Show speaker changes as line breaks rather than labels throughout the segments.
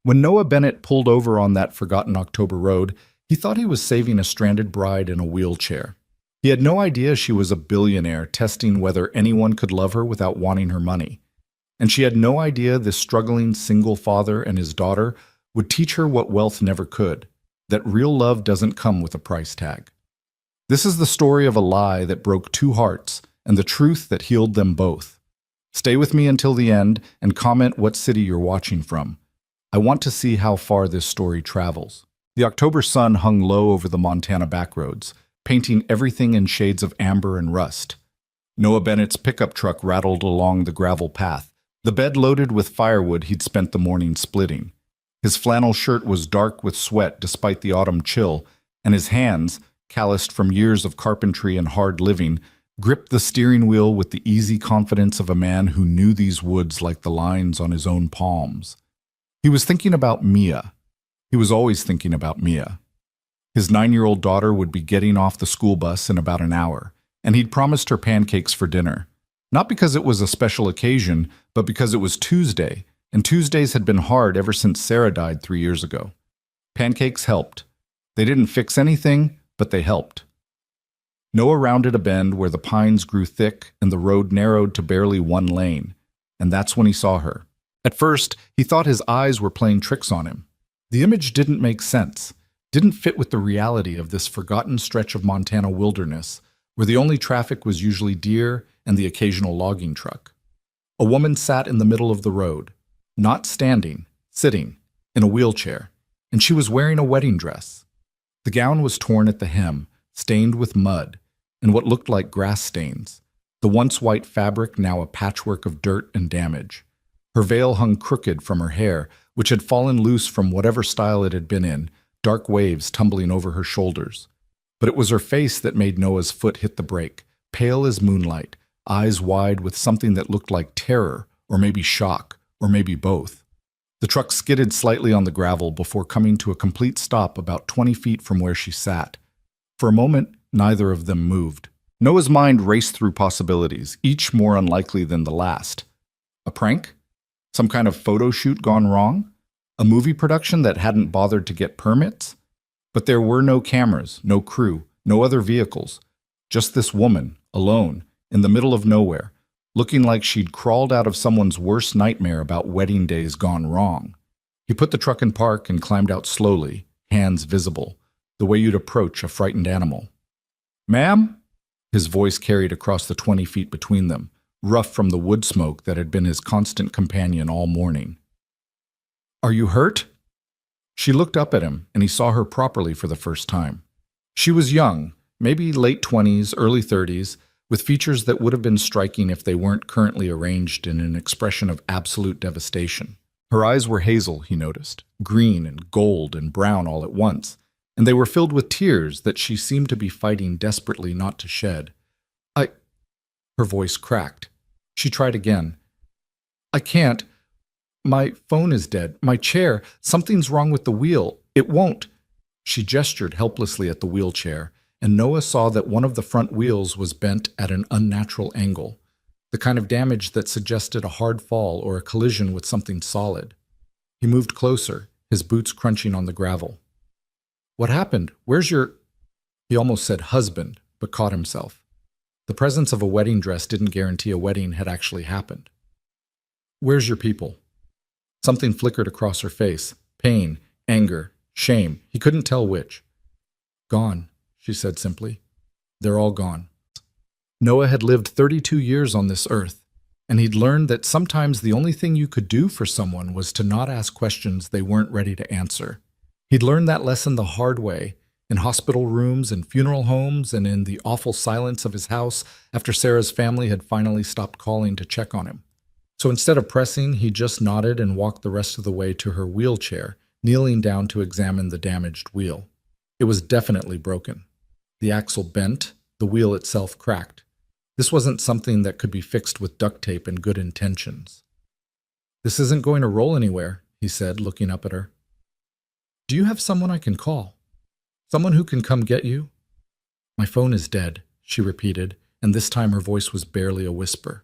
When Noah Bennett pulled over on that forgotten October road, he thought he was saving a stranded bride in a wheelchair. He had no idea she was a billionaire testing whether anyone could love her without wanting her money. And she had no idea this struggling single father and his daughter would teach her what wealth never could, that real love doesn't come with a price tag. This is the story of a lie that broke two hearts and the truth that healed them both. Stay with me until the end and comment what city you're watching from. I want to see how far this story travels. The October sun hung low over the Montana backroads, painting everything in shades of amber and rust. Noah Bennett's pickup truck rattled along the gravel path, the bed loaded with firewood he'd spent the morning splitting. His flannel shirt was dark with sweat despite the autumn chill, and his hands, calloused from years of carpentry and hard living, gripped the steering wheel with the easy confidence of a man who knew these woods like the lines on his own palms. He was thinking about Mia. He was always thinking about Mia. His 9-year-old daughter would be getting off the school bus in about an hour, and he'd promised her pancakes for dinner. Not because it was a special occasion, but because it was Tuesday, and Tuesdays had been hard ever since Sarah died 3 years ago. Pancakes helped. They didn't fix anything, but they helped. Noah rounded a bend where the pines grew thick and the road narrowed to barely one lane, and that's when he saw her. At first, he thought his eyes were playing tricks on him. The image didn't make sense, didn't fit with the reality of this forgotten stretch of Montana wilderness, where the only traffic was usually deer and the occasional logging truck. A woman sat in the middle of the road, not standing, sitting, in a wheelchair, and she was wearing a wedding dress. The gown was torn at the hem, stained with mud, and what looked like grass stains, the once white fabric now a patchwork of dirt and damage. Her veil hung crooked from her hair, which had fallen loose from whatever style it had been in, dark waves tumbling over her shoulders. But it was her face that made Noah's foot hit the brake, pale as moonlight, eyes wide with something that looked like terror, or maybe shock, or maybe both. The truck skidded slightly on the gravel before coming to a complete stop about 20 feet from where she sat. For a moment, neither of them moved. Noah's mind raced through possibilities, each more unlikely than the last. A prank? Some kind of photo shoot gone wrong? A movie production that hadn't bothered to get permits? But there were no cameras, no crew, no other vehicles. Just this woman, alone, in the middle of nowhere, looking like she'd crawled out of someone's worst nightmare about wedding days gone wrong. He put the truck in park and climbed out slowly, hands visible, the way you'd approach a frightened animal. "Ma'am?" His voice carried across the 20 feet between them, rough from the wood smoke that had been his constant companion all morning. "Are you hurt?" She looked up at him, and he saw her properly for the first time. She was young, maybe late 20s, early 30s, with features that would have been striking if they weren't currently arranged in an expression of absolute devastation. Her eyes were hazel, he noticed, green and gold and brown all at once, and they were filled with tears that she seemed to be fighting desperately not to shed. Her voice cracked. She tried again. "I can't. My phone is dead. My chair. Something's wrong with the wheel. It won't." She gestured helplessly at the wheelchair, and Noah saw that one of the front wheels was bent at an unnatural angle, the kind of damage that suggested a hard fall or a collision with something solid. He moved closer, his boots crunching on the gravel. "What happened? Where's your—" He almost said husband, but caught himself. The presence of a wedding dress didn't guarantee a wedding had actually happened. "Where's your people?" Something flickered across her face. Pain, anger, shame. He couldn't tell which. "Gone," she said simply. "They're all gone." Noah had lived 32 years on this earth, and he'd learned that sometimes the only thing you could do for someone was to not ask questions they weren't ready to answer. He'd learned that lesson the hard way, in hospital rooms and funeral homes and in the awful silence of his house after Sarah's family had finally stopped calling to check on him. So instead of pressing, he just nodded and walked the rest of the way to her wheelchair, kneeling down to examine the damaged wheel. It was definitely broken. The axle bent, the wheel itself cracked. This wasn't something that could be fixed with duct tape and good intentions. "This isn't going to roll anywhere," he said, looking up at her. "Do you have someone I can call? Someone who can come get you?" "My phone is dead," she repeated, and this time her voice was barely a whisper.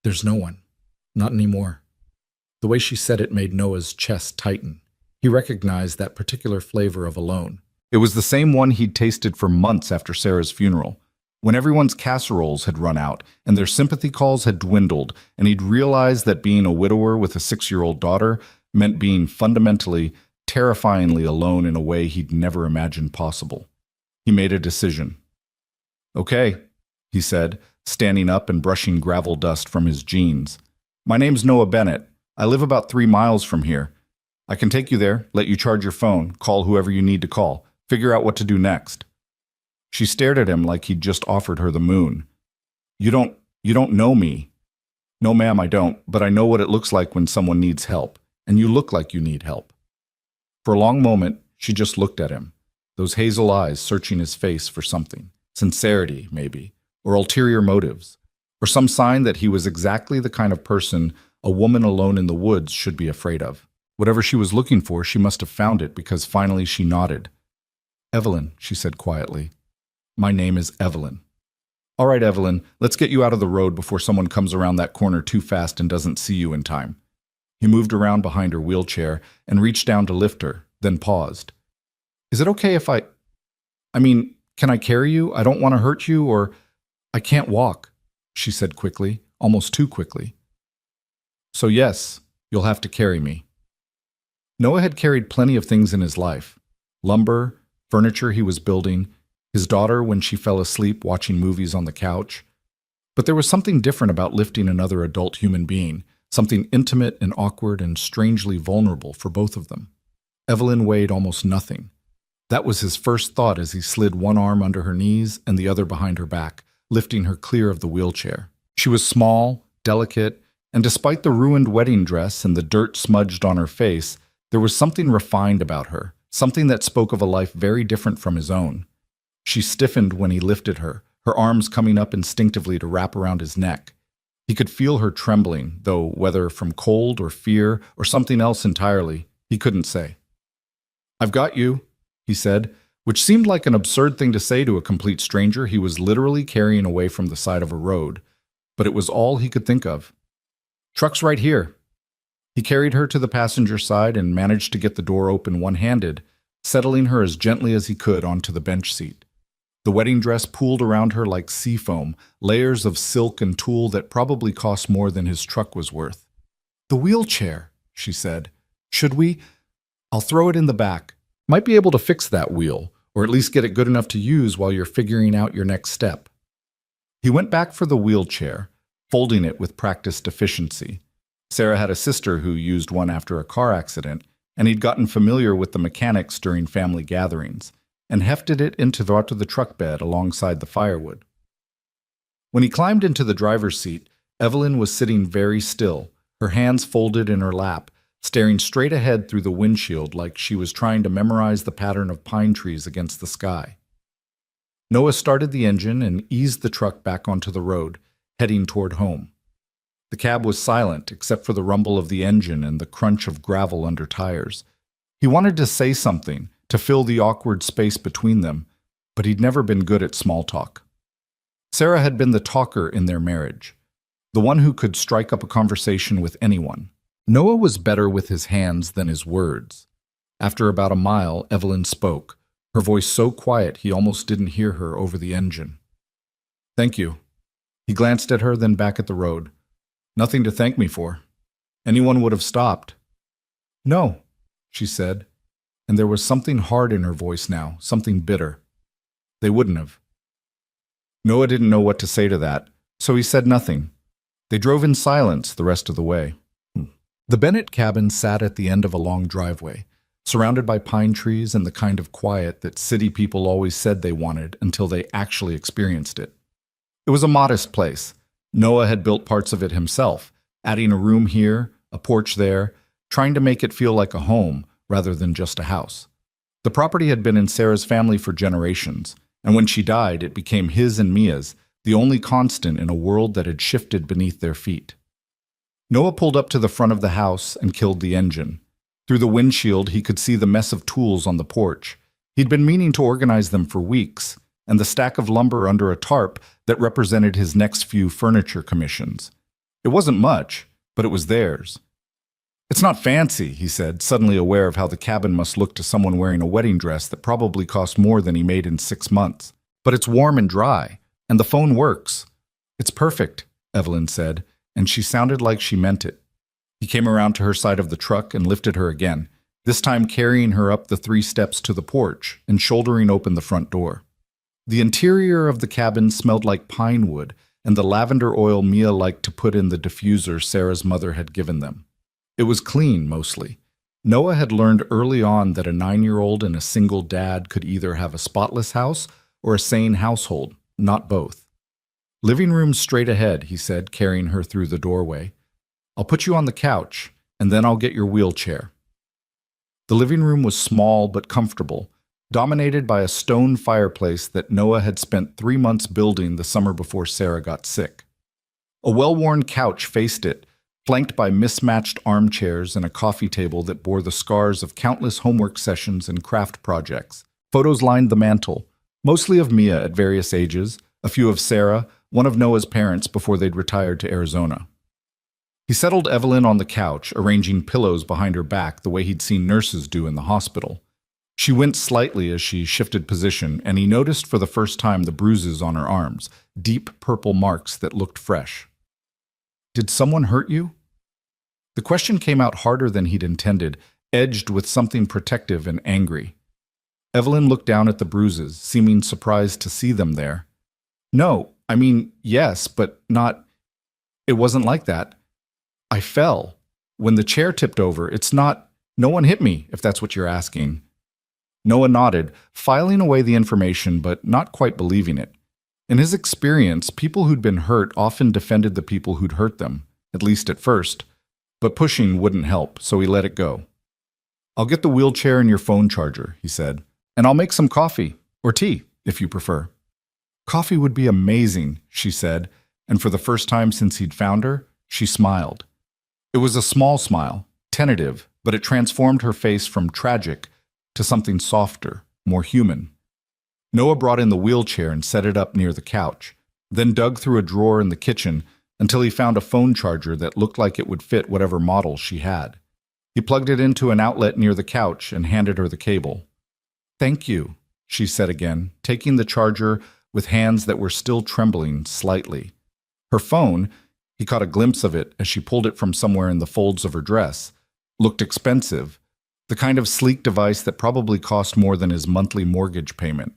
There's no one. Not anymore." The The way she said it made Noah's chest tighten. He recognized that particular flavor of alone. It was the same one he'd tasted for months after Sarah's funeral, when everyone's casseroles had run out and their sympathy calls had dwindled, and he'd realized that being a widower with a 6-year-old daughter meant being fundamentally, terrifyingly alone in a way he'd never imagined possible. He made a decision. "Okay," he said, standing up and brushing gravel dust from his jeans. "My name's Noah Bennett. I live about 3 miles from here. I can take you there, let you charge your phone, call whoever you need to call, figure out what to do next." She stared at him like he'd just offered her the moon. You don't know me." "No, ma'am, I don't, but I know what it looks like when someone needs help, and you look like you need help." For a long moment, she just looked at him, those hazel eyes searching his face for something. Sincerity, maybe, or ulterior motives, or some sign that he was exactly the kind of person a woman alone in the woods should be afraid of. Whatever she was looking for, she must have found it, because finally she nodded. "Evelyn," she said quietly. "My name is Evelyn." "All right, Evelyn, let's get you out of the road before someone comes around that corner too fast and doesn't see you in time." He moved around behind her wheelchair and reached down to lift her, then paused. "Is it okay if can I carry you? I don't want to hurt you, or I can't walk," she said quickly, almost too quickly. "So yes, you'll have to carry me." Noah had carried plenty of things in his life: lumber, furniture he was building, his daughter when she fell asleep watching movies on the couch. But there was something different about lifting another adult human being, something intimate and awkward and strangely vulnerable for both of them. Evelyn weighed almost nothing. That was his first thought as he slid one arm under her knees and the other behind her back, lifting her clear of the wheelchair. She was small, delicate, and despite the ruined wedding dress and the dirt smudged on her face, there was something refined about her, something that spoke of a life very different from his own. She stiffened when he lifted her, her arms coming up instinctively to wrap around his neck. He could feel her trembling, though whether from cold or fear or something else entirely, he couldn't say. "I've got you," he said, which seemed like an absurd thing to say to a complete stranger he was literally carrying away from the side of a road, but it was all he could think of. "Truck's right here." He carried her to the passenger side and managed to get the door open one-handed, settling her as gently as he could onto the bench seat. The wedding dress pooled around her like sea foam, layers of silk and tulle that probably cost more than his truck was worth. "The wheelchair," she said. "Should we? I'll throw it in the back. Might be able to fix that wheel, or at least get it good enough to use while you're figuring out your next step." He went back for the wheelchair, folding it with practiced efficiency. Sarah had a sister who used one after a car accident, and he'd gotten familiar with the mechanics during family gatherings, and hefted it into the truck bed alongside the firewood. When he climbed into the driver's seat, Evelyn was sitting very still, her hands folded in her lap, staring straight ahead through the windshield like she was trying to memorize the pattern of pine trees against the sky. Noah started the engine and eased the truck back onto the road, heading toward home. The cab was silent except for the rumble of the engine and the crunch of gravel under tires. He wanted to say something, to fill the awkward space between them, but he'd never been good at small talk. Sarah had been the talker in their marriage, the one who could strike up a conversation with anyone. Noah was better with his hands than his words. After about a mile, Evelyn spoke, her voice so quiet he almost didn't hear her over the engine. "Thank you." He glanced at her, then back at the road. "Nothing to thank me for. Anyone would have stopped." "No," she said, and there was something hard in her voice now, something bitter. "They wouldn't have." Noah didn't know what to say to that, so he said nothing. They drove in silence the rest of the way. The Bennett cabin sat at the end of a long driveway, surrounded by pine trees and the kind of quiet that city people always said they wanted until they actually experienced it. It was a modest place. Noah had built parts of it himself, adding a room here, a porch there, trying to make it feel like a home rather than just a house. The property had been in Sarah's family for generations, and when she died, it became his and Mia's, the only constant in a world that had shifted beneath their feet. Noah pulled up to the front of the house and killed the engine. Through the windshield, he could see the mess of tools on the porch. He'd been meaning to organize them for weeks, and the stack of lumber under a tarp that represented his next few furniture commissions. It wasn't much, but it was theirs. It's not fancy, he said, suddenly aware of how the cabin must look to someone wearing a wedding dress that probably cost more than he made in 6 months. But it's warm and dry, and the phone works. It's perfect, Evelyn said, and she sounded like she meant it. He came around to her side of the truck and lifted her again, this time carrying her up the 3 steps to the porch and shouldering open the front door. The interior of the cabin smelled like pine wood and the lavender oil Mia liked to put in the diffuser Sarah's mother had given them. It was clean, mostly. Noah had learned early on that a 9-year-old and a single dad could either have a spotless house or a sane household, not both. Living room straight ahead, he said, carrying her through the doorway. I'll put you on the couch, and then I'll get your wheelchair. The living room was small but comfortable, dominated by a stone fireplace that Noah had spent 3 months building the summer before Sarah got sick. A well-worn couch faced it, flanked by mismatched armchairs and a coffee table that bore the scars of countless homework sessions and craft projects. Photos lined the mantel, mostly of Mia at various ages, a few of Sarah, one of Noah's parents before they'd retired to Arizona. He settled Evelyn on the couch, arranging pillows behind her back the way he'd seen nurses do in the hospital. She winced slightly as she shifted position, and he noticed for the first time the bruises on her arms, deep purple marks that looked fresh. Did someone hurt you? The question came out harder than he'd intended, edged with something protective and angry. Evelyn looked down at the bruises, seeming surprised to see them there. No, I mean, yes, but not... It wasn't like that. I fell. When the chair tipped over, it's not... No one hit me, if that's what you're asking. Noah nodded, filing away the information but not quite believing it. In his experience, people who'd been hurt often defended the people who'd hurt them, at least at first. But pushing wouldn't help, so he let it go. I'll get the wheelchair and your phone charger, he said, and I'll make some coffee, or tea, if you prefer. Coffee would be amazing, she said, and for the first time since he'd found her, she smiled. It was a small smile, tentative, but it transformed her face from tragic to something softer, more human. Noah brought in the wheelchair and set it up near the couch, then dug through a drawer in the kitchen until he found a phone charger that looked like it would fit whatever model she had. He plugged it into an outlet near the couch and handed her the cable. Thank you, she said again, taking the charger with hands that were still trembling slightly. Her phone, he caught a glimpse of it as she pulled it from somewhere in the folds of her dress, looked expensive, the kind of sleek device that probably cost more than his monthly mortgage payment.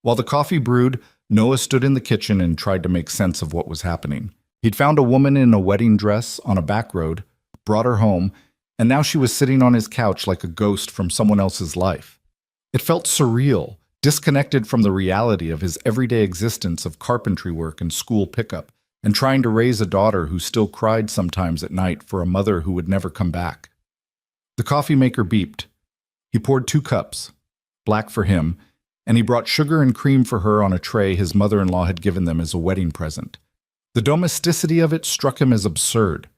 While the coffee brewed, Noah stood in the kitchen and tried to make sense of what was happening. He'd found a woman in a wedding dress on a back road, brought her home, and now she was sitting on his couch like a ghost from someone else's life. It felt surreal, disconnected from the reality of his everyday existence of carpentry work and school pickup, and trying to raise a daughter who still cried sometimes at night for a mother who would never come back. The coffee maker beeped. He poured 2 cups, black for him, and he brought sugar and cream for her on a tray his mother-in-law had given them as a wedding present. The domesticity of it struck him as absurd.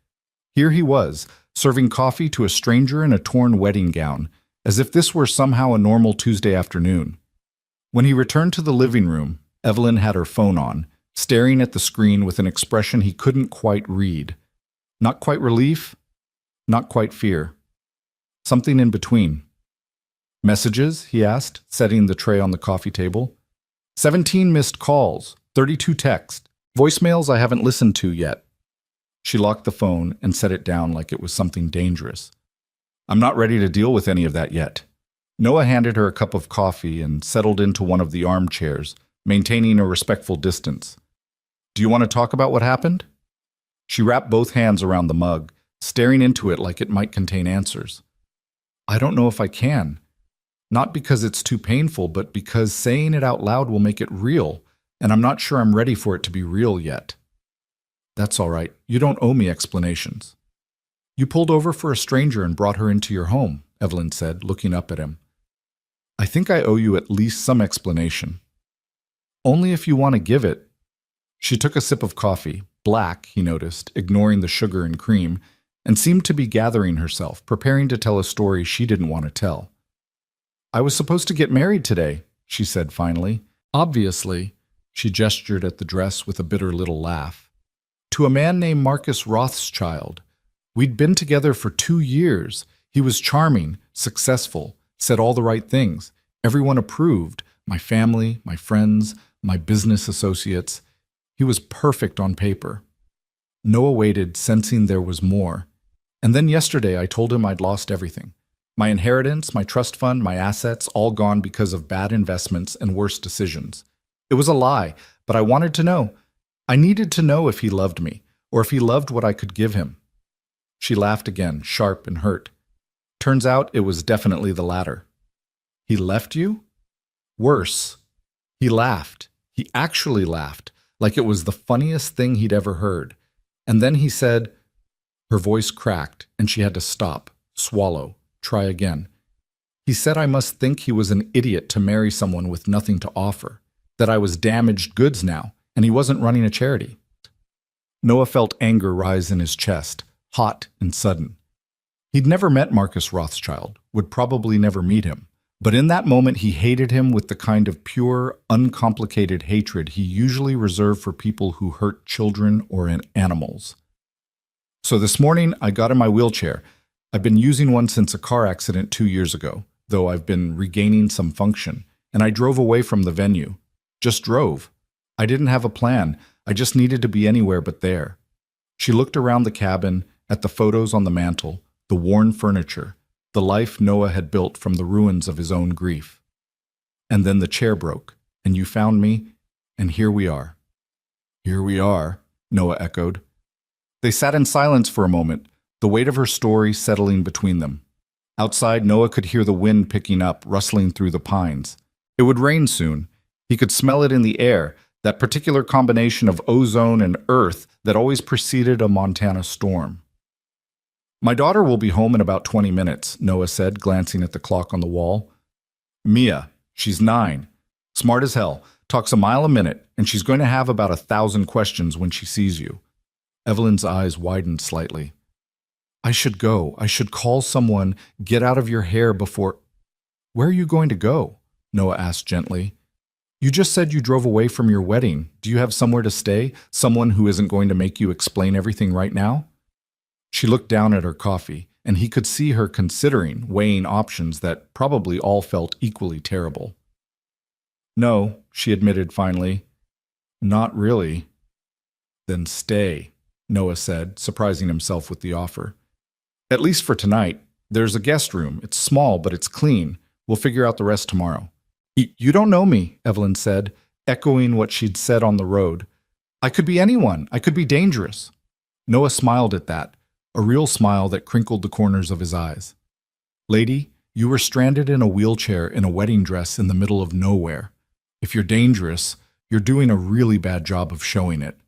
Here he was, serving coffee to a stranger in a torn wedding gown, as if this were somehow a normal Tuesday afternoon. When he returned to the living room, Evelyn had her phone on, staring at the screen with an expression he couldn't quite read. Not quite relief, not quite fear. Something in between. Messages, he asked, setting the tray on the coffee table. 17 missed calls, 32 texts. Voicemails I haven't listened to yet. She locked the phone and set it down like it was something dangerous. I'm not ready to deal with any of that yet. Noah handed her a cup of coffee and settled into one of the armchairs, maintaining a respectful distance. Do you want to talk about what happened? She wrapped both hands around the mug, staring into it like it might contain answers. I don't know if I can. Not because it's too painful, but because saying it out loud will make it real. And I'm not sure I'm ready for it to be real yet. That's all right. You don't owe me explanations. You pulled over for a stranger and brought her into your home, Evelyn said, looking up at him. I think I owe you at least some explanation. Only if you want to give it. She took a sip of coffee, black, he noticed, ignoring the sugar and cream, and seemed to be gathering herself, preparing to tell a story she didn't want to tell. I was supposed to get married today, she said finally. Obviously. She gestured at the dress with a bitter little laugh. To a man named Marcus Rothschild, We'd been together for 2 years. He was charming, successful, said all the right things. Everyone approved, my family, my friends, my business associates. He was perfect on paper. Noah waited, sensing there was more. And then yesterday I told him I'd lost everything. My inheritance, my trust fund, my assets, all gone because of bad investments and worse decisions. It was a lie, but I wanted to know. I needed to know if he loved me, or if he loved what I could give him. She laughed again, sharp and hurt. Turns out it was definitely the latter. He left you? Worse. He laughed. He actually laughed, like it was the funniest thing he'd ever heard. And then he said, her voice cracked, and she had to stop, swallow, try again. He said I must think he was an idiot to marry someone with nothing to offer, that I was damaged goods now, and he wasn't running a charity. Noah felt anger rise in his chest, hot and sudden. He'd never met Marcus Rothschild, would probably never meet him, but in that moment he hated him with the kind of pure, uncomplicated hatred he usually reserved for people who hurt children or animals. So this morning I got in my wheelchair. I've been using one since a car accident 2 years ago, though I've been regaining some function, and I drove away from the venue. Just drove. I didn't have a plan. I just needed to be anywhere but there. She looked around the cabin, at the photos on the mantel, the worn furniture, the life Noah had built from the ruins of his own grief. And then the chair broke, and you found me, and here we are. Here we are, Noah echoed. They sat in silence for a moment, the weight of her story settling between them. Outside, Noah could hear the wind picking up, rustling through the pines. It would rain soon. He could smell it in the air, that particular combination of ozone and earth that always preceded a Montana storm. My daughter will be home in about 20 minutes, Noah said, glancing at the clock on the wall. Mia, she's 9. Smart as hell, talks a mile a minute, and she's going to have about 1,000 questions when she sees you. Evelyn's eyes widened slightly. I should go. I should call someone, get out of your hair before... Where are you going to go? Noah asked gently. You just said you drove away from your wedding. Do you have somewhere to stay? Someone who isn't going to make you explain everything right now? She looked down at her coffee, and he could see her considering, weighing options that probably all felt equally terrible. No, she admitted finally. Not really. Then stay, Noah said, surprising himself with the offer. At least for tonight. There's a guest room. It's small, but it's clean. We'll figure out the rest tomorrow. You don't know me, Evelyn said, echoing what she'd said on the road. I could be anyone. I could be dangerous. Noah smiled at that, a real smile that crinkled the corners of his eyes. Lady, you were stranded in a wheelchair in a wedding dress in the middle of nowhere. If you're dangerous, you're doing a really bad job of showing it.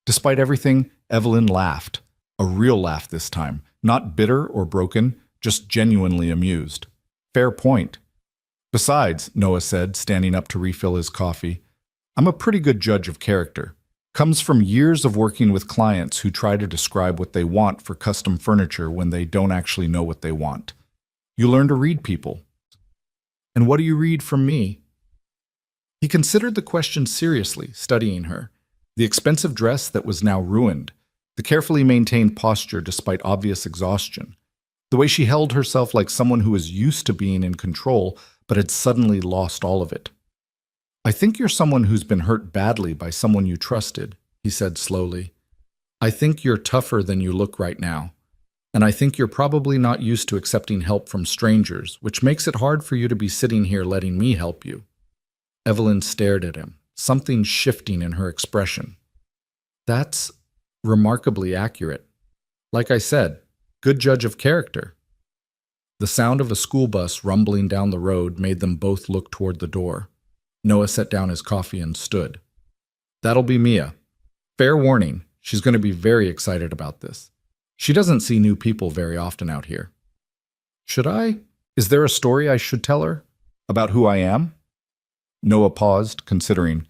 Despite everything, Evelyn laughed. A real laugh this time, not bitter or broken, just genuinely amused. Fair point. Besides, Noah said, standing up to refill his coffee, I'm a pretty good judge of character. Comes from years of working with clients who try to describe what they want for custom furniture when they don't actually know what they want. You learn to read people. And what do you read from me? He considered the question seriously, studying her. The expensive dress that was now ruined, the carefully maintained posture despite obvious exhaustion, the way she held herself like someone who was used to being in control but had suddenly lost all of it. I think you're someone who's been hurt badly by someone you trusted, he said slowly. I think you're tougher than you look right now, and I think you're probably not used to accepting help from strangers, which makes it hard for you to be sitting here letting me help you. Evelyn stared at him, something shifting in her expression. That's remarkably accurate. Like I said, good judge of character. The sound of a school bus rumbling down the road made them both look toward the door. Noah set down his coffee and stood. That'll be Mia. Fair warning, she's going to be very excited about this. She doesn't see new people very often out here. Should I? Is there a story I should tell her? About who I am? Noah paused, considering.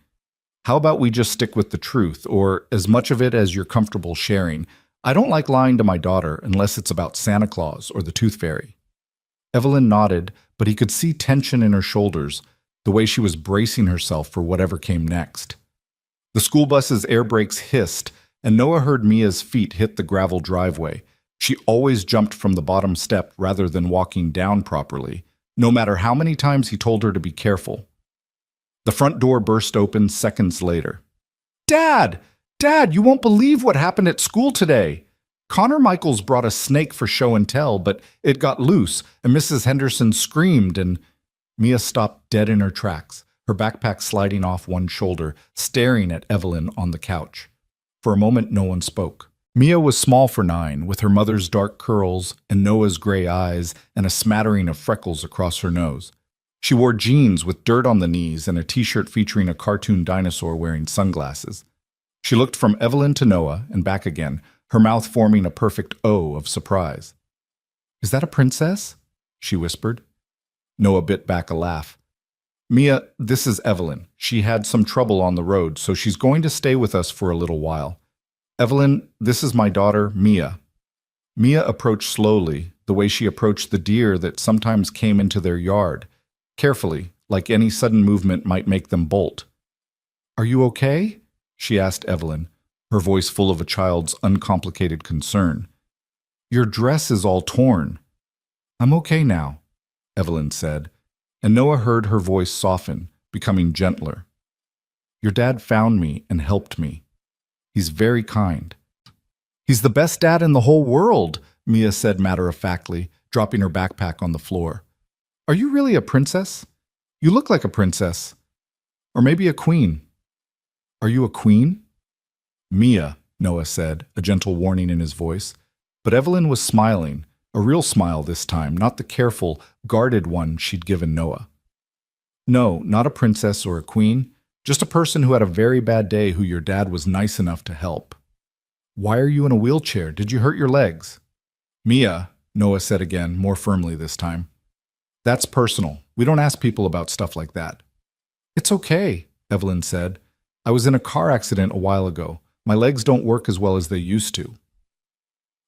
How about we just stick with the truth, or as much of it as you're comfortable sharing? I don't like lying to my daughter unless it's about Santa Claus or the Tooth Fairy. Evelyn nodded, but he could see tension in her shoulders, the way she was bracing herself for whatever came next. The school bus's air brakes hissed, and Noah heard Mia's feet hit the gravel driveway, She always jumped from the bottom step rather than walking down properly, no matter how many times he told her to be careful. The front door burst open seconds later. "Dad! Dad, you won't believe what happened at school today. Connor Michaels brought a snake for show and tell, but it got loose, and Mrs. Henderson screamed and—" Mia stopped dead in her tracks, her backpack sliding off one shoulder, staring at Evelyn on the couch. For a moment, no one spoke. Mia was small for 9, with her mother's dark curls and Noah's gray eyes and a smattering of freckles across her nose. She wore jeans with dirt on the knees and a t-shirt featuring a cartoon dinosaur wearing sunglasses. She looked from Evelyn to Noah and back again, her mouth forming a perfect O of surprise. "Is that a princess?" she whispered. Noah bit back a laugh. "Mia, this is Evelyn. She had some trouble on the road, so she's going to stay with us for a little while. Evelyn, this is my daughter, Mia." Mia approached slowly, the way she approached the deer that sometimes came into their yard, carefully, like any sudden movement might make them bolt. "Are you okay?" she asked Evelyn, her voice full of a child's uncomplicated concern. "Your dress is all torn." "I'm okay now," Evelyn said, and Noah heard her voice soften, becoming gentler. "Your dad found me and helped me. He's very kind." "He's the best dad in the whole world," Mia said matter-of-factly, dropping her backpack on the floor. "Are you really a princess? You look like a princess. Or maybe a queen." "Are you a queen?" "Mia," Noah said, a gentle warning in his voice. But Evelyn was smiling, a real smile this time, not the careful, guarded one she'd given Noah. "No, not a princess or a queen. Just a person who had a very bad day who your dad was nice enough to help." "Why are you in a wheelchair? Did you hurt your legs?" "Mia," Noah said again, more firmly this time. "That's personal. We don't ask people about stuff like that." "It's okay," Evelyn said. "I was in a car accident a while ago. My legs don't work as well as they used to."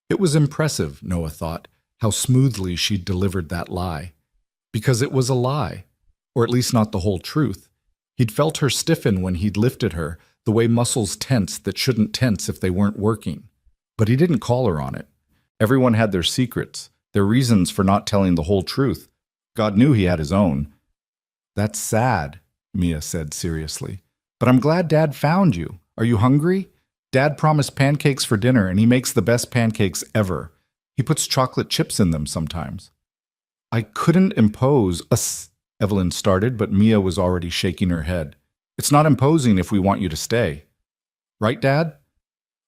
It was impressive, Noah thought, how smoothly she'd delivered that lie. Because it was a lie, or at least not the whole truth. He'd felt her stiffen when he'd lifted her, the way muscles tense that shouldn't tense if they weren't working. But he didn't call her on it. Everyone had their secrets, their reasons for not telling the whole truth. God knew he had his own. "That's sad," Mia said seriously. "But I'm glad Dad found you. Are you hungry? Dad promised pancakes for dinner, and he makes the best pancakes ever. He puts chocolate chips in them sometimes." "I couldn't impose us," Evelyn started, but Mia was already shaking her head. "It's not imposing if we want you to stay. Right, Dad?"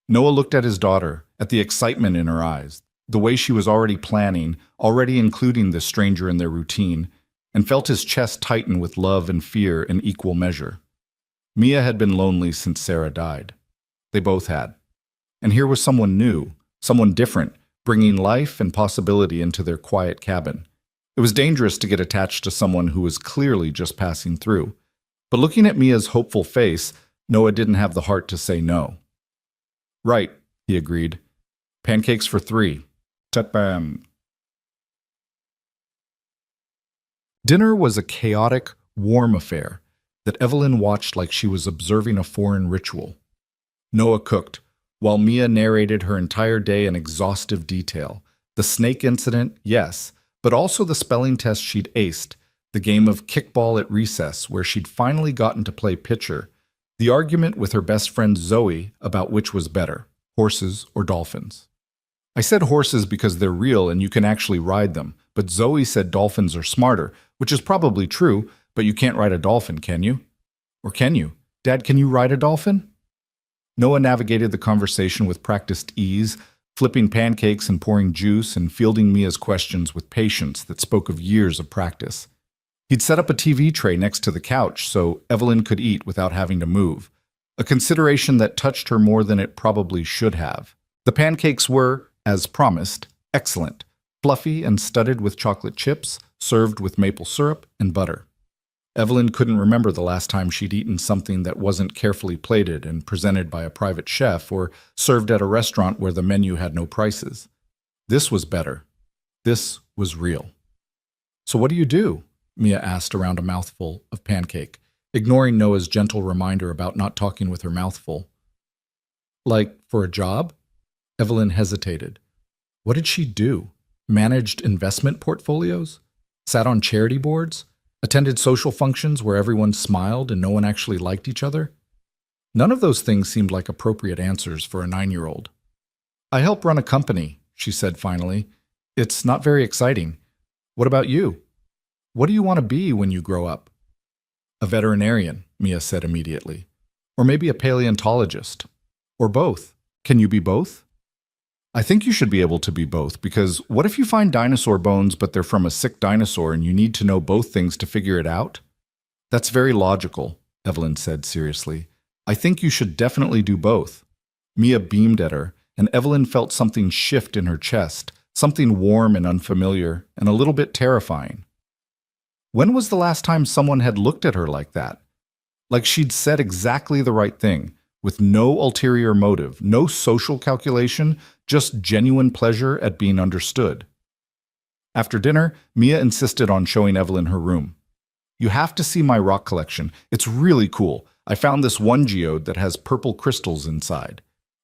Noah looked at his daughter, at the excitement in her eyes, the way she was already planning, already including this stranger in their routine, and felt his chest tighten with love and fear in equal measure. Mia had been lonely since Sarah died. They both had. And here was someone new, someone different, bringing life and possibility into their quiet cabin. It was dangerous to get attached to someone who was clearly just passing through. But looking at Mia's hopeful face, Noah didn't have the heart to say no. "Right," he agreed. "Pancakes for 3. Tut-bam." Dinner was a chaotic, warm affair that Evelyn watched like she was observing a foreign ritual. Noah cooked, while Mia narrated her entire day in exhaustive detail. The snake incident, yes, but also the spelling test she'd aced, the game of kickball at recess where she'd finally gotten to play pitcher, the argument with her best friend Zoe about which was better, horses or dolphins. I said horses because they're real and you can actually ride them, but Zoe said dolphins are smarter, which is probably true, but you can't ride a dolphin, can you? Or can you? Dad, can you ride a dolphin? Noah navigated the conversation with practiced ease, flipping pancakes and pouring juice and fielding Mia's questions with patience that spoke of years of practice. He'd set up a TV tray next to the couch so Evelyn could eat without having to move, a consideration that touched her more than it probably should have. The pancakes were, as promised, excellent, fluffy and studded with chocolate chips, served with maple syrup and butter. Evelyn couldn't remember the last time she'd eaten something that wasn't carefully plated and presented by a private chef or served at a restaurant where the menu had no prices. This was better. This was real. "So what do you do?" Mia asked around a mouthful of pancake, ignoring Noah's gentle reminder about not talking with her mouth full. "Like, for a job?" Evelyn hesitated. What did she do? Managed investment portfolios? Sat on charity boards? Attended social functions where everyone smiled and no one actually liked each other? None of those things seemed like appropriate answers for a 9-year-old. I help run a company, she said finally. It's not very exciting. What about you? What do you want to be when you grow up? A veterinarian, Mia said immediately. Or maybe a paleontologist. Or both. Can you be both? I think you should be able to be both, because what if you find dinosaur bones but they're from a sick dinosaur and you need to know both things to figure it out? That's very logical, Evelyn said seriously. I think you should definitely do both. Mia beamed at her, and Evelyn felt something shift in her chest, something warm and unfamiliar, and a little bit terrifying. When was the last time someone had looked at her like that? Like she'd said exactly the right thing, with no ulterior motive, no social calculation, just genuine pleasure at being understood. After dinner, Mia insisted on showing Evelyn her room. You have to see my rock collection. It's really cool. I found this one geode that has purple crystals inside.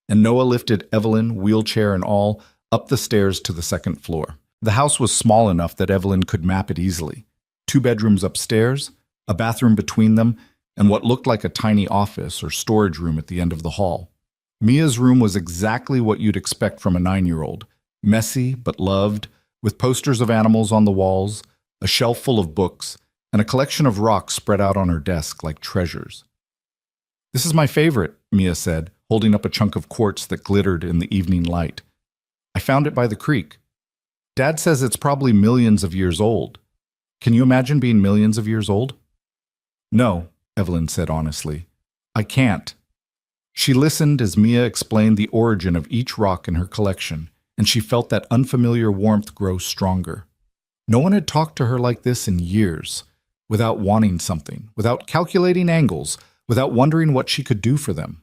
And Noah lifted Evelyn, wheelchair and all, up the stairs to the second floor. The house was small enough that Evelyn could map it easily. 2 bedrooms upstairs, a bathroom between them, and what looked like a tiny office or storage room at the end of the hall. Mia's room was exactly what you'd expect from a 9-year-old, messy but loved, with posters of animals on the walls, a shelf full of books, and a collection of rocks spread out on her desk like treasures. This is my favorite, Mia said, holding up a chunk of quartz that glittered in the evening light. I found it by the creek. Dad says it's probably millions of years old. Can you imagine being millions of years old? No, Evelyn said honestly. I can't. She listened as Mia explained the origin of each rock in her collection, and she felt that unfamiliar warmth grow stronger. No one had talked to her like this in years, without wanting something, without calculating angles, without wondering what she could do for them.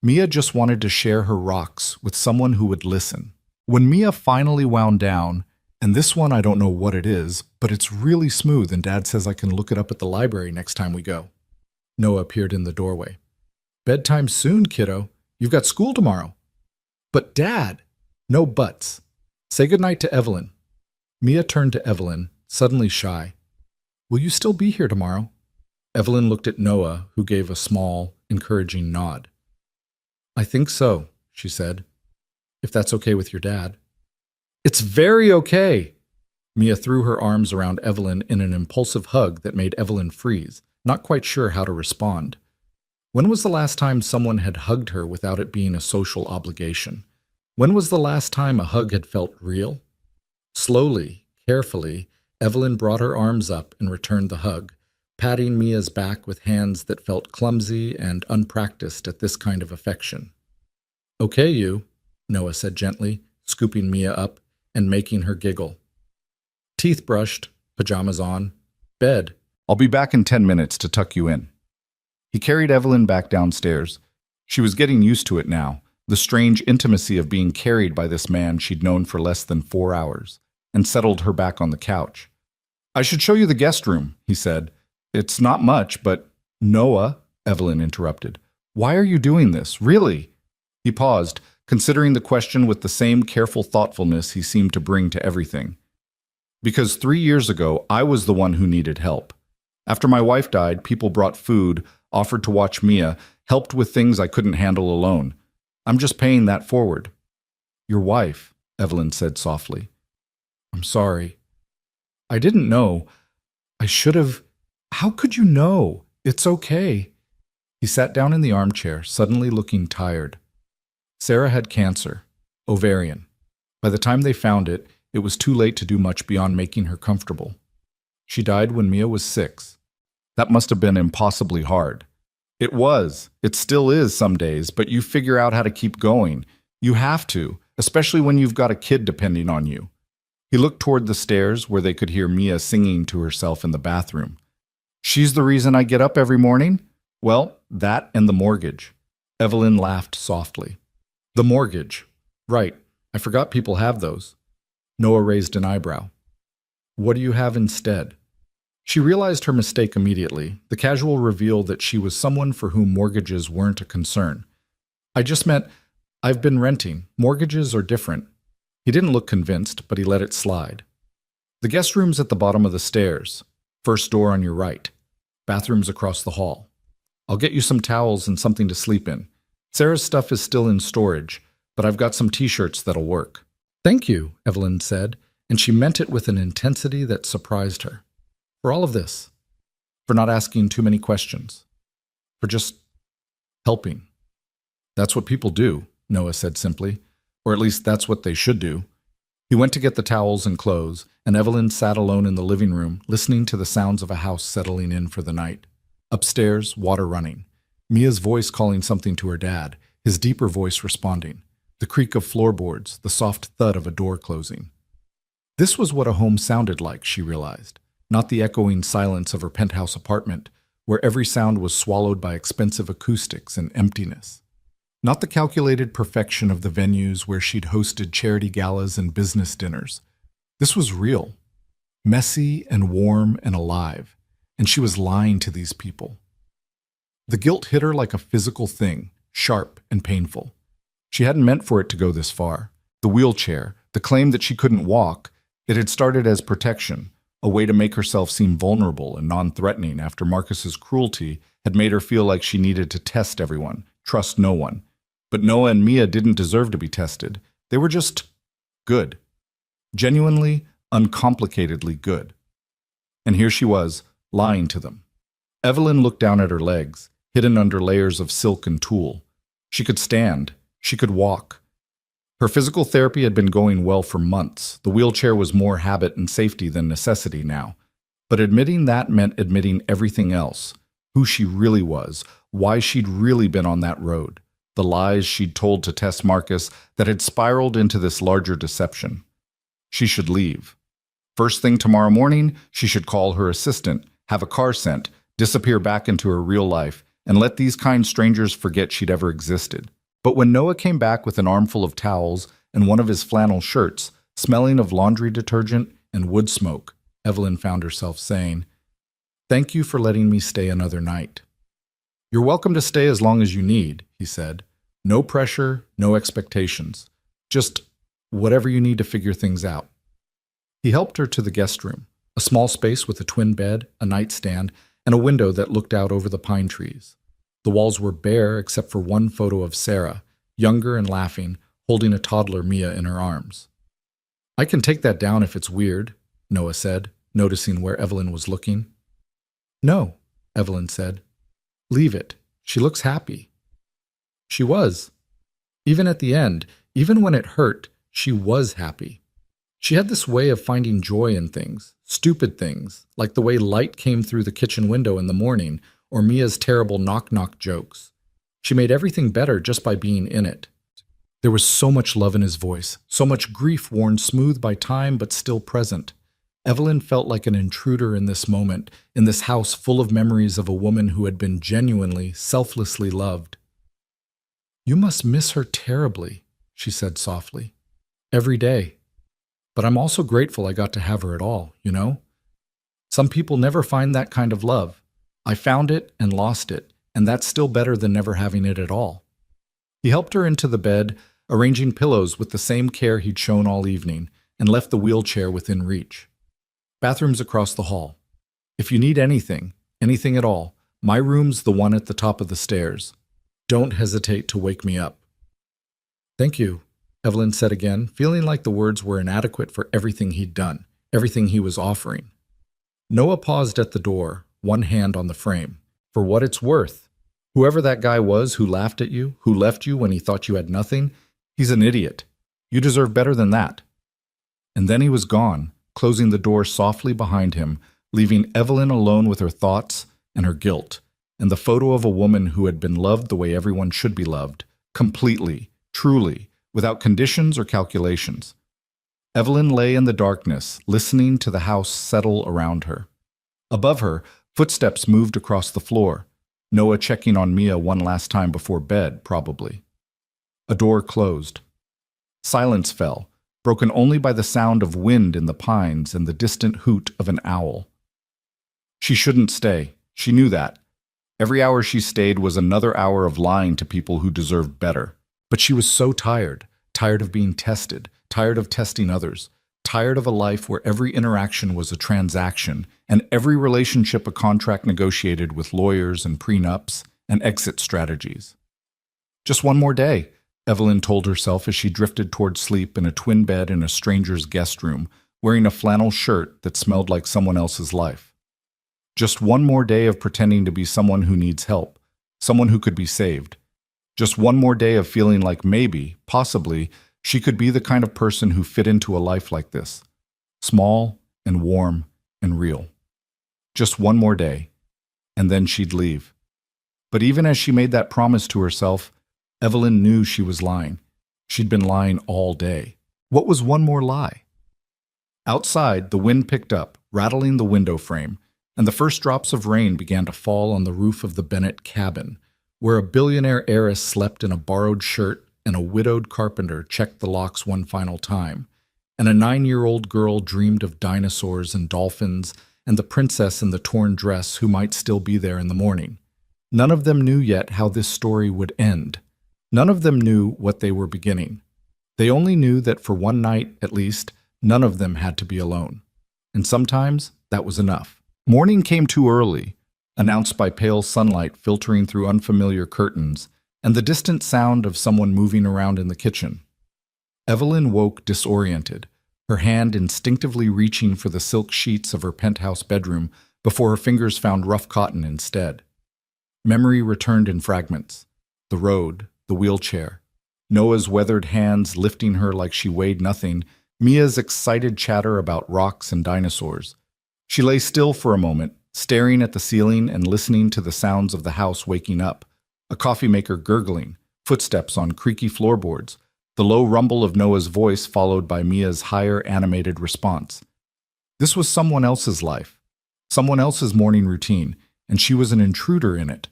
Mia just wanted to share her rocks with someone who would listen. When Mia finally wound down, and this one I don't know what it is, but it's really smooth and Dad says I can look it up at the library next time we go. Noah appeared in the doorway. Bedtime soon, kiddo. You've got school tomorrow. But Dad! No buts. Say goodnight to Evelyn. Mia turned to Evelyn, suddenly shy. Will you still be here tomorrow? Evelyn looked at Noah, who gave a small, encouraging nod. I think so, she said. If that's okay with your dad. It's very okay! Mia threw her arms around Evelyn in an impulsive hug that made Evelyn freeze, not quite sure how to respond. When was the last time someone had hugged her without it being a social obligation? When was the last time a hug had felt real? Slowly, carefully, Evelyn brought her arms up and returned the hug, patting Mia's back with hands that felt clumsy and unpracticed at this kind of affection. Okay, you, Noah said gently, scooping Mia up and making her giggle. Teeth brushed, pajamas on, bed. I'll be back in 10 minutes to tuck you in. He carried Evelyn back downstairs. She was getting used to it now, the strange intimacy of being carried by this man she'd known for less than 4 hours, and settled her back on the couch. I should show you the guest room, he said. It's not much, but... Noah, Evelyn interrupted. Why are you doing this? Really? He paused, considering the question with the same careful thoughtfulness he seemed to bring to everything. Because 3 years ago, I was the one who needed help. After my wife died, people brought food, offered to watch Mia, helped with things I couldn't handle alone. I'm just paying that forward. Your wife, Evelyn said softly. I'm sorry. I didn't know. I should have... How could you know? It's okay. He sat down in the armchair, suddenly looking tired. Sarah had cancer, ovarian. By the time they found it, it was too late to do much beyond making her comfortable. She died when Mia was 6. That must have been impossibly hard. It was. It still is some days, but you figure out how to keep going. You have to, especially when you've got a kid depending on you. He looked toward the stairs where they could hear Mia singing to herself in the bathroom. She's the reason I get up every morning? Well, that and the mortgage. Evelyn laughed softly. The mortgage. Right. I forgot people have those. Noah raised an eyebrow. What do you have instead? She realized her mistake immediately, the casual reveal that she was someone for whom mortgages weren't a concern. I just meant, I've been renting. Mortgages are different. He didn't look convinced, but he let it slide. The guest room's at the bottom of the stairs. First door on your right. Bathroom's across the hall. I'll get you some towels and something to sleep in. Sarah's stuff is still in storage, but I've got some t-shirts that'll work. Thank you, Evelyn said, and she meant it with an intensity that surprised her. For all of this. For not asking too many questions. For just helping. That's what people do, Noah said simply. Or at least that's what they should do. He went to get the towels and clothes, and Evelyn sat alone in the living room, listening to the sounds of a house settling in for the night. Upstairs, water running. Mia's voice calling something to her dad, his deeper voice responding. The creak of floorboards, the soft thud of a door closing. This was what a home sounded like, she realized. Not the echoing silence of her penthouse apartment, where every sound was swallowed by expensive acoustics and emptiness. Not the calculated perfection of the venues where she'd hosted charity galas and business dinners. This was real, messy and warm and alive, and she was lying to these people. The guilt hit her like a physical thing, sharp and painful. She hadn't meant for it to go this far. The wheelchair, the claim that she couldn't walk, it had started as protection, a way to make herself seem vulnerable and non-threatening after Marcus's cruelty had made her feel like she needed to test everyone, trust no one. But Noah and Mia didn't deserve to be tested. They were just good. Genuinely, uncomplicatedly good. And here she was, lying to them. Evelyn looked down at her legs, hidden under layers of silk and tulle. She could stand. She could walk. Her physical therapy had been going well for months. The wheelchair was more habit and safety than necessity now. But admitting that meant admitting everything else. Who she really was, why she'd really been on that road. The lies she'd told to test Marcus that had spiraled into this larger deception. She should leave. First thing tomorrow morning, she should call her assistant, have a car sent, disappear back into her real life, and let these kind strangers forget she'd ever existed. But when Noah came back with an armful of towels and one of his flannel shirts, smelling of laundry detergent and wood smoke, Evelyn found herself saying, "Thank you for letting me stay another night." "You're welcome to stay as long as you need," he said. "No pressure, no expectations. Just whatever you need to figure things out." He helped her to the guest room, a small space with a twin bed, a nightstand, and a window that looked out over the pine trees. The walls were bare except for one photo of Sarah, younger and laughing, holding a toddler Mia in her arms. "I can take that down if it's weird," Noah said, noticing where Evelyn was looking. "No," Evelyn said. "Leave it. She looks happy." She was. Even at the end, even when it hurt, she was happy. She had this way of finding joy in things, stupid things, like the way light came through the kitchen window in the morning, or Mia's terrible knock-knock jokes. She made everything better just by being in it. There was so much love in his voice, so much grief worn smooth by time but still present. Evelyn felt like an intruder in this moment, in this house full of memories of a woman who had been genuinely, selflessly loved. "You must miss her terribly," she said softly. "Every day. But I'm also grateful I got to have her at all, you know? Some people never find that kind of love. I found it and lost it, and that's still better than never having it at all." He helped her into the bed, arranging pillows with the same care he'd shown all evening, and left the wheelchair within reach. "Bathroom's across the hall. If you need anything at all, my room's the one at the top of the stairs. Don't hesitate to wake me up." "Thank you," Evelyn said again, feeling like the words were inadequate for everything he'd done, everything he was offering. Noah paused at the door, one hand on the frame. "For what it's worth, whoever that guy was who laughed at you, who left you when he thought you had nothing, he's an idiot. You deserve better than that." And then he was gone, closing the door softly behind him, leaving Evelyn alone with her thoughts and her guilt, and the photo of a woman who had been loved the way everyone should be loved, completely, truly, without conditions or calculations. Evelyn lay in the darkness, listening to the house settle around her. Above her, footsteps moved across the floor, Noah checking on Mia one last time before bed, probably. A door closed. Silence fell, broken only by the sound of wind in the pines and the distant hoot of an owl. She shouldn't stay. She knew that. Every hour she stayed was another hour of lying to people who deserved better. But she was so tired, tired of being tested, tired of testing others, tired of a life where every interaction was a transaction and every relationship a contract negotiated with lawyers and prenups and exit strategies. Just one more day, Evelyn told herself as she drifted toward sleep in a twin bed in a stranger's guest room, wearing a flannel shirt that smelled like someone else's life. Just one more day of pretending to be someone who needs help, someone who could be saved. Just one more day of feeling like maybe, possibly, she could be the kind of person who fit into a life like this. Small and warm and real. Just one more day, and then she'd leave. But even as she made that promise to herself, Evelyn knew she was lying. She'd been lying all day. What was one more lie? Outside, the wind picked up, rattling the window frame, and the first drops of rain began to fall on the roof of the Bennett cabin, where a billionaire heiress slept in a borrowed shirt and a widowed carpenter checked the locks one final time, and a 9-year-old girl dreamed of dinosaurs and dolphins and the princess in the torn dress who might still be there in the morning. None of them knew yet how this story would end. None of them knew what they were beginning. They only knew that for one night, at least, none of them had to be alone. And sometimes that was enough. Morning came too early, announced by pale sunlight filtering through unfamiliar curtains and the distant sound of someone moving around in the kitchen. Evelyn woke disoriented, her hand instinctively reaching for the silk sheets of her penthouse bedroom before her fingers found rough cotton instead. Memory returned in fragments. The road, the wheelchair, Noah's weathered hands lifting her like she weighed nothing, Mia's excited chatter about rocks and dinosaurs. She lay still for a moment, staring at the ceiling and listening to the sounds of the house waking up, a coffee maker gurgling, footsteps on creaky floorboards, the low rumble of Noah's voice followed by Mia's higher animated response. This was someone else's life, someone else's morning routine, and she was an intruder in it.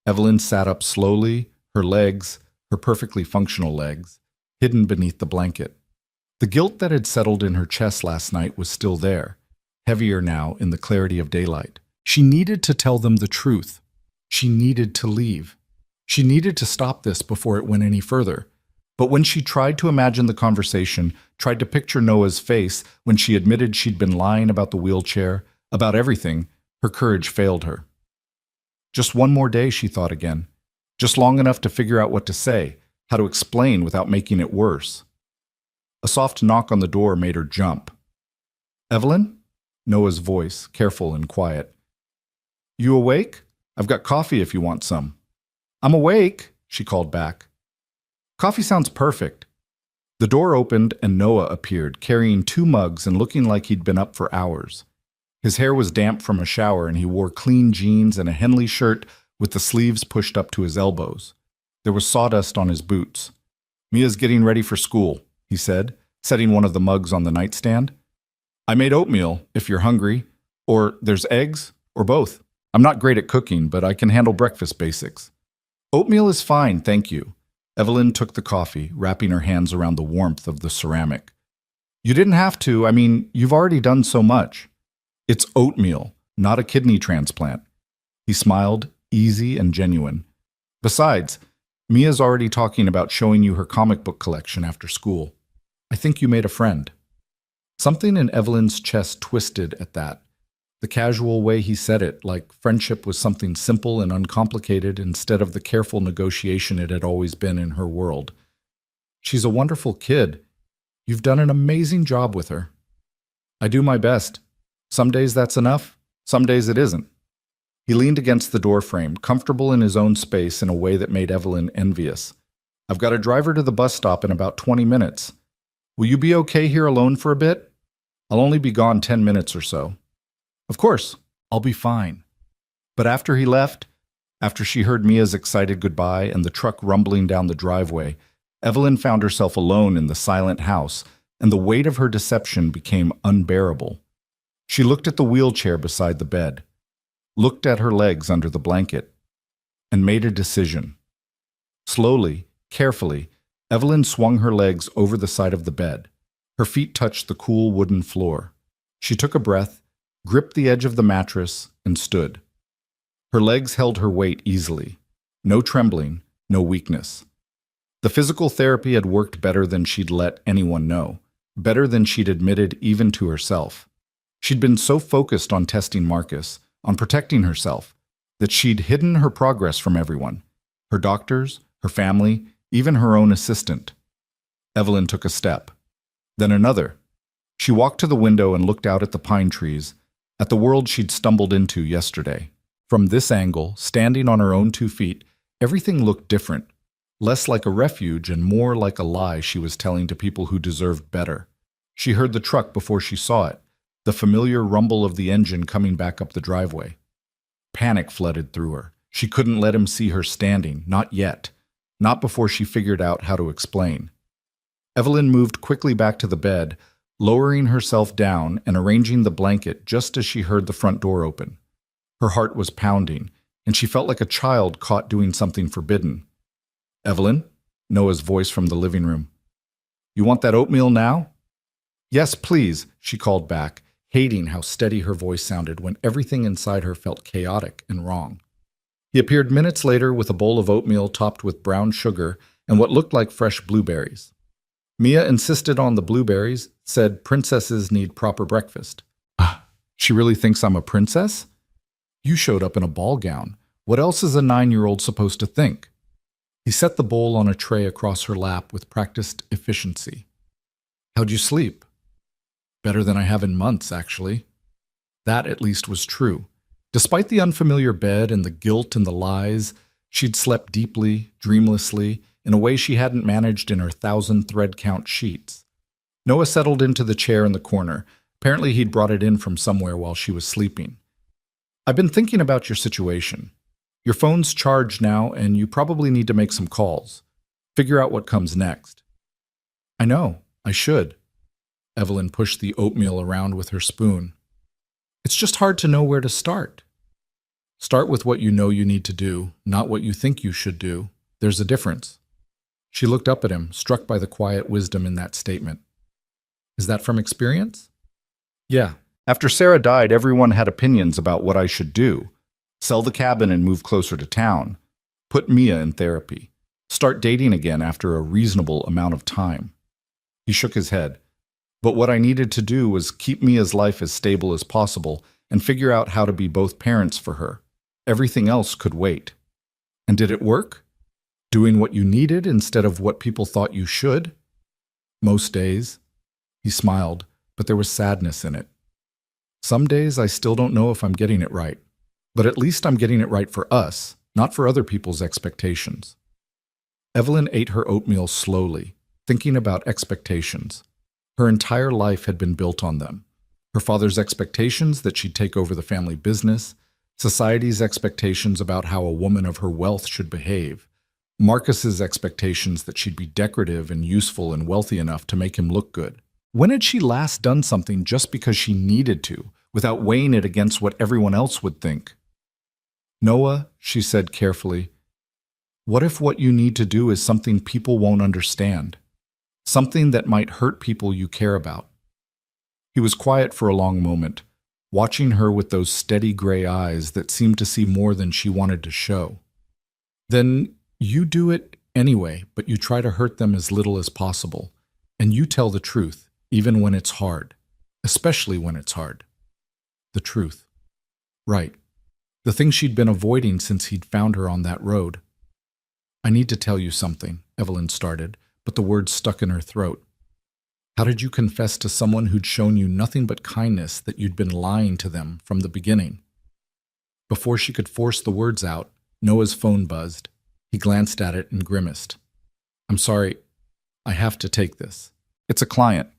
Evelyn sat up slowly, her legs, her perfectly functional legs, hidden beneath the blanket. The guilt that had settled in her chest last night was still there, heavier now in the clarity of daylight. She needed to tell them the truth. She needed to leave. She needed to stop this before it went any further. But when she tried to imagine the conversation, tried to picture Noah's face when she admitted she'd been lying about the wheelchair, about everything, her courage failed her. Just one more day, she thought again. Just long enough to figure out what to say, how to explain without making it worse. A soft knock on the door made her jump. "Evelyn?" Noah's voice, careful and quiet. "You awake? I've got coffee if you want some." "I'm awake," she called back. "Coffee sounds perfect." The door opened and Noah appeared, carrying 2 mugs and looking like he'd been up for hours. His hair was damp from a shower and he wore clean jeans and a Henley shirt with the sleeves pushed up to his elbows. There was sawdust on his boots. "Mia's getting ready for school," he said, setting one of the mugs on the nightstand. "I made oatmeal, if you're hungry. Or there's eggs, or both. I'm not great at cooking, but I can handle breakfast basics." "Oatmeal is fine, thank you." Evelyn took the coffee, wrapping her hands around the warmth of the ceramic. "You didn't have to. I mean, you've already done so much." "It's oatmeal, not a kidney transplant." He smiled, easy and genuine. "Besides, Mia's already talking about showing you her comic book collection after school. I think you made a friend." Something in Evelyn's chest twisted at that. The casual way he said it, like friendship was something simple and uncomplicated instead of the careful negotiation it had always been in her world. "She's a wonderful kid. You've done an amazing job with her." "I do my best. Some days that's enough, some days it isn't." He leaned against the doorframe, comfortable in his own space in a way that made Evelyn envious. "I've got a driver to the bus stop in about 20 minutes. Will you be okay here alone for a bit? I'll only be gone 10 minutes or so." "Of course, I'll be fine." But after he left, after she heard Mia's excited goodbye and the truck rumbling down the driveway, Evelyn found herself alone in the silent house, and the weight of her deception became unbearable. She looked at the wheelchair beside the bed, looked at her legs under the blanket, and made a decision. Slowly, carefully, Evelyn swung her legs over the side of the bed. Her feet touched the cool wooden floor. She took a breath, gripped the edge of the mattress, and stood. Her legs held her weight easily. No trembling, no weakness. The physical therapy had worked better than she'd let anyone know, better than she'd admitted even to herself. She'd been so focused on testing Marcus, on protecting herself, that she'd hidden her progress from everyone, her doctors, her family, even her own assistant. Evelyn took a step, then another. She walked to the window and looked out at the pine trees, at the world she'd stumbled into yesterday. From this angle, standing on her own 2 feet, everything looked different, less like a refuge and more like a lie she was telling to people who deserved better. She heard the truck before she saw it, the familiar rumble of the engine coming back up the driveway. Panic flooded through her. She couldn't let him see her standing, not yet, not before she figured out how to explain. Evelyn moved quickly back to the bed, lowering herself down and arranging the blanket just as she heard the front door open. Her heart was pounding, and she felt like a child caught doing something forbidden. "Evelyn?" Noah's voice from the living room. "You want that oatmeal now?" "Yes, please," she called back, hating how steady her voice sounded when everything inside her felt chaotic and wrong. He appeared minutes later with a bowl of oatmeal topped with brown sugar and what looked like fresh blueberries. Mia insisted on the blueberries, said princesses need proper breakfast. She really thinks I'm a princess? You showed up in a ball gown. What else is a 9-year-old supposed to think? He set the bowl on a tray across her lap with practiced efficiency. How'd you sleep? Better than I have in months, actually. That at least was true. Despite the unfamiliar bed and the guilt and the lies, she'd slept deeply, dreamlessly, in a way she hadn't managed in her 1,000 thread-count sheets. Noah settled into the chair in the corner. Apparently he'd brought it in from somewhere while she was sleeping. I've been thinking about your situation. Your phone's charged now, and you probably need to make some calls. Figure out what comes next. I know, I should. Evelyn pushed the oatmeal around with her spoon. It's just hard to know where to start. Start with what you know you need to do, not what you think you should do. There's a difference. She looked up at him, struck by the quiet wisdom in that statement. Is that from experience? Yeah. After Sarah died, everyone had opinions about what I should do. Sell the cabin and move closer to town. Put Mia in therapy. Start dating again after a reasonable amount of time. He shook his head. But what I needed to do was keep Mia's life as stable as possible and figure out how to be both parents for her. Everything else could wait. And did it work? Doing what you needed instead of what people thought you should? Most days. He smiled, but there was sadness in it. Some days I still don't know if I'm getting it right. But at least I'm getting it right for us, not for other people's expectations. Evelyn ate her oatmeal slowly, thinking about expectations. Her entire life had been built on them. Her father's expectations that she'd take over the family business, society's expectations about how a woman of her wealth should behave, Marcus's expectations that she'd be decorative and useful and wealthy enough to make him look good. When had she last done something just because she needed to, without weighing it against what everyone else would think? Noah, she said carefully, what if what you need to do is something people won't understand? Something that might hurt people you care about? He was quiet for a long moment, watching her with those steady gray eyes that seemed to see more than she wanted to show. Then you do it anyway, but you try to hurt them as little as possible, and you tell the truth, even when it's hard, especially when it's hard. The truth. Right. The thing she'd been avoiding since he'd found her on that road. I need to tell you something, Evelyn started, but the words stuck in her throat. How did you confess to someone who'd shown you nothing but kindness that you'd been lying to them from the beginning? Before she could force the words out, Noah's phone buzzed. He glanced at it and grimaced. I'm sorry, I have to take this. It's a client.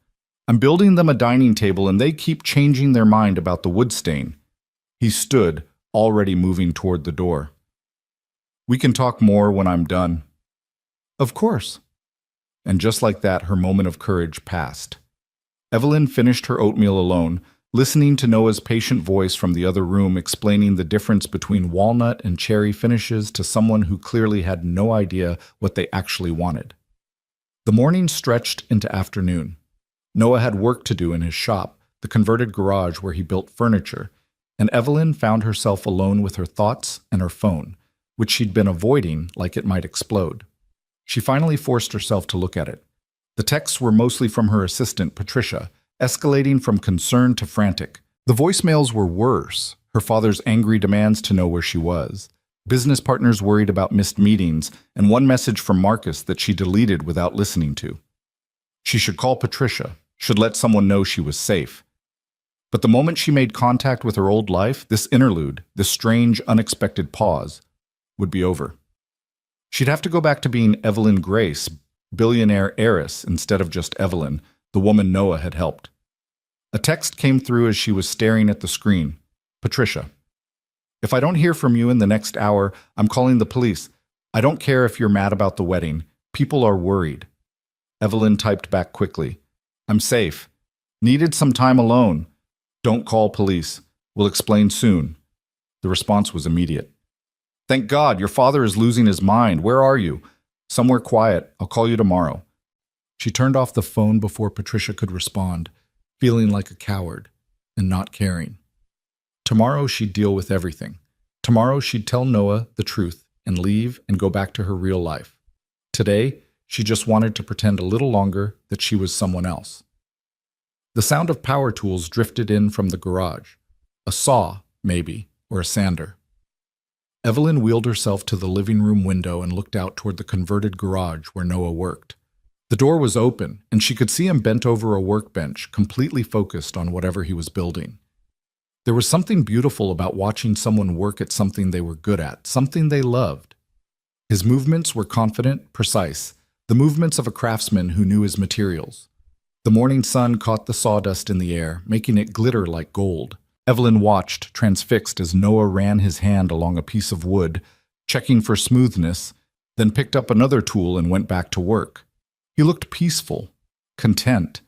I'm building them a dining table and they keep changing their mind about the wood stain. He stood, already moving toward the door. We can talk more when I'm done. Of course. And just like that, her moment of courage passed. Evelyn finished her oatmeal alone, listening to Noah's patient voice from the other room explaining the difference between walnut and cherry finishes to someone who clearly had no idea what they actually wanted. The morning stretched into afternoon. Noah had work to do in his shop, the converted garage where he built furniture, and Evelyn found herself alone with her thoughts and her phone, which she'd been avoiding like it might explode. She finally forced herself to look at it. The texts were mostly from her assistant, Patricia, escalating from concerned to frantic. The voicemails were worse. Her father's angry demands to know where she was, business partners worried about missed meetings, and one message from Marcus that she deleted without listening to. She should call Patricia, should let someone know she was safe. But the moment she made contact with her old life, this interlude, this strange, unexpected pause, would be over. She'd have to go back to being Evelyn Grace, billionaire heiress, instead of just Evelyn, the woman Noah had helped. A text came through as she was staring at the screen. Patricia, if I don't hear from you in the next hour, I'm calling the police. I don't care if you're mad about the wedding. People are worried. Evelyn typed back quickly. I'm safe. Needed some time alone. Don't call police. We'll explain soon. The response was immediate. Thank God, your father is losing his mind. Where are you? Somewhere quiet. I'll call you tomorrow. She turned off the phone before Patricia could respond, feeling like a coward and not caring. Tomorrow she'd deal with everything. Tomorrow she'd tell Noah the truth and leave and go back to her real life. Today, she just wanted to pretend a little longer that she was someone else. The sound of power tools drifted in from the garage. A saw, maybe, or a sander. Evelyn wheeled herself to the living room window and looked out toward the converted garage where Noah worked. The door was open, and she could see him bent over a workbench, completely focused on whatever he was building. There was something beautiful about watching someone work at something they were good at, something they loved. His movements were confident, precise, the movements of a craftsman who knew his materials. The morning sun caught the sawdust in the air, making it glitter like gold. Evelyn watched, transfixed, as Noah ran his hand along a piece of wood, checking for smoothness, then picked up another tool and went back to work. He looked peaceful, content,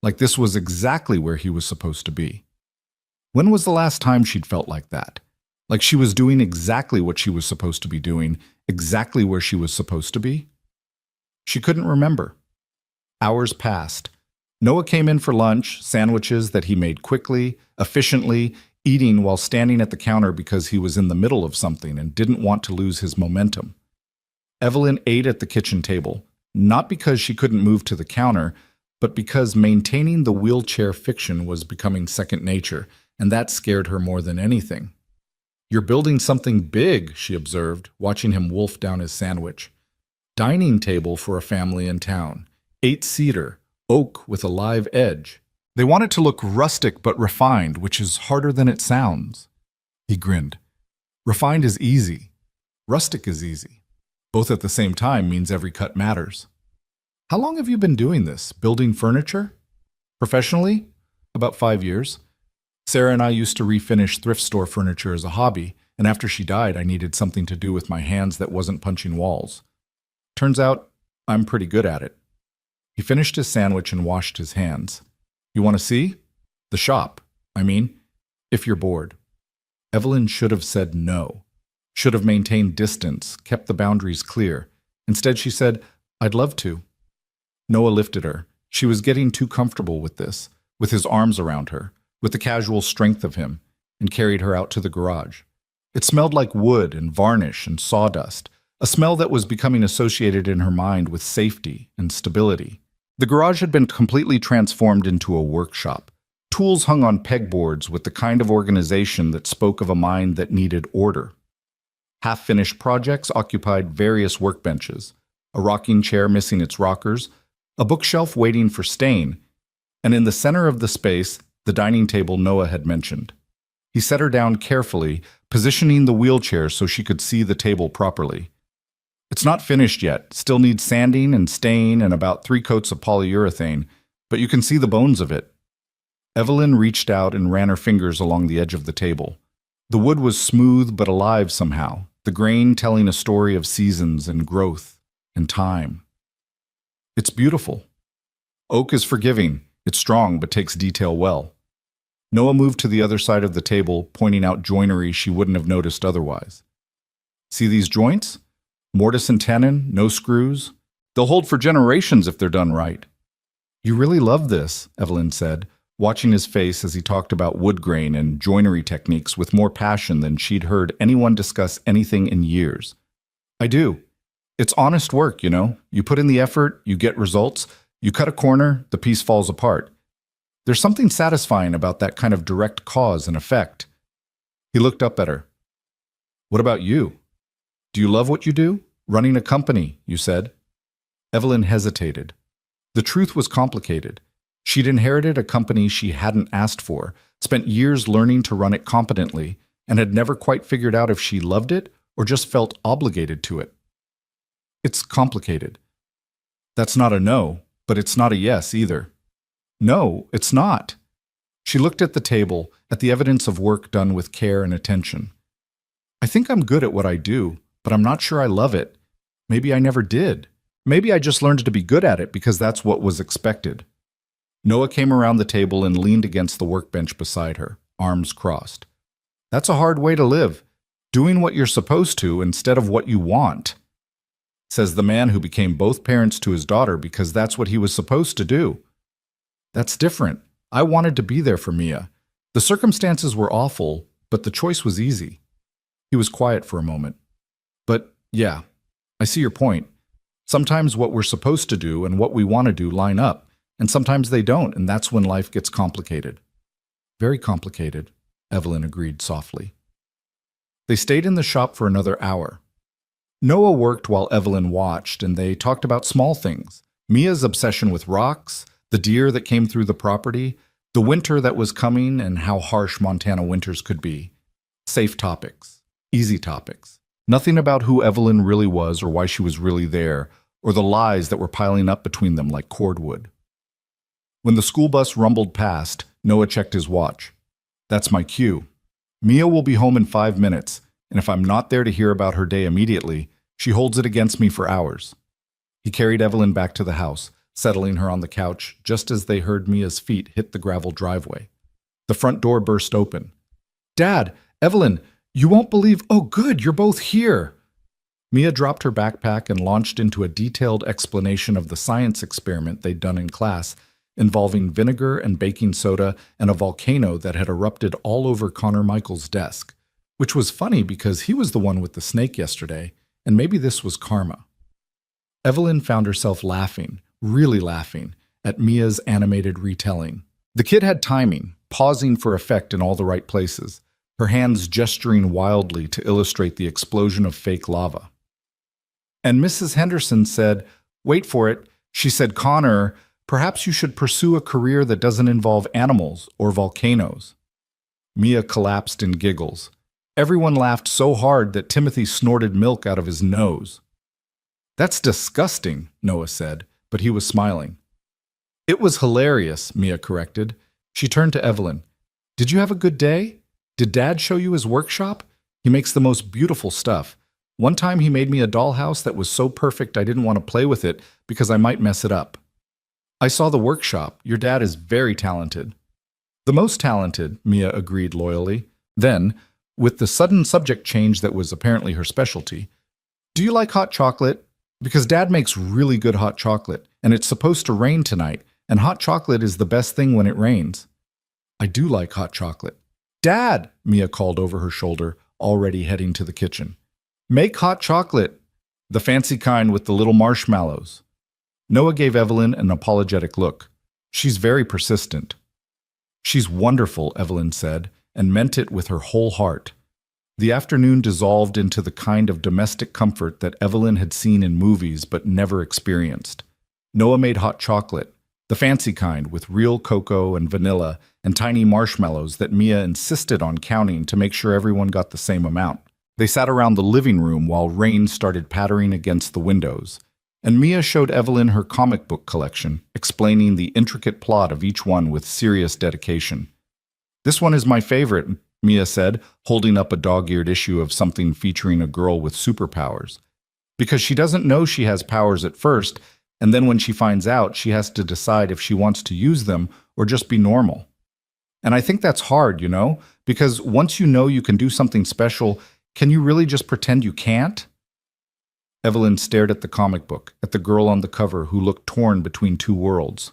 like this was exactly where he was supposed to be. When was the last time she'd felt like that? Like she was doing exactly what she was supposed to be doing, exactly where she was supposed to be? She couldn't remember. Hours passed. Noah came in for lunch, sandwiches that he made quickly, efficiently, eating while standing at the counter because he was in the middle of something and didn't want to lose his momentum. Evelyn ate at the kitchen table, not because she couldn't move to the counter, but because maintaining the wheelchair fiction was becoming second nature, and that scared her more than anything. You're building something big, she observed, watching him wolf down his sandwich. Dining table for a family in town, 8-seater, oak with a live edge. They want it to look rustic but refined, which is harder than it sounds. He grinned. Refined is easy. Rustic is easy. Both at the same time means every cut matters. How long have you been doing this, building furniture? Professionally? About 5 years. Sarah and I used to refinish thrift store furniture as a hobby, and after she died, I needed something to do with my hands that wasn't punching walls. Turns out, I'm pretty good at it. He finished his sandwich and washed his hands. You want to see? The shop, I mean, if you're bored. Evelyn should have said no. Should have maintained distance, kept the boundaries clear. Instead, she said, I'd love to. Noah lifted her. She was getting too comfortable with this, with his arms around her, with the casual strength of him, and carried her out to the garage. It smelled like wood and varnish and sawdust, a smell that was becoming associated in her mind with safety and stability. The garage had been completely transformed into a workshop. Tools hung on pegboards with the kind of organization that spoke of a mind that needed order. Half-finished projects occupied various workbenches, a rocking chair missing its rockers, a bookshelf waiting for stain, and in the center of the space, the dining table Noah had mentioned. He set her down carefully, positioning the wheelchair so she could see the table properly. It's not finished yet, still needs sanding and stain and about 3 coats of polyurethane, but you can see the bones of it. Evelyn reached out and ran her fingers along the edge of the table. The wood was smooth but alive somehow, the grain telling a story of seasons and growth and time. It's beautiful. Oak is forgiving. It's strong but takes detail well. Noah moved to the other side of the table, pointing out joinery she wouldn't have noticed otherwise. See these joints? Mortise and tenon, no screws. They'll hold for generations if they're done right. You really love this, Evelyn said, watching his face as he talked about wood grain and joinery techniques with more passion than she'd heard anyone discuss anything in years. I do. It's honest work, you know? You put in the effort, you get results. You cut a corner, the piece falls apart. There's something satisfying about that kind of direct cause and effect. He looked up at her. What about you? Do you love what you do? Running a company, you said. Evelyn hesitated. The truth was complicated. She'd inherited a company she hadn't asked for, spent years learning to run it competently, and had never quite figured out if she loved it or just felt obligated to it. It's complicated. That's not a no, but it's not a yes either. No, it's not. She looked at the table, at the evidence of work done with care and attention. I think I'm good at what I do, but I'm not sure I love it. Maybe I never did. Maybe I just learned to be good at it because that's what was expected. Noah came around the table and leaned against the workbench beside her, arms crossed. That's a hard way to live, doing what you're supposed to instead of what you want, says the man who became both parents to his daughter because that's what he was supposed to do. That's different. I wanted to be there for Mia. The circumstances were awful, but the choice was easy. He was quiet for a moment. But yeah, I see your point. Sometimes what we're supposed to do and what we want to do line up, and sometimes they don't, and that's when life gets complicated. Very complicated, Evelyn agreed softly. They stayed in the shop for another hour. Noah worked while Evelyn watched, and they talked about small things. Mia's obsession with rocks, the deer that came through the property, the winter that was coming and how harsh Montana winters could be. Safe topics, easy topics. Nothing about who Evelyn really was or why she was really there, or the lies that were piling up between them like cordwood. When the school bus rumbled past, Noah checked his watch. That's my cue. Mia will be home in 5 minutes, and if I'm not there to hear about her day immediately, she holds it against me for hours. He carried Evelyn back to the house, settling her on the couch just as they heard Mia's feet hit the gravel driveway. The front door burst open. Dad, Evelyn, you won't believe— Oh, good, you're both here. Mia dropped her backpack and launched into a detailed explanation of the science experiment they'd done in class, involving vinegar and baking soda and a volcano that had erupted all over Connor Michael's desk, which was funny because he was the one with the snake yesterday, and maybe this was karma. Evelyn found herself laughing, really laughing, at Mia's animated retelling. The kid had timing, pausing for effect in all the right places, her hands gesturing wildly to illustrate the explosion of fake lava. And Mrs. Henderson said, wait for it, she said, Connor, perhaps you should pursue a career that doesn't involve animals or volcanoes. Mia collapsed in giggles. Everyone laughed so hard that Timothy snorted milk out of his nose. That's disgusting, Noah said, but he was smiling. It was hilarious, Mia corrected. She turned to Evelyn. Did you have a good day? Did Dad show you his workshop? He makes the most beautiful stuff. One time he made me a dollhouse that was so perfect I didn't want to play with it because I might mess it up. I saw the workshop. Your dad is very talented. The most talented, Mia agreed loyally. Then, with the sudden subject change that was apparently her specialty, do you like hot chocolate? Because Dad makes really good hot chocolate, and it's supposed to rain tonight, and hot chocolate is the best thing when it rains. I do like hot chocolate. Dad, Mia called over her shoulder, already heading to the kitchen. Make hot chocolate, the fancy kind with the little marshmallows. Noah gave Evelyn an apologetic look. She's very persistent. She's wonderful, Evelyn said, and meant it with her whole heart. The afternoon dissolved into the kind of domestic comfort that Evelyn had seen in movies but never experienced. Noah made hot chocolate, the fancy kind with real cocoa and vanilla and tiny marshmallows that Mia insisted on counting to make sure everyone got the same amount. They sat around the living room while rain started pattering against the windows, and Mia showed Evelyn her comic book collection, explaining the intricate plot of each one with serious dedication. This one is my favorite, Mia said, holding up a dog-eared issue of something featuring a girl with superpowers. Because she doesn't know she has powers at first, and then when she finds out, she has to decide if she wants to use them or just be normal. And I think that's hard, you know, because once you know you can do something special, can you really just pretend you can't? Evelyn stared at the comic book, at the girl on the cover who looked torn between two worlds.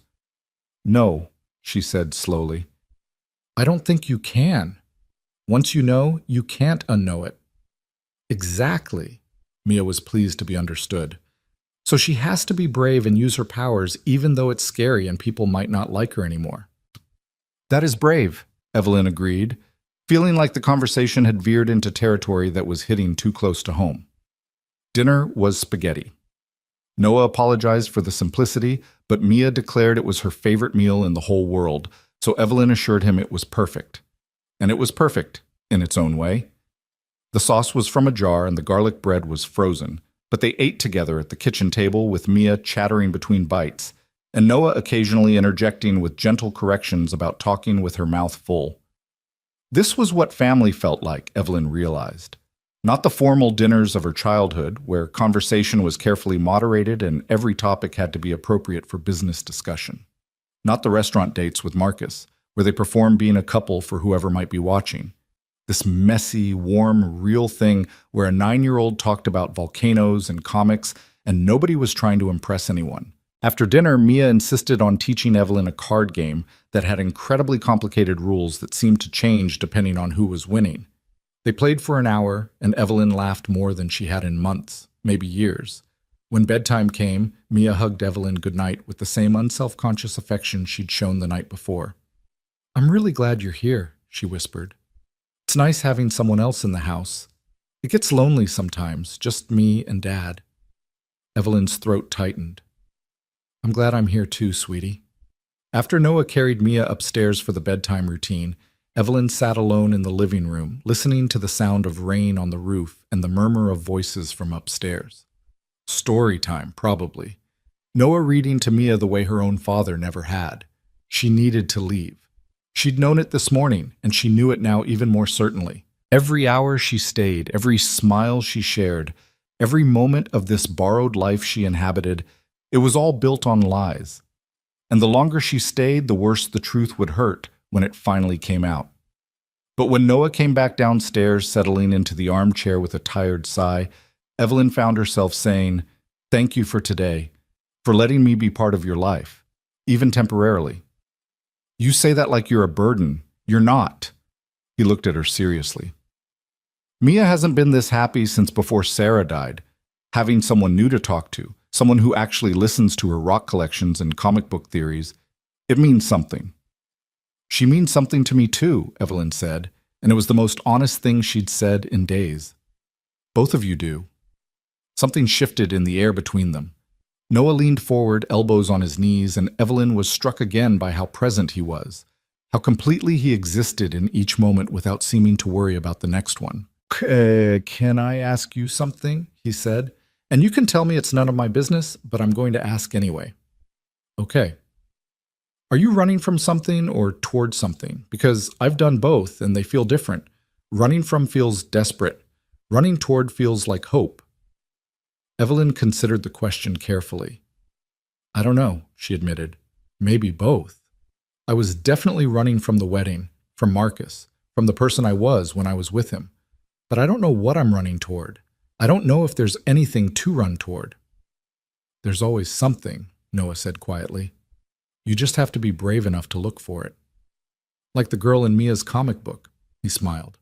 No, she said slowly. I don't think you can. Once you know, you can't unknow it. Exactly. Mia was pleased to be understood. So she has to be brave and use her powers even though it's scary and people might not like her anymore. That is brave, Evelyn agreed, feeling like the conversation had veered into territory that was hitting too close to home. Dinner was spaghetti. Noah apologized for the simplicity, but Mia declared it was her favorite meal in the whole world, so Evelyn assured him it was perfect. And it was perfect, in its own way. The sauce was from a jar and the garlic bread was frozen, but they ate together at the kitchen table with Mia chattering between bites, and Noah occasionally interjecting with gentle corrections about talking with her mouth full. This was what family felt like, Evelyn realized. Not the formal dinners of her childhood, where conversation was carefully moderated and every topic had to be appropriate for business discussion. Not the restaurant dates with Marcus, where they performed being a couple for whoever might be watching. This messy, warm, real thing where a 9-year-old talked about volcanoes and comics and nobody was trying to impress anyone. After dinner, Mia insisted on teaching Evelyn a card game that had incredibly complicated rules that seemed to change depending on who was winning. They played for an hour, and Evelyn laughed more than she had in months, maybe years. When bedtime came, Mia hugged Evelyn goodnight with the same unselfconscious affection she'd shown the night before. "I'm really glad you're here," she whispered. "It's nice having someone else in the house. It gets lonely sometimes, just me and Dad." Evelyn's throat tightened. "I'm glad I'm here too, sweetie." After Noah carried Mia upstairs for the bedtime routine, Evelyn sat alone in the living room, listening to the sound of rain on the roof and the murmur of voices from upstairs. Story time, probably. Noah reading to Mia the way her own father never had. She needed to leave. She'd known it this morning, and she knew it now even more certainly. Every hour she stayed, every smile she shared, every moment of this borrowed life she inhabited, it was all built on lies. And the longer she stayed, the worse the truth would hurt when it finally came out. But when Noah came back downstairs, settling into the armchair with a tired sigh, Evelyn found herself saying, "Thank you for today, for letting me be part of your life, even temporarily." "You say that like you're a burden. You're not." He looked at her seriously. Mia hasn't been this happy since before Sarah died. Having someone new to talk to, someone who actually listens to her rock collections and comic book theories, it means something. "She means something to me too," Evelyn said, and it was the most honest thing she'd said in days. "Both of you do." Something shifted in the air between them. Noah leaned forward, elbows on his knees, and Evelyn was struck again by how present he was, how completely he existed in each moment without seeming to worry about the next one. Can I ask you something?" he said. "And you can tell me it's none of my business, but I'm going to ask anyway." "Okay." "Are you running from something or toward something? Because I've done both and they feel different. Running from feels desperate. Running toward feels like hope." Evelyn considered the question carefully. "I don't know," she admitted. "Maybe both. I was definitely running from the wedding, from Marcus, from the person I was when I was with him. But I don't know what I'm running toward. I don't know if there's anything to run toward." "There's always something," Noah said quietly. "You just have to be brave enough to look for it." "Like the girl in Mia's comic book," he smiled.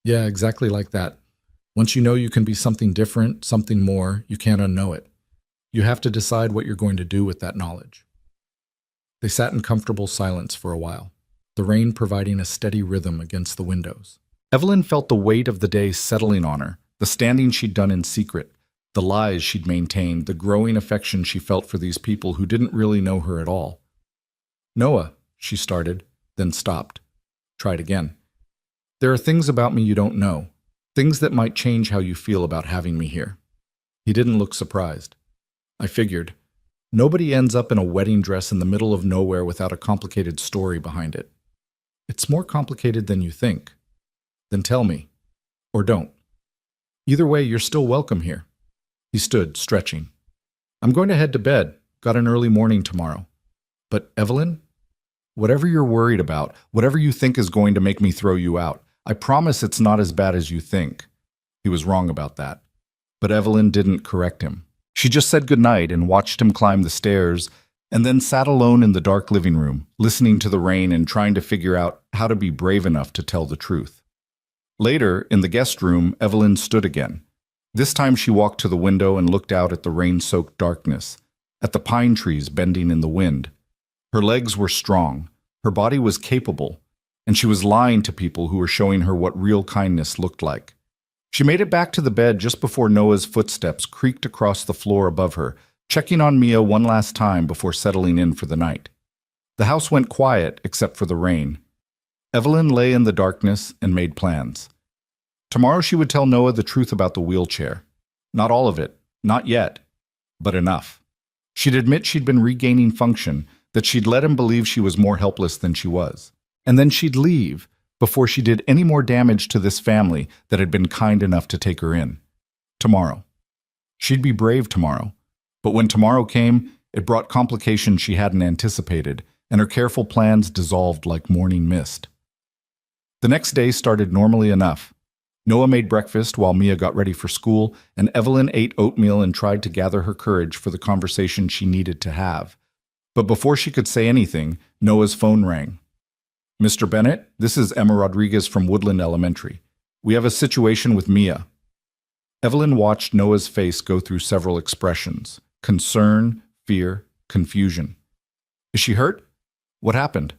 "Yeah, exactly like that. Once you know you can be something different, something more, you can't unknow it. You have to decide what you're going to do with that knowledge." They sat in comfortable silence for a while, the rain providing a steady rhythm against the windows. Evelyn felt the weight of the day settling on her, the standing she'd done in secret, the lies she'd maintained, the growing affection she felt for these people who didn't really know her at all. "Noah," she started, then stopped. Tried again. "There are things about me you don't know, things that might change how you feel about having me here." He didn't look surprised. "I figured. Nobody ends up in a wedding dress in the middle of nowhere without a complicated story behind it. It's more complicated than you think. Then tell me. Or don't. Either way, you're still welcome here." He stood, stretching. "I'm going to head to bed. Got an early morning tomorrow. But Evelyn, whatever you're worried about, whatever you think is going to make me throw you out, I promise it's not as bad as you think." He was wrong about that. But Evelyn didn't correct him. She just said goodnight and watched him climb the stairs, and then sat alone in the dark living room, listening to the rain and trying to figure out how to be brave enough to tell the truth. Later, in the guest room, Evelyn stood again. This time she walked to the window and looked out at the rain-soaked darkness, at the pine trees bending in the wind. Her legs were strong, her body was capable, and she was lying to people who were showing her what real kindness looked like. She made it back to the bed just before Noah's footsteps creaked across the floor above her, checking on Mia one last time before settling in for the night. The house went quiet except for the rain. Evelyn lay in the darkness and made plans. Tomorrow she would tell Noah the truth about the wheelchair. Not all of it, not yet, but enough. She'd admit she'd been regaining function, that she'd let him believe she was more helpless than she was. And then she'd leave before she did any more damage to this family that had been kind enough to take her in. Tomorrow. She'd be brave tomorrow. But when tomorrow came, it brought complications she hadn't anticipated, and her careful plans dissolved like morning mist. The next day started normally enough. Noah made breakfast while Mia got ready for school, and Evelyn ate oatmeal and tried to gather her courage for the conversation she needed to have. But before she could say anything, Noah's phone rang. "Mr. Bennett, this is Emma Rodriguez from Woodland Elementary. We have a situation with Mia." Evelyn watched Noah's face go through several expressions: concern, fear, confusion. "Is she hurt? What happened?"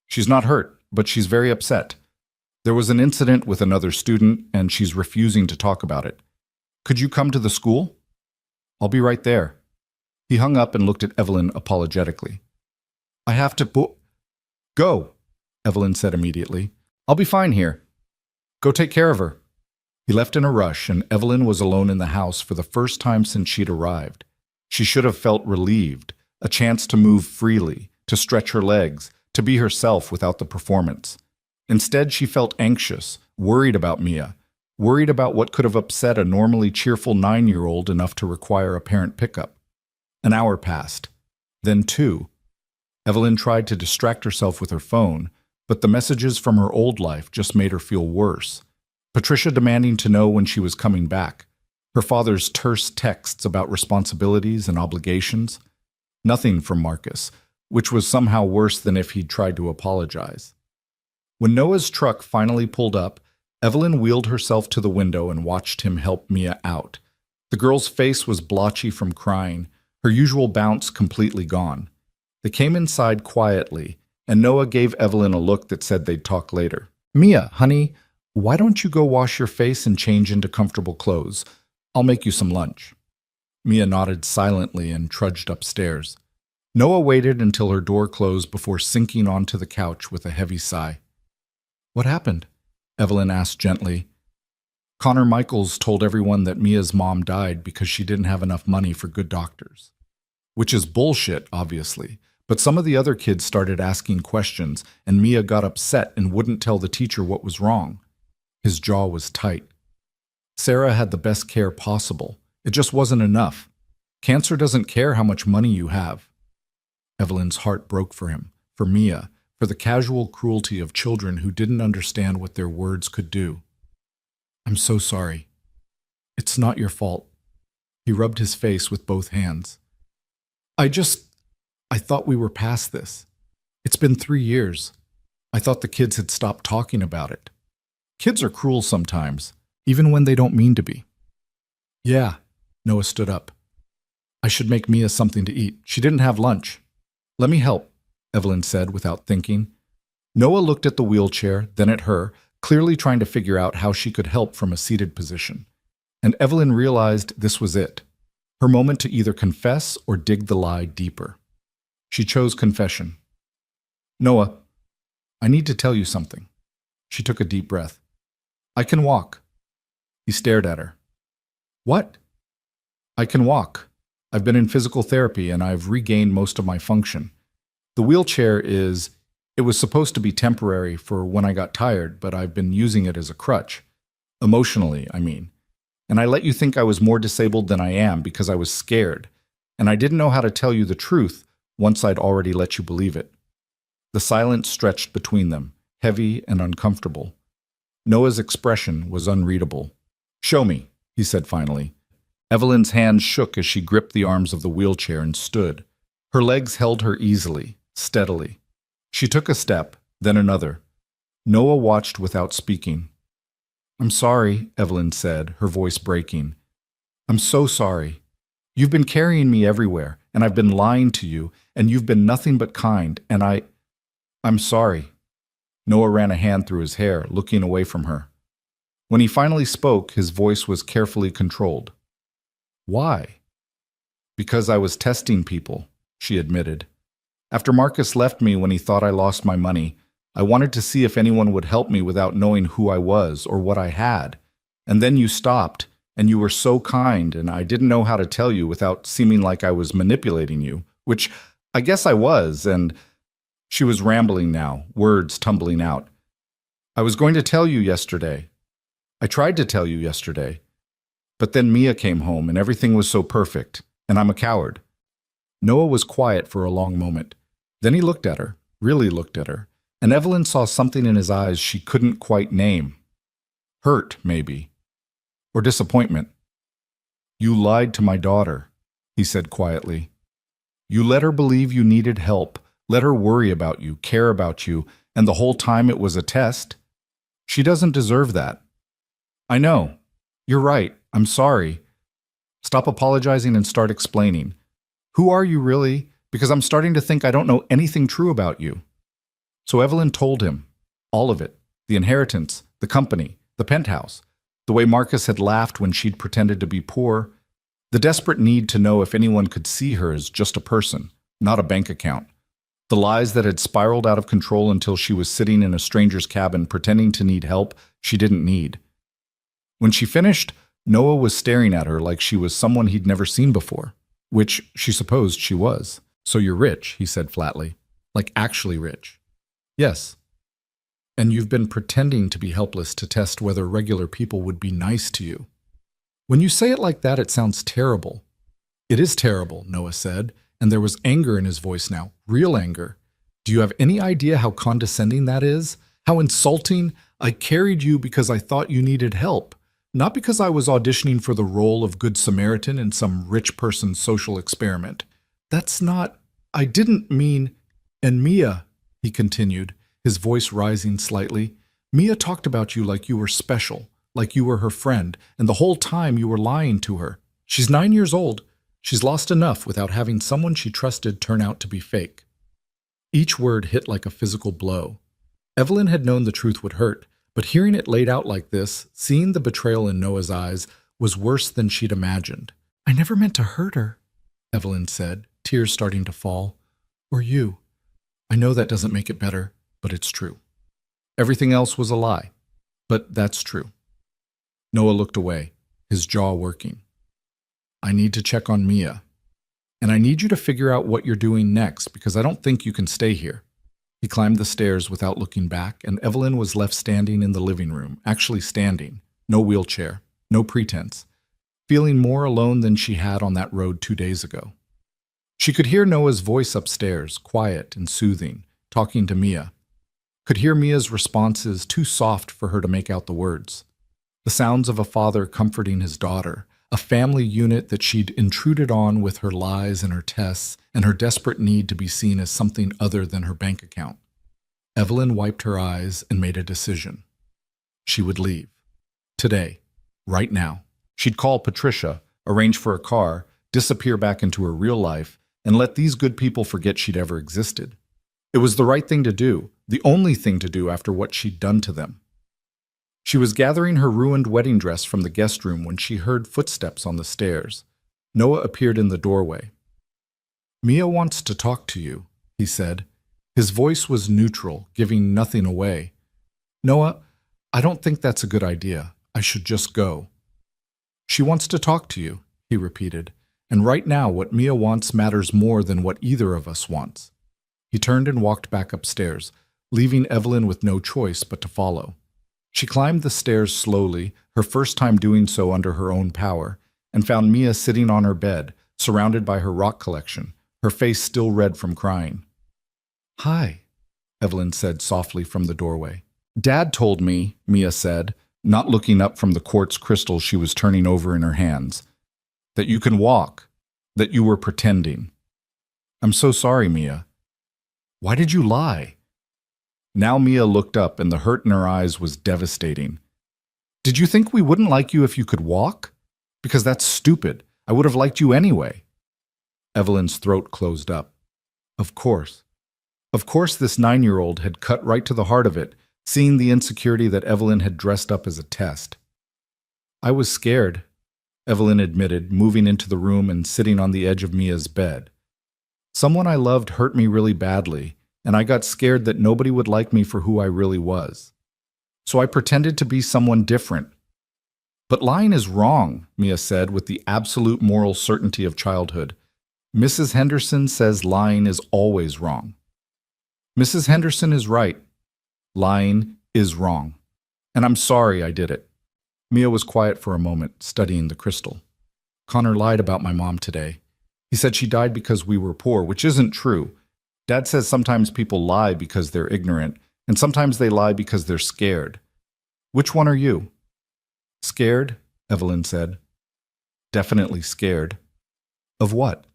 "She's not hurt, but she's very upset. There was an incident with another student, and she's refusing to talk about it. Could you come to the school?" "I'll be right there." He hung up and looked at Evelyn apologetically. "I have to go," Evelyn said immediately. "I'll be fine here. Go take care of her." He left in a rush, and Evelyn was alone in the house for the first time since she'd arrived. She should have felt relieved, a chance to move freely, to stretch her legs, to be herself without the performance. Instead, she felt anxious, worried about Mia, worried about what could have upset a normally cheerful 9-year-old enough to require a parent pickup. An hour passed, then 2. Evelyn tried to distract herself with her phone, but the messages from her old life just made her feel worse. Patricia demanding to know when she was coming back. Her father's terse texts about responsibilities and obligations. Nothing from Marcus, which was somehow worse than if he'd tried to apologize. When Noah's truck finally pulled up, Evelyn wheeled herself to the window and watched him help Mia out. The girl's face was blotchy from crying, her usual bounce completely gone. They came inside quietly, and Noah gave Evelyn a look that said they'd talk later. "Mia, honey, why don't you go wash your face and change into comfortable clothes? I'll make you some lunch." Mia nodded silently and trudged upstairs. Noah waited until her door closed before sinking onto the couch with a heavy sigh. "What happened?" Evelyn asked gently. "Connor Michaels told everyone that Mia's mom died because she didn't have enough money for good doctors. Which is bullshit, obviously, but some of the other kids started asking questions, and Mia got upset and wouldn't tell the teacher what was wrong." His jaw was tight. "Sarah had the best care possible. It just wasn't enough. Cancer doesn't care how much money you have." Evelyn's heart broke for him, for Mia, for the casual cruelty of children who didn't understand what their words could do. "I'm so sorry. It's not your fault." He rubbed his face with both hands. I thought we were past this. It's been 3 years. I thought the kids had stopped talking about it. Kids are cruel sometimes, even when they don't mean to be." "Yeah," Noah stood up. "I should make Mia something to eat. She didn't have lunch." "Let me help," Evelyn said without thinking. Noah looked at the wheelchair, then at her, clearly trying to figure out how she could help from a seated position. And Evelyn realized this was it, her moment to either confess or dig the lie deeper. She chose confession. "Noah, I need to tell you something." She took a deep breath. "I can walk." He stared at her. "What?" "I can walk. I've been in physical therapy and I've regained most of my function. The wheelchair it was supposed to be temporary for when I got tired, but I've been using it as a crutch. Emotionally, I mean. And I let you think I was more disabled than I am because I was scared, and I didn't know how to tell you the truth once I'd already let you believe it." The silence stretched between them, heavy and uncomfortable. Noah's expression was unreadable. "Show me," he said finally. Evelyn's hands shook as she gripped the arms of the wheelchair and stood. Her legs held her easily, steadily. She took a step, then another. Noah watched without speaking. I'm sorry, Evelyn said, her voice breaking. I'm so sorry. You've been carrying me everywhere, and I've been lying to you, and you've been nothing but kind, and I'm sorry. Noah ran a hand through his hair, looking away from her. When he finally spoke, his voice was carefully controlled. Why? Because I was testing people, she admitted. After Marcus left me when he thought I lost my money, I wanted to see if anyone would help me without knowing who I was or what I had. And then you stopped, and you were so kind, and I didn't know how to tell you without seeming like I was manipulating you, which I guess I was, and she was rambling now, words tumbling out. I was going to tell you yesterday. I tried to tell you yesterday. But then Mia came home, and everything was so perfect, and I'm a coward. Noah was quiet for a long moment. Then he looked at her, really looked at her, and Evelyn saw something in his eyes she couldn't quite name. Hurt, maybe. Or disappointment. You lied to my daughter, he said quietly. You let her believe you needed help, let her worry about you, care about you, and the whole time it was a test. She doesn't deserve that. I know. You're right. I'm sorry. Stop apologizing and start explaining. Who are you really? Because I'm starting to think I don't know anything true about you. So Evelyn told him. All of it. The inheritance, the company, the penthouse, the way Marcus had laughed when she'd pretended to be poor, the desperate need to know if anyone could see her as just a person, not a bank account, the lies that had spiraled out of control until she was sitting in a stranger's cabin pretending to need help she didn't need. When she finished, Noah was staring at her like she was someone he'd never seen before, which she supposed she was. So you're rich, he said flatly. Like actually rich. Yes. And you've been pretending to be helpless to test whether regular people would be nice to you. When you say it like that, it sounds terrible. It is terrible, Noah said, and there was anger in his voice now, real anger. Do you have any idea how condescending that is? How insulting? I carried you because I thought you needed help, not because I was auditioning for the role of Good Samaritan in some rich person's social experiment. That's not, I didn't mean, and Mia, he continued, his voice rising slightly, Mia talked about you like you were special, like you were her friend, and the whole time you were lying to her. She's 9 years old. She's lost enough without having someone she trusted turn out to be fake. Each word hit like a physical blow. Evelyn had known the truth would hurt, but hearing it laid out like this, seeing the betrayal in Noah's eyes, was worse than she'd imagined. I never meant to hurt her, Evelyn said, tears starting to fall. Or you. I know that doesn't make it better, but it's true. Everything else was a lie, but that's true. Noah looked away, his jaw working. I need to check on Mia. And I need you to figure out what you're doing next, because I don't think you can stay here. He climbed the stairs without looking back, and Evelyn was left standing in the living room, actually standing, no wheelchair, no pretense, feeling more alone than she had on that road 2 days ago. She could hear Noah's voice upstairs, quiet and soothing, talking to Mia. Could hear Mia's responses too soft for her to make out the words. The sounds of a father comforting his daughter, a family unit that she'd intruded on with her lies and her tests and her desperate need to be seen as something other than her bank account. Evelyn wiped her eyes and made a decision. She would leave. Today. Right now. She'd call Patricia, arrange for a car, disappear back into her real life, and let these good people forget she'd ever existed. It was the right thing to do, the only thing to do after what she'd done to them. She was gathering her ruined wedding dress from the guest room when she heard footsteps on the stairs. Noah appeared in the doorway. Mia wants to talk to you, he said. His voice was neutral, giving nothing away. Noah, I don't think that's a good idea. I should just go. She wants to talk to you, he repeated. And right now what Mia wants matters more than what either of us wants. He turned and walked back upstairs, leaving Evelyn with no choice but to follow. She climbed the stairs slowly, her first time doing so under her own power, and found Mia sitting on her bed, surrounded by her rock collection, her face still red from crying. Hi, Evelyn said softly from the doorway. Dad told me, Mia said, not looking up from the quartz crystal she was turning over in her hands, that you can walk, that you were pretending. I'm so sorry, Mia. Why did you lie? Now Mia looked up, and the hurt in her eyes was devastating. Did you think we wouldn't like you if you could walk? Because that's stupid. I would have liked you anyway. Evelyn's throat closed up. Of course. Of course this 9-year-old had cut right to the heart of it, seeing the insecurity that Evelyn had dressed up as a test. I was scared, Evelyn admitted, moving into the room and sitting on the edge of Mia's bed. Someone I loved hurt me really badly, and I got scared that nobody would like me for who I really was. So I pretended to be someone different. But lying is wrong, Mia said with the absolute moral certainty of childhood. Mrs. Henderson says lying is always wrong. Mrs. Henderson is right. Lying is wrong. And I'm sorry I did it. Mia was quiet for a moment, studying the crystal. Connor lied about my mom today. He said she died because we were poor, which isn't true. Dad says sometimes people lie because they're ignorant, and sometimes they lie because they're scared. Which one are you? Scared, Evelyn said. Definitely scared. Of what?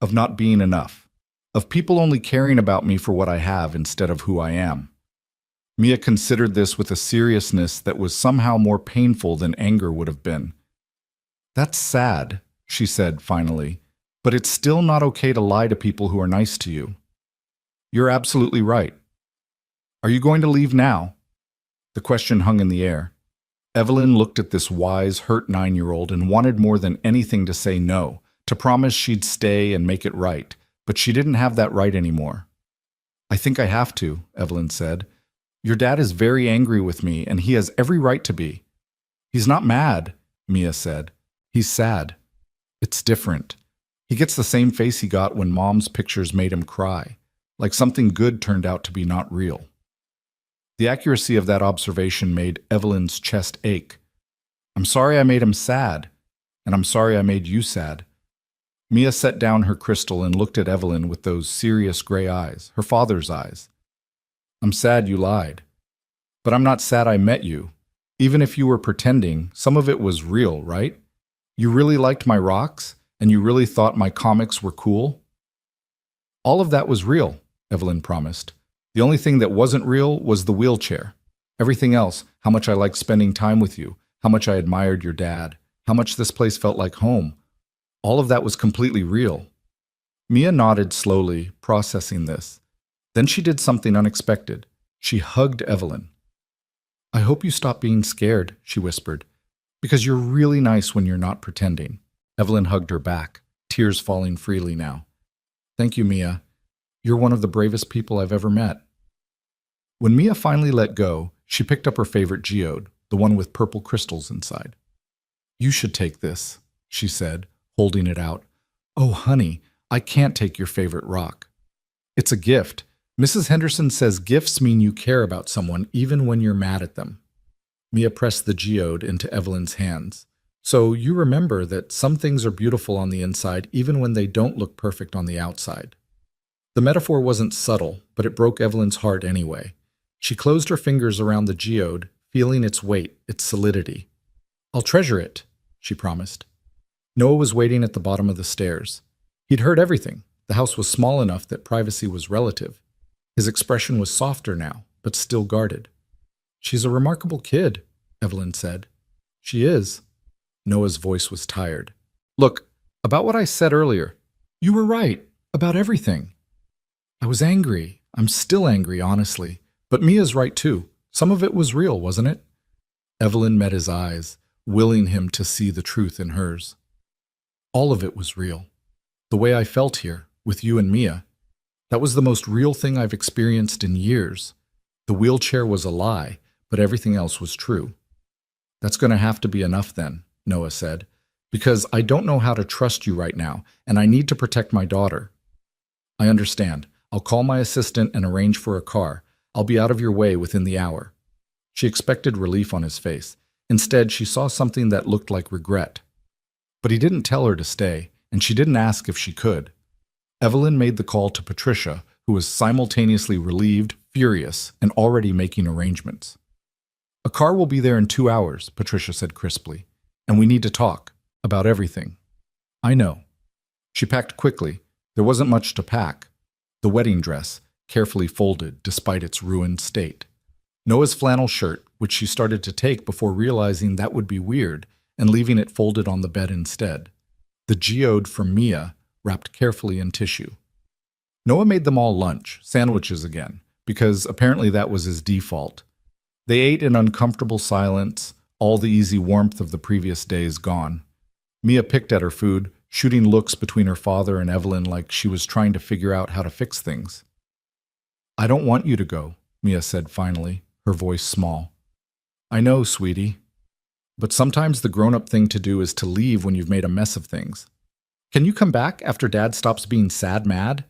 Of not being enough. Of people only caring about me for what I have instead of who I am. Mia considered this with a seriousness that was somehow more painful than anger would have been. That's sad, she said finally, but it's still not okay to lie to people who are nice to you. You're absolutely right. Are you going to leave now? The question hung in the air. Evelyn looked at this wise, hurt 9-year-old and wanted more than anything to say no, to promise she'd stay and make it right, but she didn't have that right anymore. I think I have to, Evelyn said. Your dad is very angry with me, and he has every right to be. He's not mad, Mia said. He's sad. It's different. He gets the same face he got when Mom's pictures made him cry, like something good turned out to be not real. The accuracy of that observation made Evelyn's chest ache. I'm sorry I made him sad, and I'm sorry I made you sad. Mia set down her crystal and looked at Evelyn with those serious gray eyes, her father's eyes. I'm sad you lied. But I'm not sad I met you. Even if you were pretending, some of it was real, right? You really liked my rocks, and you really thought my comics were cool? All of that was real, Evelyn promised. The only thing that wasn't real was the wheelchair. Everything else, how much I liked spending time with you, how much I admired your dad, how much this place felt like home. All of that was completely real. Mia nodded slowly, processing this. Then she did something unexpected. She hugged Evelyn. I hope you stop being scared, she whispered, because you're really nice when you're not pretending. Evelyn hugged her back, tears falling freely now. Thank you, Mia. You're one of the bravest people I've ever met. When Mia finally let go, she picked up her favorite geode, the one with purple crystals inside. You should take this, she said, holding it out. Oh, honey, I can't take your favorite rock. It's a gift. Mrs. Henderson says gifts mean you care about someone even when you're mad at them. Mia pressed the geode into Evelyn's hands. So you remember that some things are beautiful on the inside even when they don't look perfect on the outside. The metaphor wasn't subtle, but it broke Evelyn's heart anyway. She closed her fingers around the geode, feeling its weight, its solidity. I'll treasure it, she promised. Noah was waiting at the bottom of the stairs. He'd heard everything. The house was small enough that privacy was relative. His expression was softer now, but still guarded. She's a remarkable kid, Evelyn said. She is. Noah's voice was tired. Look, about what I said earlier. You were right, about everything. I was angry. I'm still angry, honestly. But Mia's right too. Some of it was real, wasn't it? Evelyn met his eyes, willing him to see the truth in hers. All of it was real. The way I felt here, with you and Mia. That was the most real thing I've experienced in years. The wheelchair was a lie, but everything else was true. That's going to have to be enough then, Noah said, because I don't know how to trust you right now, and I need to protect my daughter. I understand. I'll call my assistant and arrange for a car. I'll be out of your way within the hour. She expected relief on his face. Instead, she saw something that looked like regret. But he didn't tell her to stay, and she didn't ask if she could. Evelyn made the call to Patricia, who was simultaneously relieved, furious, and already making arrangements. A car will be there in 2 hours, Patricia said crisply, and we need to talk about everything. I know. She packed quickly. There wasn't much to pack. The wedding dress, carefully folded despite its ruined state. Noah's flannel shirt, which she started to take before realizing that would be weird and leaving it folded on the bed instead. The geode from Mia, wrapped carefully in tissue. Noah made them all lunch, sandwiches again, because apparently that was his default. They ate in uncomfortable silence, all the easy warmth of the previous days gone. Mia picked at her food, shooting looks between her father and Evelyn like she was trying to figure out how to fix things. "I don't want you to go," Mia said finally, her voice small. "I know, sweetie. But sometimes the grown-up thing to do is to leave when you've made a mess of things. Can you come back after Dad stops being sad mad?"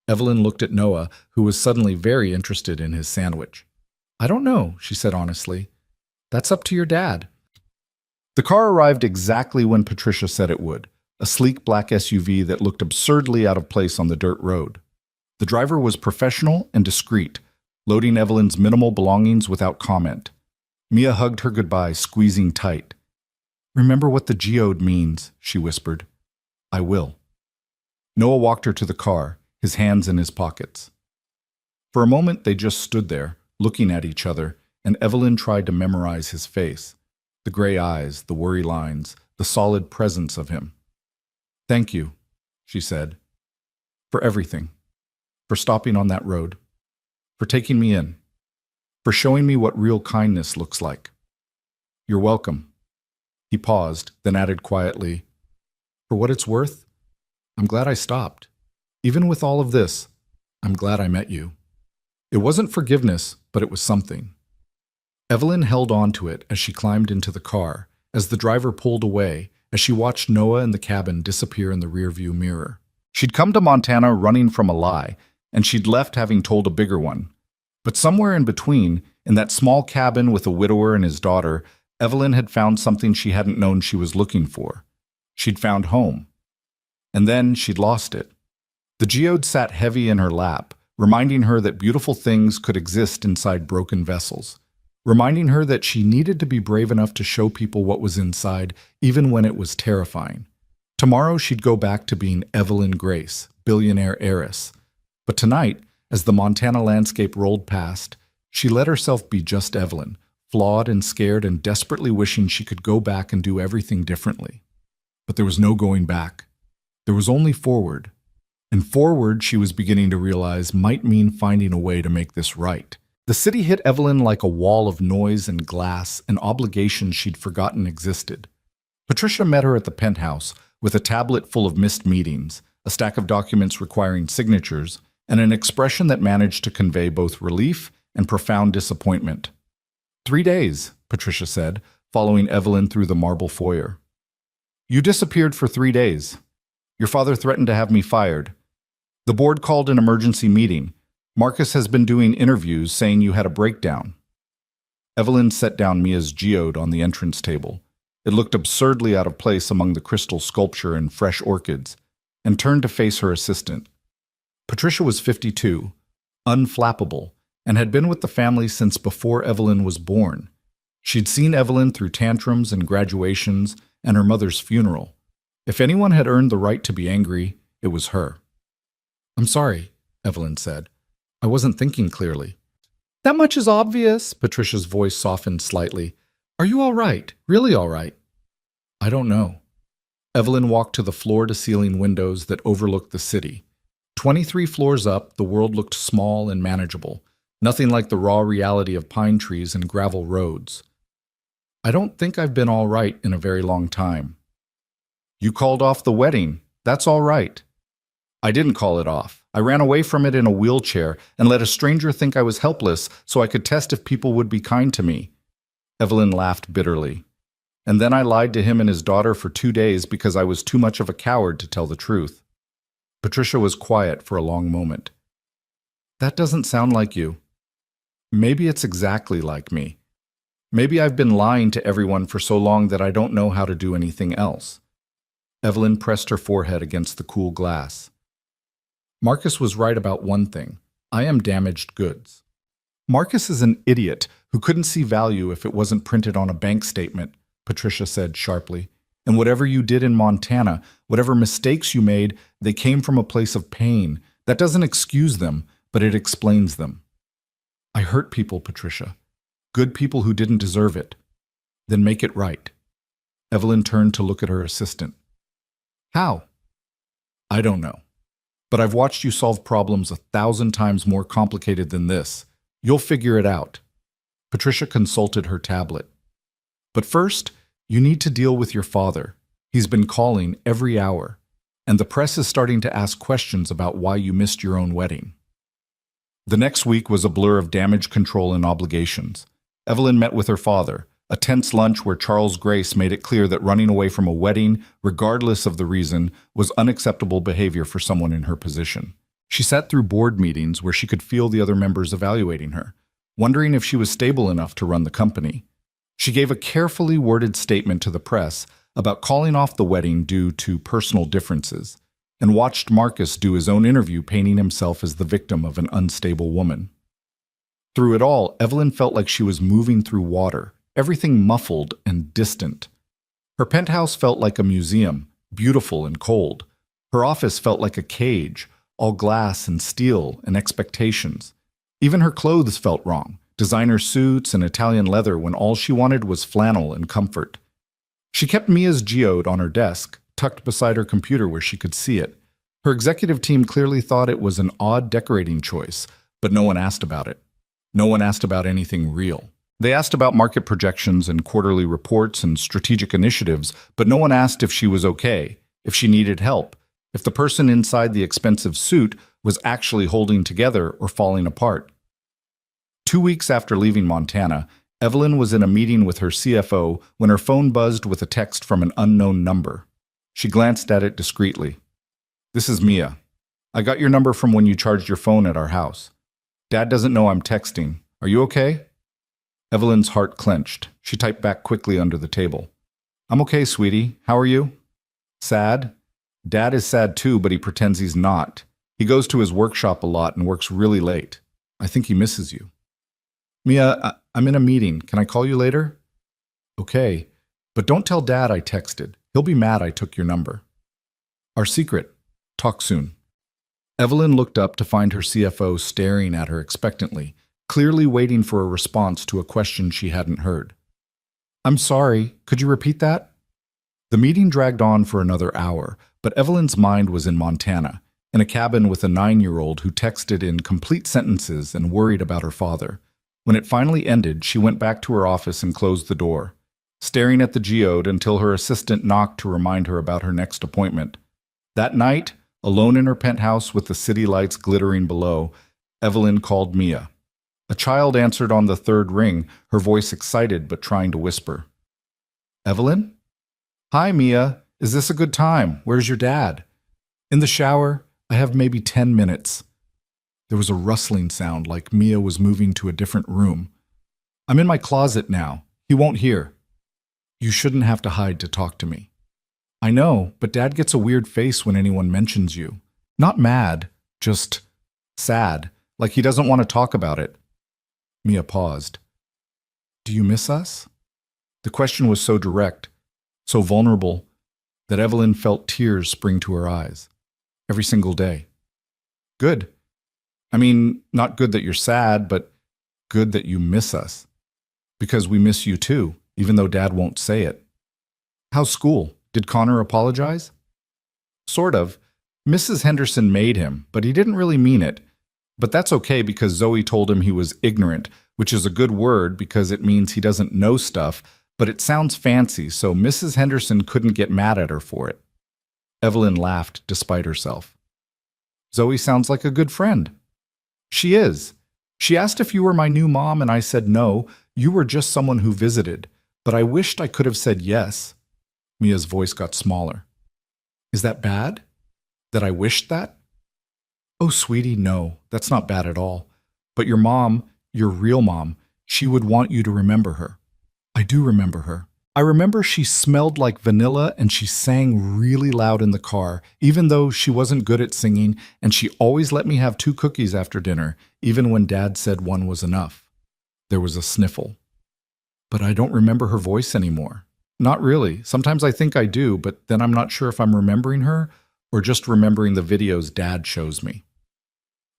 Evelyn looked at Noah, who was suddenly very interested in his sandwich. "I don't know," she said honestly. "That's up to your dad." The car arrived exactly when Patricia said it would, a sleek black SUV that looked absurdly out of place on the dirt road. The driver was professional and discreet, loading Evelyn's minimal belongings without comment. Mia hugged her goodbye, squeezing tight. "Remember what the geode means," she whispered. "I will." Noah walked her to the car, his hands in his pockets. For a moment they just stood there, looking at each other, and Evelyn tried to memorize his face. The gray eyes, the worry lines, the solid presence of him. "Thank you," she said, "for everything. For stopping on that road. For taking me in. For showing me what real kindness looks like. You're welcome." He paused, then added quietly, "For what it's worth, I'm glad I stopped. Even with all of this, I'm glad I met you." It wasn't forgiveness, but it was something. Evelyn held on to it as she climbed into the car, as the driver pulled away, as she watched Noah in the cabin disappear in the rearview mirror. She'd come to Montana running from a lie, and she'd left having told a bigger one. But somewhere in between, in that small cabin with a widower and his daughter, Evelyn had found something she hadn't known she was looking for. She'd found home. And then she'd lost it. The geode sat heavy in her lap, reminding her that beautiful things could exist inside broken vessels, reminding her that she needed to be brave enough to show people what was inside, even when it was terrifying. Tomorrow she'd go back to being Evelyn Grace, billionaire heiress. But tonight, as the Montana landscape rolled past, she let herself be just Evelyn, flawed and scared and desperately wishing she could go back and do everything differently. But there was no going back. There was only forward. And forward, she was beginning to realize, might mean finding a way to make this right. The city hit Evelyn like a wall of noise and glass and obligations she'd forgotten existed. Patricia met her at the penthouse with a tablet full of missed meetings, a stack of documents requiring signatures, and an expression that managed to convey both relief and profound disappointment. 3 days, Patricia said, following Evelyn through the marble foyer. "You disappeared for 3 days. Your father threatened to have me fired. The board called an emergency meeting. Marcus has been doing interviews saying you had a breakdown." Evelyn set down Mia's geode on the entrance table. It looked absurdly out of place among the crystal sculpture and fresh orchids, and turned to face her assistant. Patricia was 52, unflappable, and had been with the family since before Evelyn was born. She'd seen Evelyn through tantrums and graduations and her mother's funeral. If anyone had earned the right to be angry, it was her. "I'm sorry," Evelyn said. "I wasn't thinking clearly." "That much is obvious," Patricia's voice softened slightly. "Are you all right? Really all right?" "I don't know." Evelyn walked to the floor-to-ceiling windows that overlooked the city. 23 floors up, the world looked small and manageable, nothing like the raw reality of pine trees and gravel roads. "I don't think I've been all right in a very long time." "You called off the wedding. That's all right." "I didn't call it off. I ran away from it in a wheelchair and let a stranger think I was helpless so I could test if people would be kind to me." Evelyn laughed bitterly. "And then I lied to him and his daughter for 2 days because I was too much of a coward to tell the truth." Patricia was quiet for a long moment. "That doesn't sound like you." "Maybe it's exactly like me. Maybe I've been lying to everyone for so long that I don't know how to do anything else." Evelyn pressed her forehead against the cool glass. "Marcus was right about one thing. I am damaged goods." "Marcus is an idiot who couldn't see value if it wasn't printed on a bank statement," Patricia said sharply. "And whatever you did in Montana, whatever mistakes you made, they came from a place of pain. That doesn't excuse them, but it explains them." "I hurt people, Patricia. Good people who didn't deserve it. Then make it right. Evelyn turned to look at her assistant. How? I don't know. But I've watched you solve problems 1,000 times more complicated than this. You'll figure it out. Patricia consulted her tablet. But first, you need to deal with your father. He's been calling every hour, and the press is starting to ask questions about why you missed your own wedding. The next week was a blur of damage control and obligations. Evelyn met with her father, a tense lunch where Charles Grace made it clear that running away from a wedding, regardless of the reason, was unacceptable behavior for someone in her position. She sat through board meetings where she could feel the other members evaluating her, wondering if she was stable enough to run the company. She gave a carefully worded statement to the press about calling off the wedding due to personal differences, and watched Marcus do his own interview painting himself as the victim of an unstable woman. Through it all, Evelyn felt like she was moving through water, everything muffled and distant. Her penthouse felt like a museum, beautiful and cold. Her office felt like a cage, all glass and steel and expectations. Even her clothes felt wrong, designer suits and Italian leather when all she wanted was flannel and comfort. She kept Mia's geode on her desk, tucked beside her computer where she could see it. Her executive team clearly thought it was an odd decorating choice, but no one asked about it. No one asked about anything real. They asked about market projections and quarterly reports and strategic initiatives, but no one asked if she was okay, if she needed help, if the person inside the expensive suit was actually holding together or falling apart. 2 weeks after leaving Montana, Evelyn was in a meeting with her CFO when her phone buzzed with a text from an unknown number. She glanced at it discreetly. "This is Mia. I got your number from when you charged your phone at our house. Dad doesn't know I'm texting. Are you okay?" Evelyn's heart clenched. She typed back quickly under the table. "I'm okay, sweetie. How are you?" "Sad? Dad is sad too, but he pretends he's not. He goes to his workshop a lot and works really late. I think he misses you." "Mia, I'm in a meeting. Can I call you later?" "Okay, but don't tell Dad I texted. He'll be mad I took your number." "Our secret. Talk soon." Evelyn looked up to find her CFO staring at her expectantly, clearly waiting for a response to a question she hadn't heard. "I'm sorry. Could you repeat that?" The meeting dragged on for another hour, but Evelyn's mind was in Montana, in a cabin with a 9-year-old who texted in complete sentences and worried about her father. When it finally ended, she went back to her office and closed the door, staring at the geode until her assistant knocked to remind her about her next appointment. That night, alone in her penthouse with the city lights glittering below, Evelyn called Mia. A child answered on the third ring, her voice excited but trying to whisper. "Evelyn?" "Hi, Mia. Is this a good time? Where's your dad?" "In the shower. I have maybe 10 minutes. There was a rustling sound like Mia was moving to a different room. "I'm in my closet now. He won't hear." "You shouldn't have to hide to talk to me." "I know, but Dad gets a weird face when anyone mentions you. Not mad, just sad, like he doesn't want to talk about it." Mia paused. "Do you miss us?" The question was so direct, so vulnerable, that Evelyn felt tears spring to her eyes. "Every single day." "Good. I mean, not good that you're sad, but good that you miss us. Because we miss you too, even though Dad won't say it." "How's school? Did Connor apologize?" "Sort of. Mrs. Henderson made him, but he didn't really mean it. But that's okay because Zoe told him he was ignorant, which is a good word because it means he doesn't know stuff, but it sounds fancy, so Mrs. Henderson couldn't get mad at her for it." Evelyn laughed despite herself. "Zoe sounds like a good friend." "She is. She asked if you were my new mom and I said no, you were just someone who visited, but I wished I could have said yes." Mia's voice got smaller. "Is that bad? That I wished that?" "Oh, sweetie, no, that's not bad at all. But your mom, your real mom, she would want you to remember her." "I do remember her. I remember she smelled like vanilla and she sang really loud in the car, even though she wasn't good at singing, and she always let me have 2 cookies after dinner, even when Dad said 1 was enough." There was a sniffle. "But I don't remember her voice anymore." "Not really. Sometimes I think I do, but then I'm not sure if I'm remembering her or just remembering the videos Dad shows me."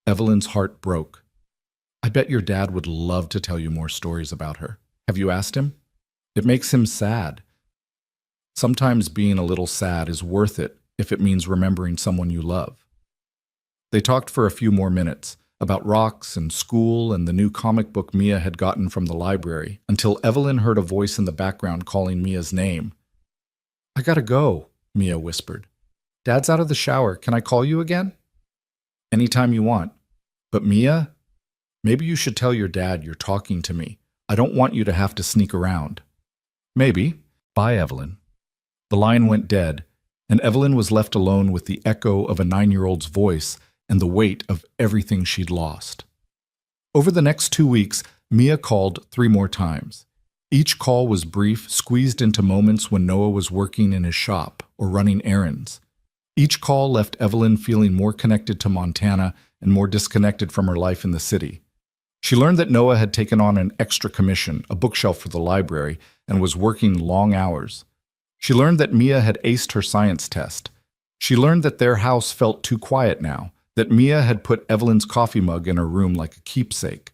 Evelyn's heart broke. I bet your dad would love to tell you more stories about her. Have you asked him? It makes him sad. Sometimes being a little sad is worth it if it means remembering someone you love. They talked for a few more minutes about rocks and school and the new comic book Mia had gotten from the library until Evelyn heard a voice in the background calling Mia's name. I gotta go, Mia whispered. Dad's out of the shower. Can I call you again? Anytime you want. But Mia, maybe you should tell your dad you're talking to me. I don't want you to have to sneak around. Maybe. Bye, Evelyn. The line went dead, and Evelyn was left alone with the echo of a 9-year-old's voice and the weight of everything she'd lost. Over the next 2 weeks, Mia called 3 more times. Each call was brief, squeezed into moments when Noah was working in his shop or running errands. Each call left Evelyn feeling more connected to Montana and more disconnected from her life in the city. She learned that Noah had taken on an extra commission, a bookshelf for the library, and was working long hours. She learned that Mia had aced her science test. She learned that their house felt too quiet now, that Mia had put Evelyn's coffee mug in her room like a keepsake.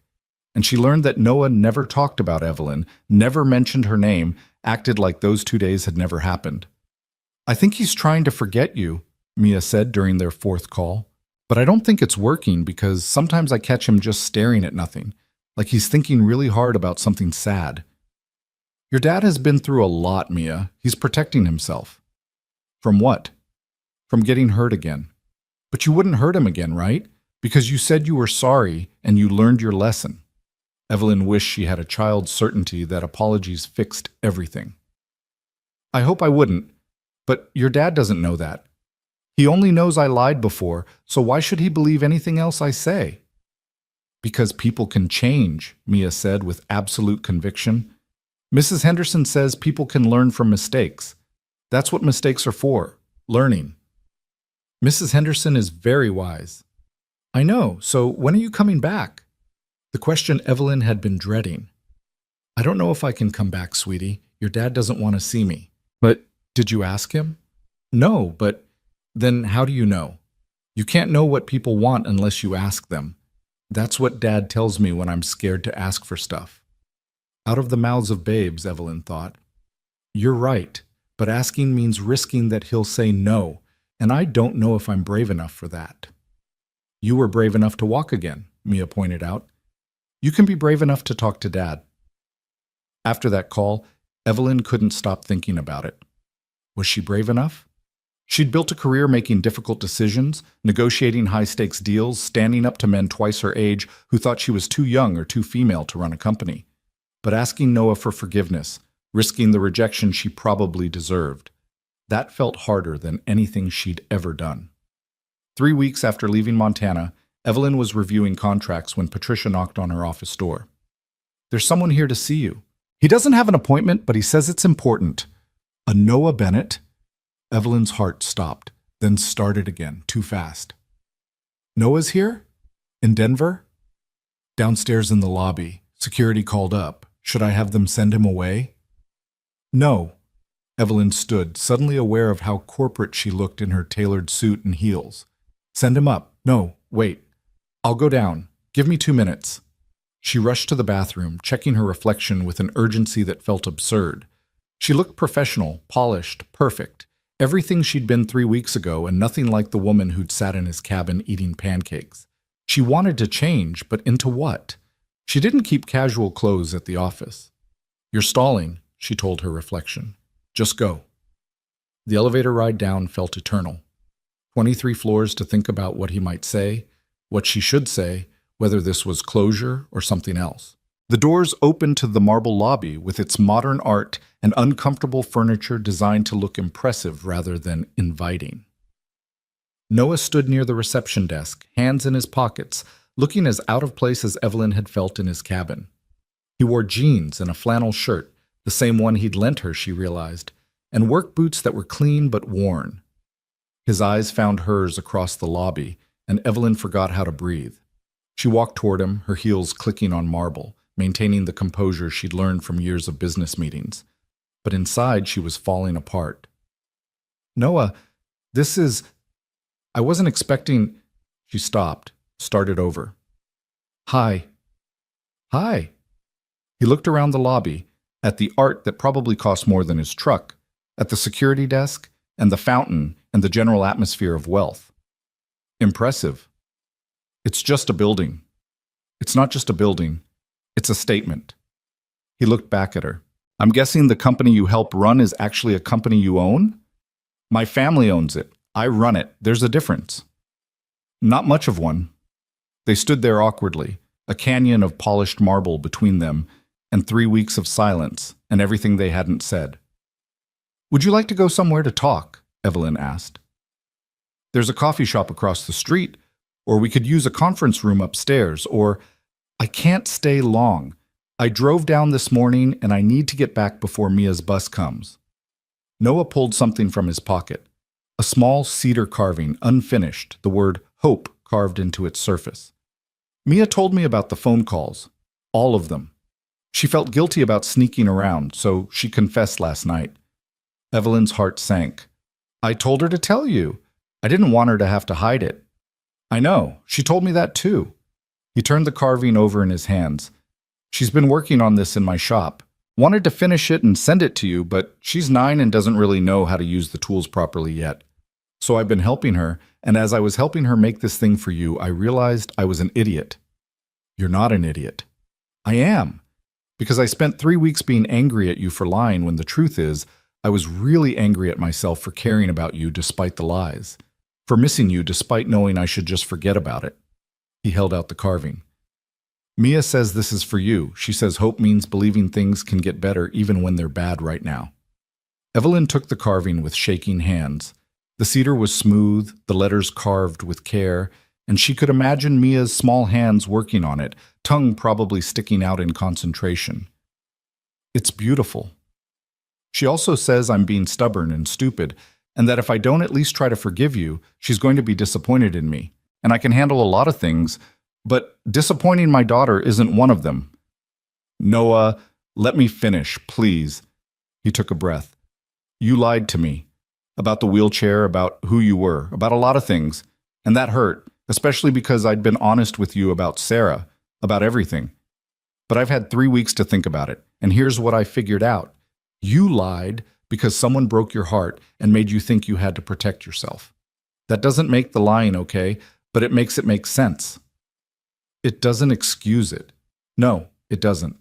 And she learned that Noah never talked about Evelyn, never mentioned her name, acted like those 2 days had never happened. I think he's trying to forget you, Mia said during their 4th call. But I don't think it's working because sometimes I catch him just staring at nothing, like he's thinking really hard about something sad. Your dad has been through a lot, Mia. He's protecting himself. From what? From getting hurt again. But you wouldn't hurt him again, right? Because you said you were sorry and you learned your lesson. Evelyn wished she had a child's certainty that apologies fixed everything. I hope I wouldn't, but your dad doesn't know that. He only knows I lied before, so why should he believe anything else I say? Because people can change, Mia said with absolute conviction. Mrs. Henderson says people can learn from mistakes. That's what mistakes are for, learning. Mrs. Henderson is very wise. I know, so when are you coming back? The question Evelyn had been dreading. I don't know if I can come back, sweetie. Your dad doesn't want to see me. But did you ask him? No, but then how do you know? You can't know what people want unless you ask them. That's what Dad tells me when I'm scared to ask for stuff. Out of the mouths of babes, Evelyn thought. You're right, but asking means risking that he'll say no, and I don't know if I'm brave enough for that. You were brave enough to walk again, Mia pointed out. You can be brave enough to talk to Dad. After that call, Evelyn couldn't stop thinking about it. Was she brave enough? She'd built a career making difficult decisions, negotiating high-stakes deals, standing up to men twice her age who thought she was too young or too female to run a company. But asking Noah for forgiveness, risking the rejection she probably deserved, that felt harder than anything she'd ever done. 3 weeks after leaving Montana, Evelyn was reviewing contracts when Patricia knocked on her office door. There's someone here to see you. He doesn't have an appointment, but he says it's important. A Noah Bennett? Evelyn's heart stopped, then started again, too fast. Noah's here? In Denver? Downstairs in the lobby. Security called up. Should I have them send him away? No. Evelyn stood, suddenly aware of how corporate she looked in her tailored suit and heels. Send him up. No, wait. I'll go down. Give me 2 minutes. She rushed to the bathroom, checking her reflection with an urgency that felt absurd. She looked professional, polished, perfect. Everything she'd been 3 weeks ago and nothing like the woman who'd sat in his cabin eating pancakes. She wanted to change, but into what? She didn't keep casual clothes at the office. You're stalling, she told her reflection. Just go. The elevator ride down felt eternal. 23 floors to think about what he might say, what she should say, whether this was closure or something else. The doors opened to the marble lobby with its modern art and uncomfortable furniture designed to look impressive rather than inviting. Noah stood near the reception desk, hands in his pockets, looking as out of place as Evelyn had felt in his cabin. He wore jeans and a flannel shirt, the same one he'd lent her, she realized, and work boots that were clean but worn. His eyes found hers across the lobby, and Evelyn forgot how to breathe. She walked toward him, her heels clicking on marble, maintaining the composure she'd learned from years of business meetings. But inside, she was falling apart. Noah, I wasn't expecting... She stopped, started over. Hi. Hi. He looked around the lobby, at the art that probably cost more than his truck, at the security desk, and the fountain, and the general atmosphere of wealth. Impressive. It's just a building. It's not just a building. It's a statement. He looked back at her. I'm guessing the company you help run is actually a company you own? My family owns it. I run it. There's a difference. Not much of one. They stood there awkwardly, a canyon of polished marble between them, and 3 weeks of silence, and everything they hadn't said. Would you like to go somewhere to talk? Evelyn asked. There's a coffee shop across the street, or we could use a conference room upstairs, or I can't stay long. I drove down this morning and I need to get back before Mia's bus comes. Noah pulled something from his pocket. A small cedar carving, unfinished, the word hope carved into its surface. Mia told me about the phone calls. All of them. She felt guilty about sneaking around, so she confessed last night. Evelyn's heart sank. I told her to tell you. I didn't want her to have to hide it. I know. She told me that too. He turned the carving over in his hands. She's been working on this in my shop. Wanted to finish it and send it to you, but she's 9 and doesn't really know how to use the tools properly yet. So I've been helping her, and as I was helping her make this thing for you, I realized I was an idiot. You're not an idiot. I am. Because I spent 3 weeks being angry at you for lying when the truth is, I was really angry at myself for caring about you despite the lies. For missing you despite knowing I should just forget about it. He held out the carving. Mia says this is for you. She says hope means believing things can get better even when they're bad right now. Evelyn took the carving with shaking hands. The cedar was smooth, the letters carved with care, and she could imagine Mia's small hands working on it, tongue probably sticking out in concentration. It's beautiful. She also says I'm being stubborn and stupid, and that if I don't at least try to forgive you, she's going to be disappointed in me. And I can handle a lot of things, but disappointing my daughter isn't one of them. Noah, let me finish, please. He took a breath. You lied to me. About the wheelchair, about who you were, about a lot of things. And that hurt, especially because I'd been honest with you about Sarah, about everything. But I've had 3 weeks to think about it, and here's what I figured out. You lied because someone broke your heart and made you think you had to protect yourself. That doesn't make the lying okay, but it makes it make sense. It doesn't excuse it. No, it doesn't.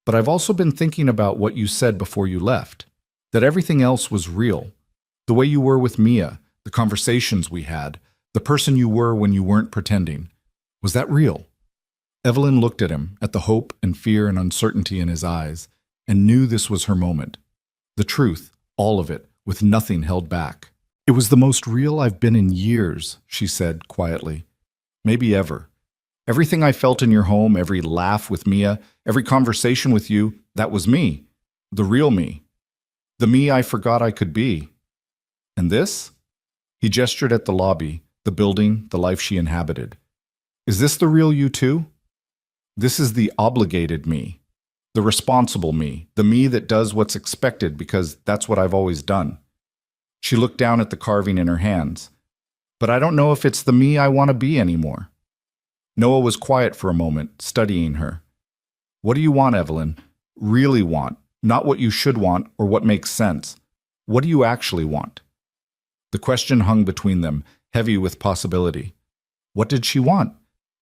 But I've also been thinking about what you said before you left, that everything else was real. The way you were with Mia, the conversations we had, the person you were when you weren't pretending. Was that real? Evelyn looked at him, at the hope and fear and uncertainty in his eyes, and knew this was her moment. The truth, all of it, with nothing held back. It was the most real I've been in years, she said quietly. Maybe ever. Everything I felt in your home, every laugh with Mia, every conversation with you, that was me. The real me. The me I forgot I could be. And this? He gestured at the lobby, the building, the life she inhabited. Is this the real you too? This is the obligated me. The responsible me. The me that does what's expected because that's what I've always done. She looked down at the carving in her hands. But I don't know if it's the me I want to be anymore. Noah was quiet for a moment, studying her. What do you want, Evelyn? Really want, not what you should want or what makes sense. What do you actually want? The question hung between them, heavy with possibility. What did she want?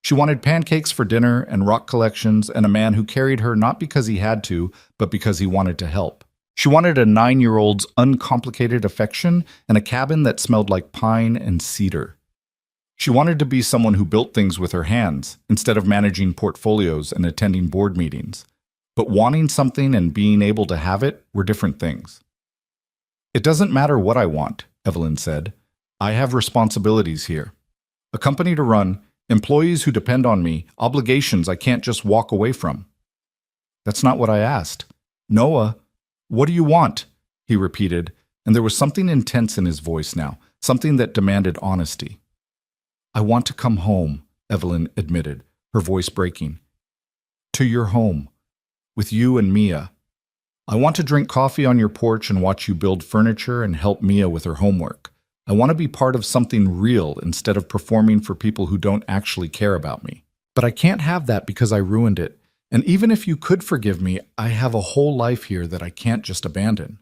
She wanted pancakes for dinner and rock collections and a man who carried her not because he had to, but because he wanted to help. She wanted a 9-year-old's uncomplicated affection and a cabin that smelled like pine and cedar. She wanted to be someone who built things with her hands, instead of managing portfolios and attending board meetings. But wanting something and being able to have it were different things. It doesn't matter what I want, Evelyn said. I have responsibilities here. A company to run, employees who depend on me, obligations I can't just walk away from. That's not what I asked. Noah, what do you want? He repeated, and there was something intense in his voice now, something that demanded honesty. I want to come home, Evelyn admitted, her voice breaking. To your home, with you and Mia. I want to drink coffee on your porch and watch you build furniture and help Mia with her homework. I want to be part of something real instead of performing for people who don't actually care about me. But I can't have that because I ruined it, And even if you could forgive me, I have a whole life here that I can't just abandon.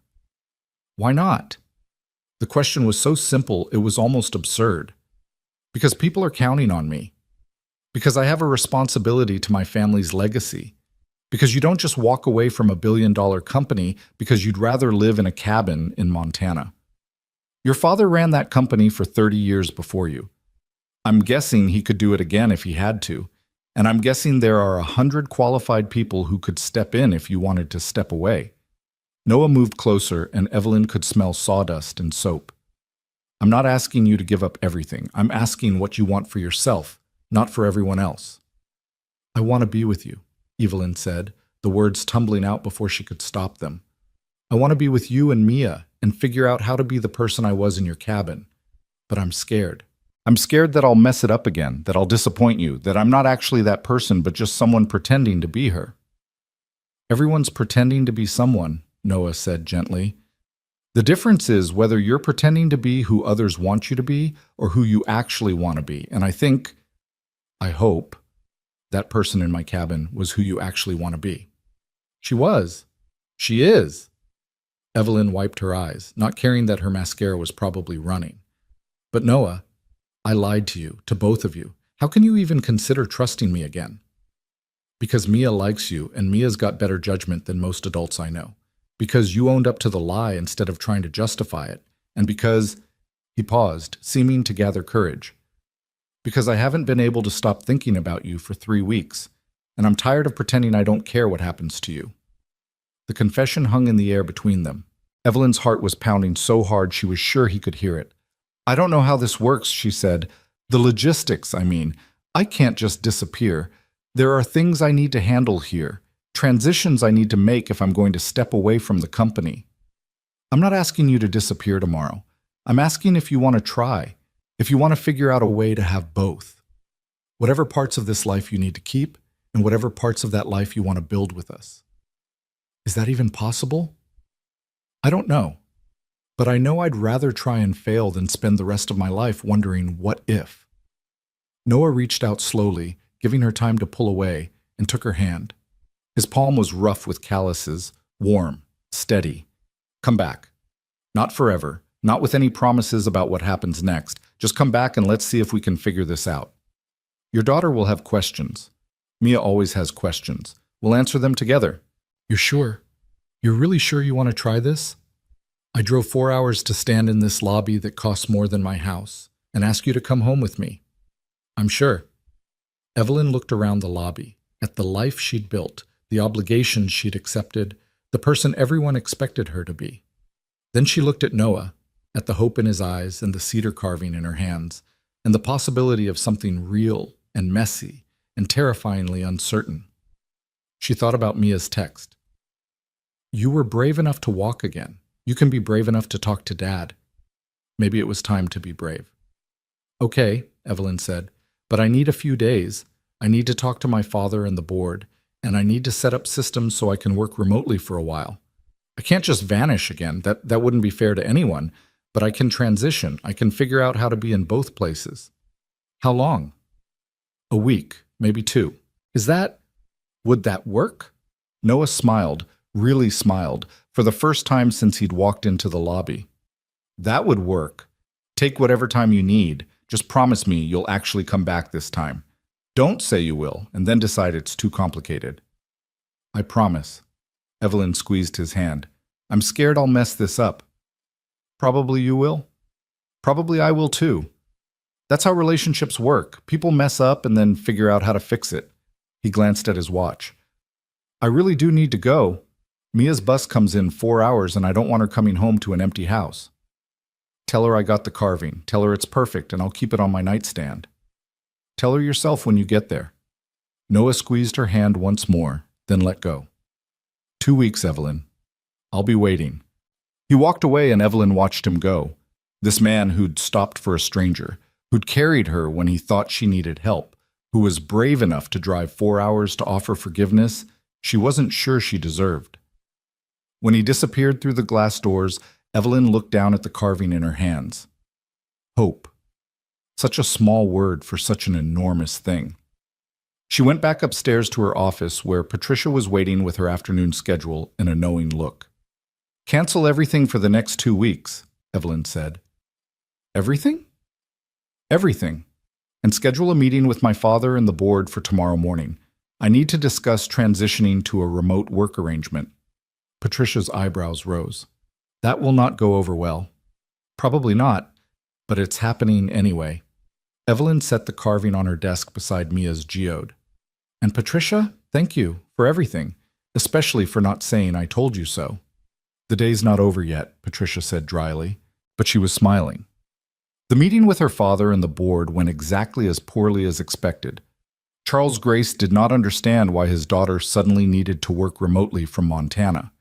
Why not? The question was so simple, it was almost absurd. Because people are counting on me. Because I have a responsibility to my family's legacy. Because you don't just walk away from $1 billion company because you'd rather live in a cabin in Montana. Your father ran that company for 30 years before you. I'm guessing he could do it again if he had to. And I'm guessing there are 100 qualified people who could step in if you wanted to step away. Noah moved closer, and Evelyn could smell sawdust and soap. I'm not asking you to give up everything. I'm asking what you want for yourself, not for everyone else. I want to be with you, Evelyn said, the words tumbling out before she could stop them. I want to be with you and Mia and figure out how to be the person I was in your cabin. But I'm scared. I'm scared that I'll mess it up again, that I'll disappoint you, that I'm not actually that person but just someone pretending to be her. Everyone's pretending to be someone, Noah said gently. The difference is whether you're pretending to be who others want you to be or who you actually want to be. And I hope, that person in my cabin was who you actually want to be. She was. She is. Evelyn wiped her eyes, not caring that her mascara was probably running. But Noah, I lied to you, to both of you. How can you even consider trusting me again? Because Mia likes you, and Mia's got better judgment than most adults I know. Because you owned up to the lie instead of trying to justify it. And because, he paused, seeming to gather courage. Because I haven't been able to stop thinking about you for 3 weeks, and I'm tired of pretending I don't care what happens to you. The confession hung in the air between them. Evelyn's heart was pounding so hard she was sure he could hear it. I don't know how this works, she said. The logistics, I mean. I can't just disappear. There are things I need to handle here. Transitions I need to make if I'm going to step away from the company. I'm not asking you to disappear tomorrow. I'm asking if you want to try, if you want to figure out a way to have both. Whatever parts of this life you need to keep, and whatever parts of that life you want to build with us. Is that even possible? I don't know. But I know I'd rather try and fail than spend the rest of my life wondering what if. Noah reached out slowly, giving her time to pull away, and took her hand. His palm was rough with calluses, warm, steady. Come back. Not forever, not with any promises about what happens next. Just come back and let's see if we can figure this out. Your daughter will have questions. Mia always has questions. We'll answer them together. You're sure? You're really sure you want to try this? I drove 4 hours to stand in this lobby that costs more than my house and ask you to come home with me. I'm sure. Evelyn looked around the lobby, at the life she'd built, the obligations she'd accepted, the person everyone expected her to be. Then she looked at Noah, at the hope in his eyes and the cedar carving in her hands, and the possibility of something real and messy and terrifyingly uncertain. She thought about Mia's text. You were brave enough to walk again. You can be brave enough to talk to Dad. Maybe it was time to be brave. Okay, Evelyn said, but I need a few days. I need to talk to my father and the board, and I need to set up systems so I can work remotely for a while. I can't just vanish again. That wouldn't be fair to anyone, but I can transition. I can figure out how to be in both places. How long? A week, maybe 2. Would that work? Noah smiled, really smiled, for the first time since he'd walked into the lobby. That would work. Take whatever time you need. Just promise me you'll actually come back this time. Don't say you will, and then decide it's too complicated. I promise. Evelyn squeezed his hand. I'm scared I'll mess this up. Probably you will. Probably I will too. That's how relationships work. People mess up and then figure out how to fix it. He glanced at his watch. I really do need to go. Mia's bus comes in 4 hours and I don't want her coming home to an empty house. Tell her I got the carving. Tell her it's perfect and I'll keep it on my nightstand. Tell her yourself when you get there. Noah squeezed her hand once more, then let go. 2 weeks, Evelyn. I'll be waiting. He walked away and Evelyn watched him go. This man who'd stopped for a stranger, who'd carried her when he thought she needed help, who was brave enough to drive 4 hours to offer forgiveness she wasn't sure she deserved. When he disappeared through the glass doors, Evelyn looked down at the carving in her hands. Hope. Such a small word for such an enormous thing. She went back upstairs to her office where Patricia was waiting with her afternoon schedule and a knowing look. "Cancel everything for the next 2 weeks," Evelyn said. "Everything?" "Everything. And schedule a meeting with my father and the board for tomorrow morning. I need to discuss transitioning to a remote work arrangement." Patricia's eyebrows rose. "That will not go over well." "Probably not, but it's happening anyway." Evelyn set the carving on her desk beside Mia's geode. "And Patricia, thank you for everything, especially for not saying I told you so." "The day's not over yet," Patricia said dryly, but she was smiling. The meeting with her father and the board went exactly as poorly as expected. Charles Grace did not understand why his daughter suddenly needed to work remotely from Montana.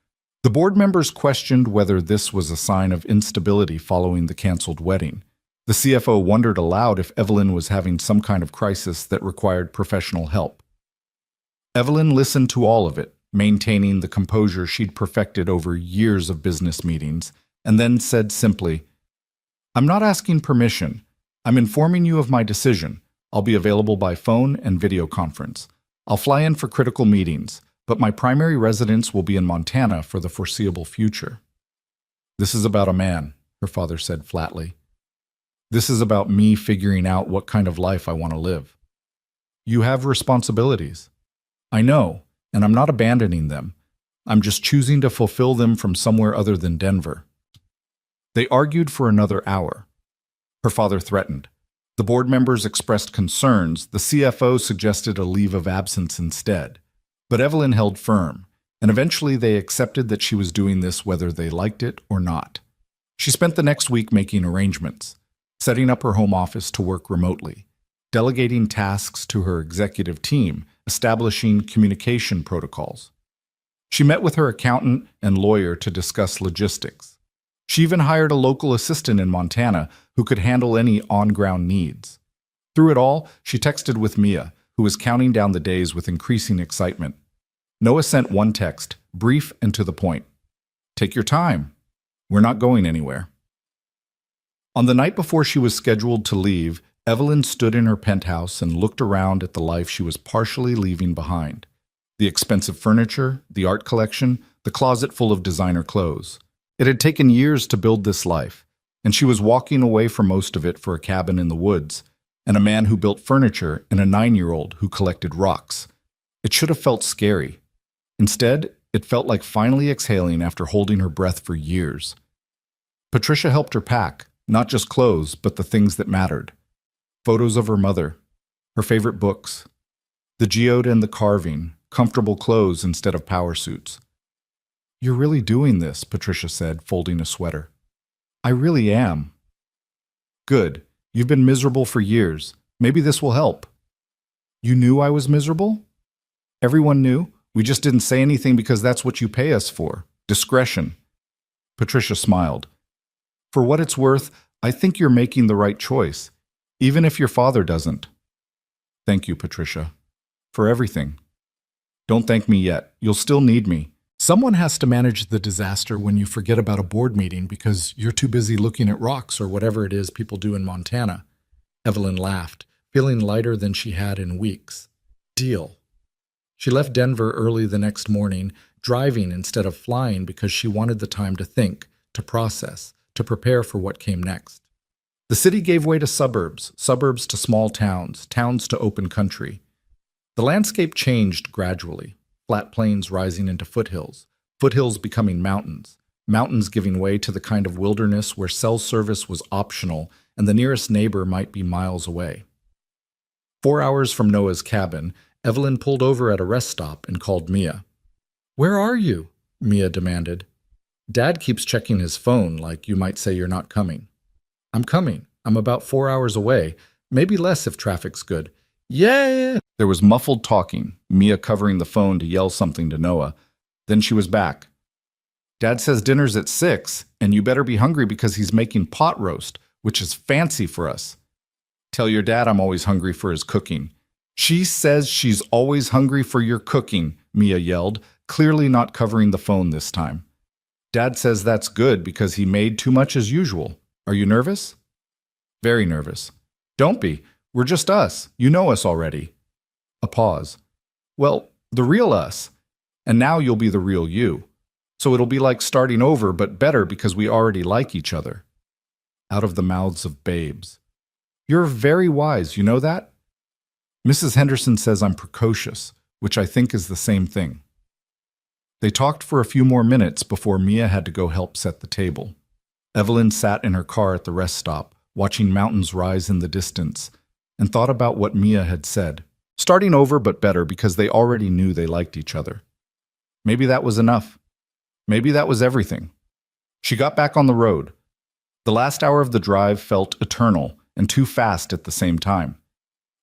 The board members questioned whether this was a sign of instability following the canceled wedding. The CFO wondered aloud if Evelyn was having some kind of crisis that required professional help. Evelyn listened to all of it, maintaining the composure she'd perfected over years of business meetings, and then said simply, "I'm not asking permission. I'm informing you of my decision. I'll be available by phone and video conference. I'll fly in for critical meetings, but my primary residence will be in Montana for the foreseeable future." "This is about a man," her father said flatly. "This is about me figuring out what kind of life I want to live." "You have responsibilities." "I know, and I'm not abandoning them. I'm just choosing to fulfill them from somewhere other than Denver." They argued for another hour. Her father threatened. The board members expressed concerns. The CFO suggested a leave of absence instead. But Evelyn held firm, and eventually they accepted that she was doing this whether they liked it or not. She spent the next week making arrangements, setting up her home office to work remotely, delegating tasks to her executive team, establishing communication protocols. She met with her accountant and lawyer to discuss logistics. She even hired a local assistant in Montana who could handle any on-ground needs. Through it all, she texted with Mia, who was counting down the days with increasing excitement. Noah sent one text, brief and to the point. "Take your time. We're not going anywhere." On the night before she was scheduled to leave, Evelyn stood in her penthouse and looked around at the life she was partially leaving behind. The expensive furniture, the art collection, the closet full of designer clothes. It had taken years to build this life, and she was walking away from most of it for a cabin in the woods, and a man who built furniture and a 9-year-old who collected rocks. It should have felt scary. Instead, it felt like finally exhaling after holding her breath for years. Patricia helped her pack, not just clothes, but the things that mattered. Photos of her mother, her favorite books, the geode and the carving, comfortable clothes instead of power suits. "You're really doing this," Patricia said, folding a sweater. "I really am." "Good. You've been miserable for years. Maybe this will help." "You knew I was miserable?" "Everyone knew. We just didn't say anything because that's what you pay us for. Discretion." Patricia smiled. "For what it's worth, I think you're making the right choice, even if your father doesn't." "Thank you, Patricia. For everything." "Don't thank me yet. You'll still need me." Someone has to manage the disaster when you forget about a board meeting because you're too busy looking at rocks or whatever it is people do in Montana. Evelyn laughed, feeling lighter than she had in weeks. Deal. She left Denver early the next morning, driving instead of flying because she wanted the time to think, to process, to prepare for what came next. The city gave way to suburbs, suburbs to small towns, towns to open country. The landscape changed gradually. Flat plains rising into foothills, foothills becoming mountains, mountains giving way to the kind of wilderness where cell service was optional and the nearest neighbor might be miles away. 4 hours from Noah's cabin, Evelyn pulled over at a rest stop and called Mia. "Where are you?" Mia demanded. "Dad keeps checking his phone like you might say you're not coming." "I'm coming. I'm about 4 hours away, maybe less if traffic's good." "Yeah!" There was muffled talking, Mia covering the phone to yell something to Noah. Then she was back. "Dad says dinner's at 6, and you better be hungry because he's making pot roast, which is fancy for us." "Tell your dad I'm always hungry for his cooking." "She says she's always hungry for your cooking," Mia yelled, clearly not covering the phone this time. "Dad says that's good because he made too much as usual. Are you nervous?" "Very nervous." "Don't be. We're just us. You know us already." A pause. Well, the real us. And now you'll be the real you. So it'll be like starting over, but better because we already like each other. Out of the mouths of babes. You're very wise, you know that? Mrs. Henderson says I'm precocious, which I think is the same thing. They talked for a few more minutes before Mia had to go help set the table. Evelyn sat in her car at the rest stop, watching mountains rise in the distance, and thought about what Mia had said. Starting over but better because they already knew they liked each other. Maybe that was enough. Maybe that was everything. She got back on the road. The last hour of the drive felt eternal and too fast at the same time.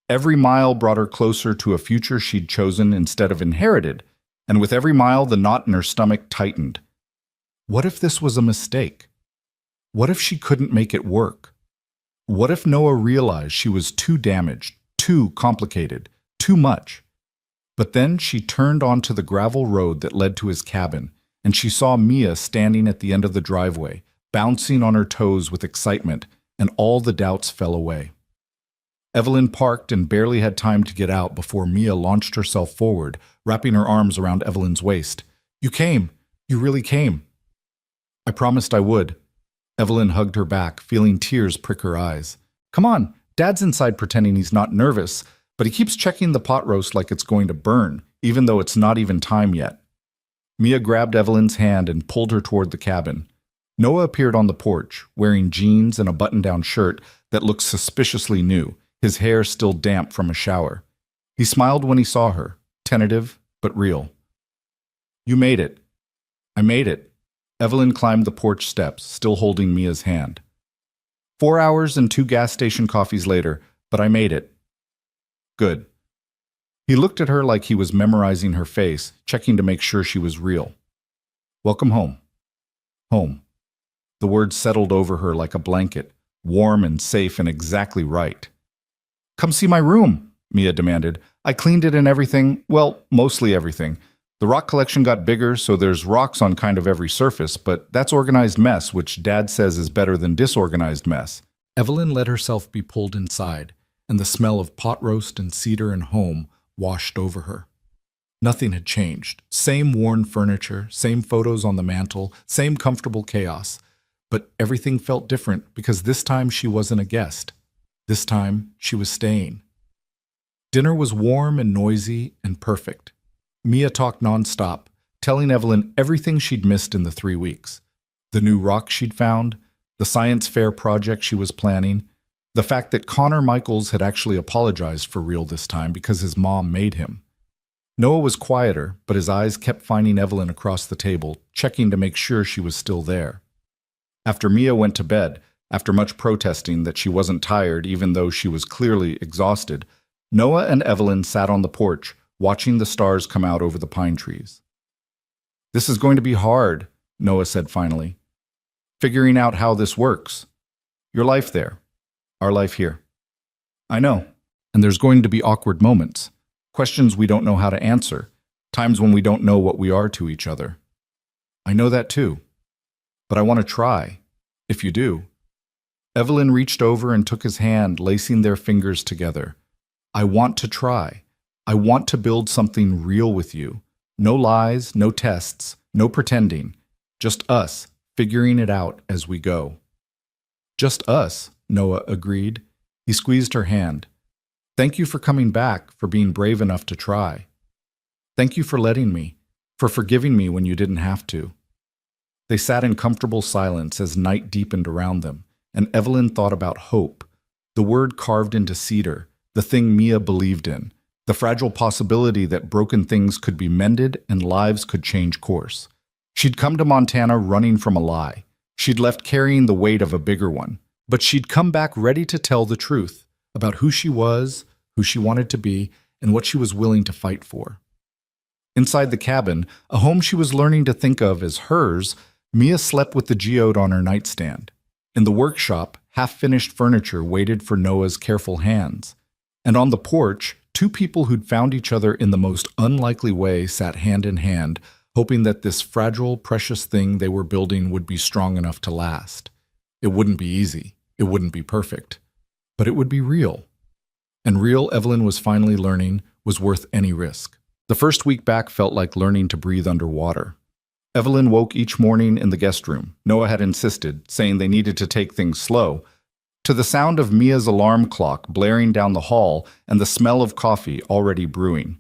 Every mile brought her closer to a future she'd chosen instead of inherited, and with every mile the knot in her stomach tightened. What if this was a mistake? What if she couldn't make it work? What if Noah realized she was too damaged, too complicated, too much? But then she turned onto the gravel road that led to his cabin, and she saw Mia standing at the end of the driveway, bouncing on her toes with excitement, and all the doubts fell away. Evelyn parked and barely had time to get out before Mia launched herself forward, wrapping her arms around Evelyn's waist. You came. You really came. I promised I would. Evelyn hugged her back, feeling tears prick her eyes. Come on, Dad's inside pretending he's not nervous, but he keeps checking the pot roast like it's going to burn, even though it's not even time yet. Mia grabbed Evelyn's hand and pulled her toward the cabin. Noah appeared on the porch, wearing jeans and a button-down shirt that looked suspiciously new, his hair still damp from a shower. He smiled when he saw her, tentative but real. You made it. I made it. Evelyn climbed the porch steps, still holding Mia's hand. 4 hours and 2 gas station coffees later, but I made it. Good. He looked at her like he was memorizing her face, checking to make sure she was real. Welcome home. Home. The words settled over her like a blanket, warm and safe and exactly right. Come see my room, Mia demanded. I cleaned it and everything, well, mostly everything. The rock collection got bigger, so there's rocks on kind of every surface, but that's organized mess, which Dad says is better than disorganized mess. Evelyn let herself be pulled inside, and the smell of pot roast and cedar and home washed over her. Nothing had changed. Same worn furniture, same photos on the mantle, same comfortable chaos. But everything felt different because this time she wasn't a guest. This time she was staying. Dinner was warm and noisy and perfect. Mia talked nonstop, telling Evelyn everything she'd missed in the 3 weeks. The new rock she'd found, the science fair project she was planning, the fact that Connor Michaels had actually apologized for real this time because his mom made him. Noah was quieter, but his eyes kept finding Evelyn across the table, checking to make sure she was still there. After Mia went to bed, after much protesting that she wasn't tired even though she was clearly exhausted, Noah and Evelyn sat on the porch, watching the stars come out over the pine trees. This is going to be hard, Noah said finally. Figuring out how this works. Your life there. Our life here. I know. And there's going to be awkward moments. Questions we don't know how to answer. Times when we don't know what we are to each other. I know that too. But I want to try. If you do. Evelyn reached over and took his hand, lacing their fingers together. I want to try. I want to build something real with you. No lies, no tests, no pretending. Just us, figuring it out as we go. Just us, Noah agreed. He squeezed her hand. Thank you for coming back, for being brave enough to try. Thank you for letting me, for forgiving me when you didn't have to. They sat in comfortable silence as night deepened around them, and Evelyn thought about hope, the word carved into cedar, the thing Mia believed in, the fragile possibility that broken things could be mended and lives could change course. She'd come to Montana running from a lie. She'd left carrying the weight of a bigger one, but she'd come back ready to tell the truth about who she was, who she wanted to be, and what she was willing to fight for. Inside the cabin, a home she was learning to think of as hers, Mia slept with the geode on her nightstand. In the workshop, half-finished furniture waited for Noah's careful hands. And on the porch, 2 people who'd found each other in the most unlikely way sat hand in hand, hoping that this fragile, precious thing they were building would be strong enough to last. It wouldn't be easy. It wouldn't be perfect. But it would be real. And real, Evelyn was finally learning, was worth any risk. The first week back felt like learning to breathe underwater. Evelyn woke each morning in the guest room. Noah had insisted, saying they needed to take things slow, to the sound of Mia's alarm clock blaring down the hall and the smell of coffee already brewing.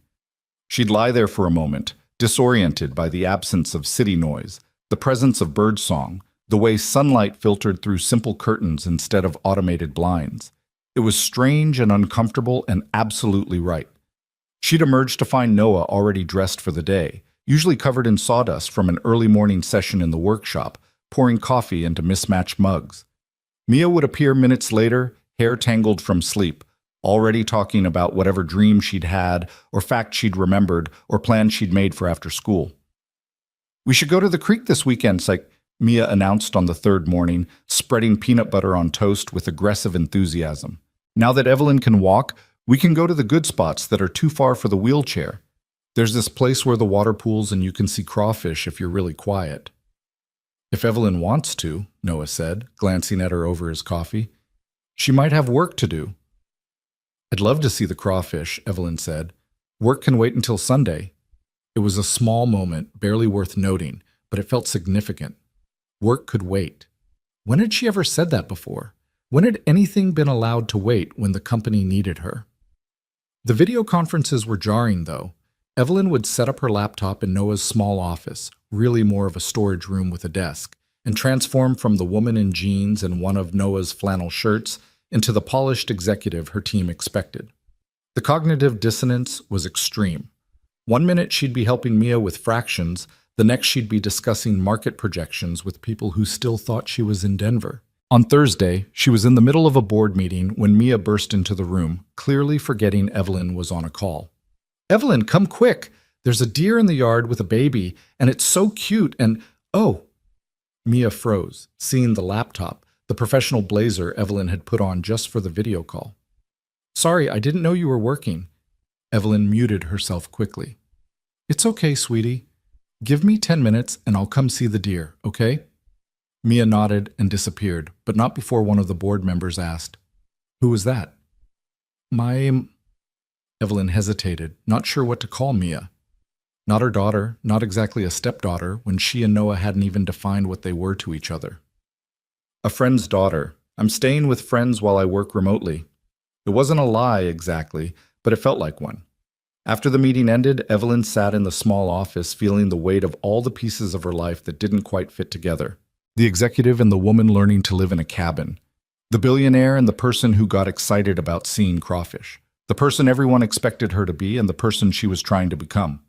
She'd lie there for a moment, disoriented by the absence of city noise, the presence of birdsong, the way sunlight filtered through simple curtains instead of automated blinds. It was strange and uncomfortable and absolutely right. She'd emerged to find Noah already dressed for the day, usually covered in sawdust from an early morning session in the workshop, pouring coffee into mismatched mugs. Mia would appear minutes later, hair tangled from sleep, already talking about whatever dream she'd had, or fact she'd remembered, or plans she'd made for after school. "We should go to the creek this weekend," Mia announced on the third morning, spreading peanut butter on toast with aggressive enthusiasm. "Now that Evelyn can walk, we can go to the good spots that are too far for the wheelchair. There's this place where the water pools and you can see crawfish if you're really quiet." "If Evelyn wants to," Noah said, glancing at her over his coffee. "She might have work to do." "I'd love to see the crawfish," Evelyn said. "Work can wait until Sunday." It was a small moment, barely worth noting, but it felt significant. Work could wait. When had she ever said that before? When had anything been allowed to wait when the company needed her? The video conferences were jarring, though. Evelyn would set up her laptop in Noah's small office, really more of a storage room with a desk, and transform from the woman in jeans and one of Noah's flannel shirts into the polished executive her team expected. The cognitive dissonance was extreme. One minute she'd be helping Mia with fractions, the next she'd be discussing market projections with people who still thought she was in Denver. On Thursday, she was in the middle of a board meeting when Mia burst into the room, clearly forgetting Evelyn was on a call. "Evelyn, come quick! There's a deer in the yard with a baby, and it's so cute, and oh!" Mia froze, seeing the laptop, the professional blazer Evelyn had put on just for the video call. "Sorry, I didn't know you were working." Evelyn muted herself quickly. "It's okay, sweetie. Give me 10 minutes and I'll come see the deer, okay?" Mia nodded and disappeared, but not before one of the board members asked, "Who was that?" "My..." Evelyn hesitated, not sure what to call Mia. Not her daughter, not exactly a stepdaughter, when she and Noah hadn't even defined what they were to each other. "A friend's daughter. I'm staying with friends while I work remotely." It wasn't a lie exactly, but it felt like one. After the meeting ended, Evelyn sat in the small office feeling the weight of all the pieces of her life that didn't quite fit together. The executive and the woman learning to live in a cabin. The billionaire and the person who got excited about seeing crawfish. The person everyone expected her to be and the person she was trying to become.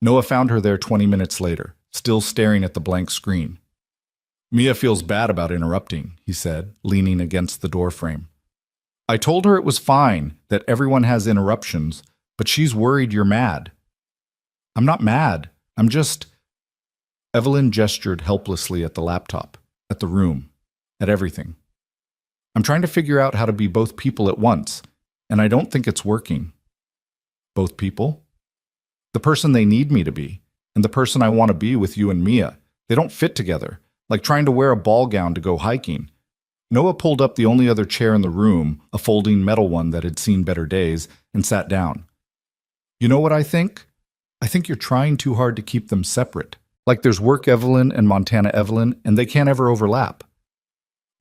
Noah found her there 20 minutes later, still staring at the blank screen. "Mia feels bad about interrupting," he said, leaning against the doorframe. "I told her it was fine, that everyone has interruptions, but she's worried you're mad." "I'm not mad. I'm just..." Evelyn gestured helplessly at the laptop, at the room, at everything. "I'm trying to figure out how to be both people at once, and I don't think it's working." "Both people?" "The person they need me to be, and the person I want to be with you and Mia. They don't fit together, like trying to wear a ball gown to go hiking." Noah pulled up the only other chair in the room, a folding metal one that had seen better days, and sat down. "You know what I think? I think you're trying too hard to keep them separate. Like there's Work Evelyn and Montana Evelyn, and they can't ever overlap."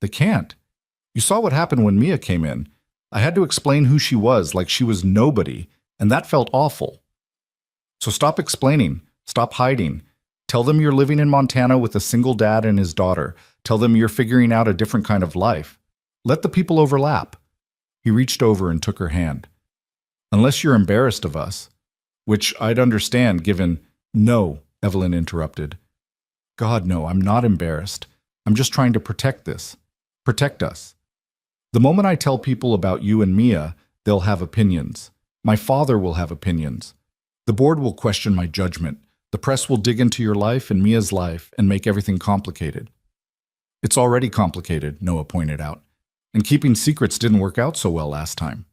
"They can't. You saw what happened when Mia came in. I had to explain who she was like she was nobody, and that felt awful. So stop explaining. Stop hiding. Tell them you're living in Montana with a single dad and his daughter. Tell them you're figuring out a different kind of life. Let the people overlap." He reached over and took her hand. "Unless you're embarrassed of us," which I'd understand given... "No," Evelyn interrupted. "God, no, I'm not embarrassed. I'm just trying to protect this. Protect us. The moment I tell people about you and Mia, they'll have opinions. My father will have opinions. The board will question my judgment. The press will dig into your life and Mia's life and make everything complicated." "It's already complicated," Noah pointed out. "And keeping secrets didn't work out so well last time."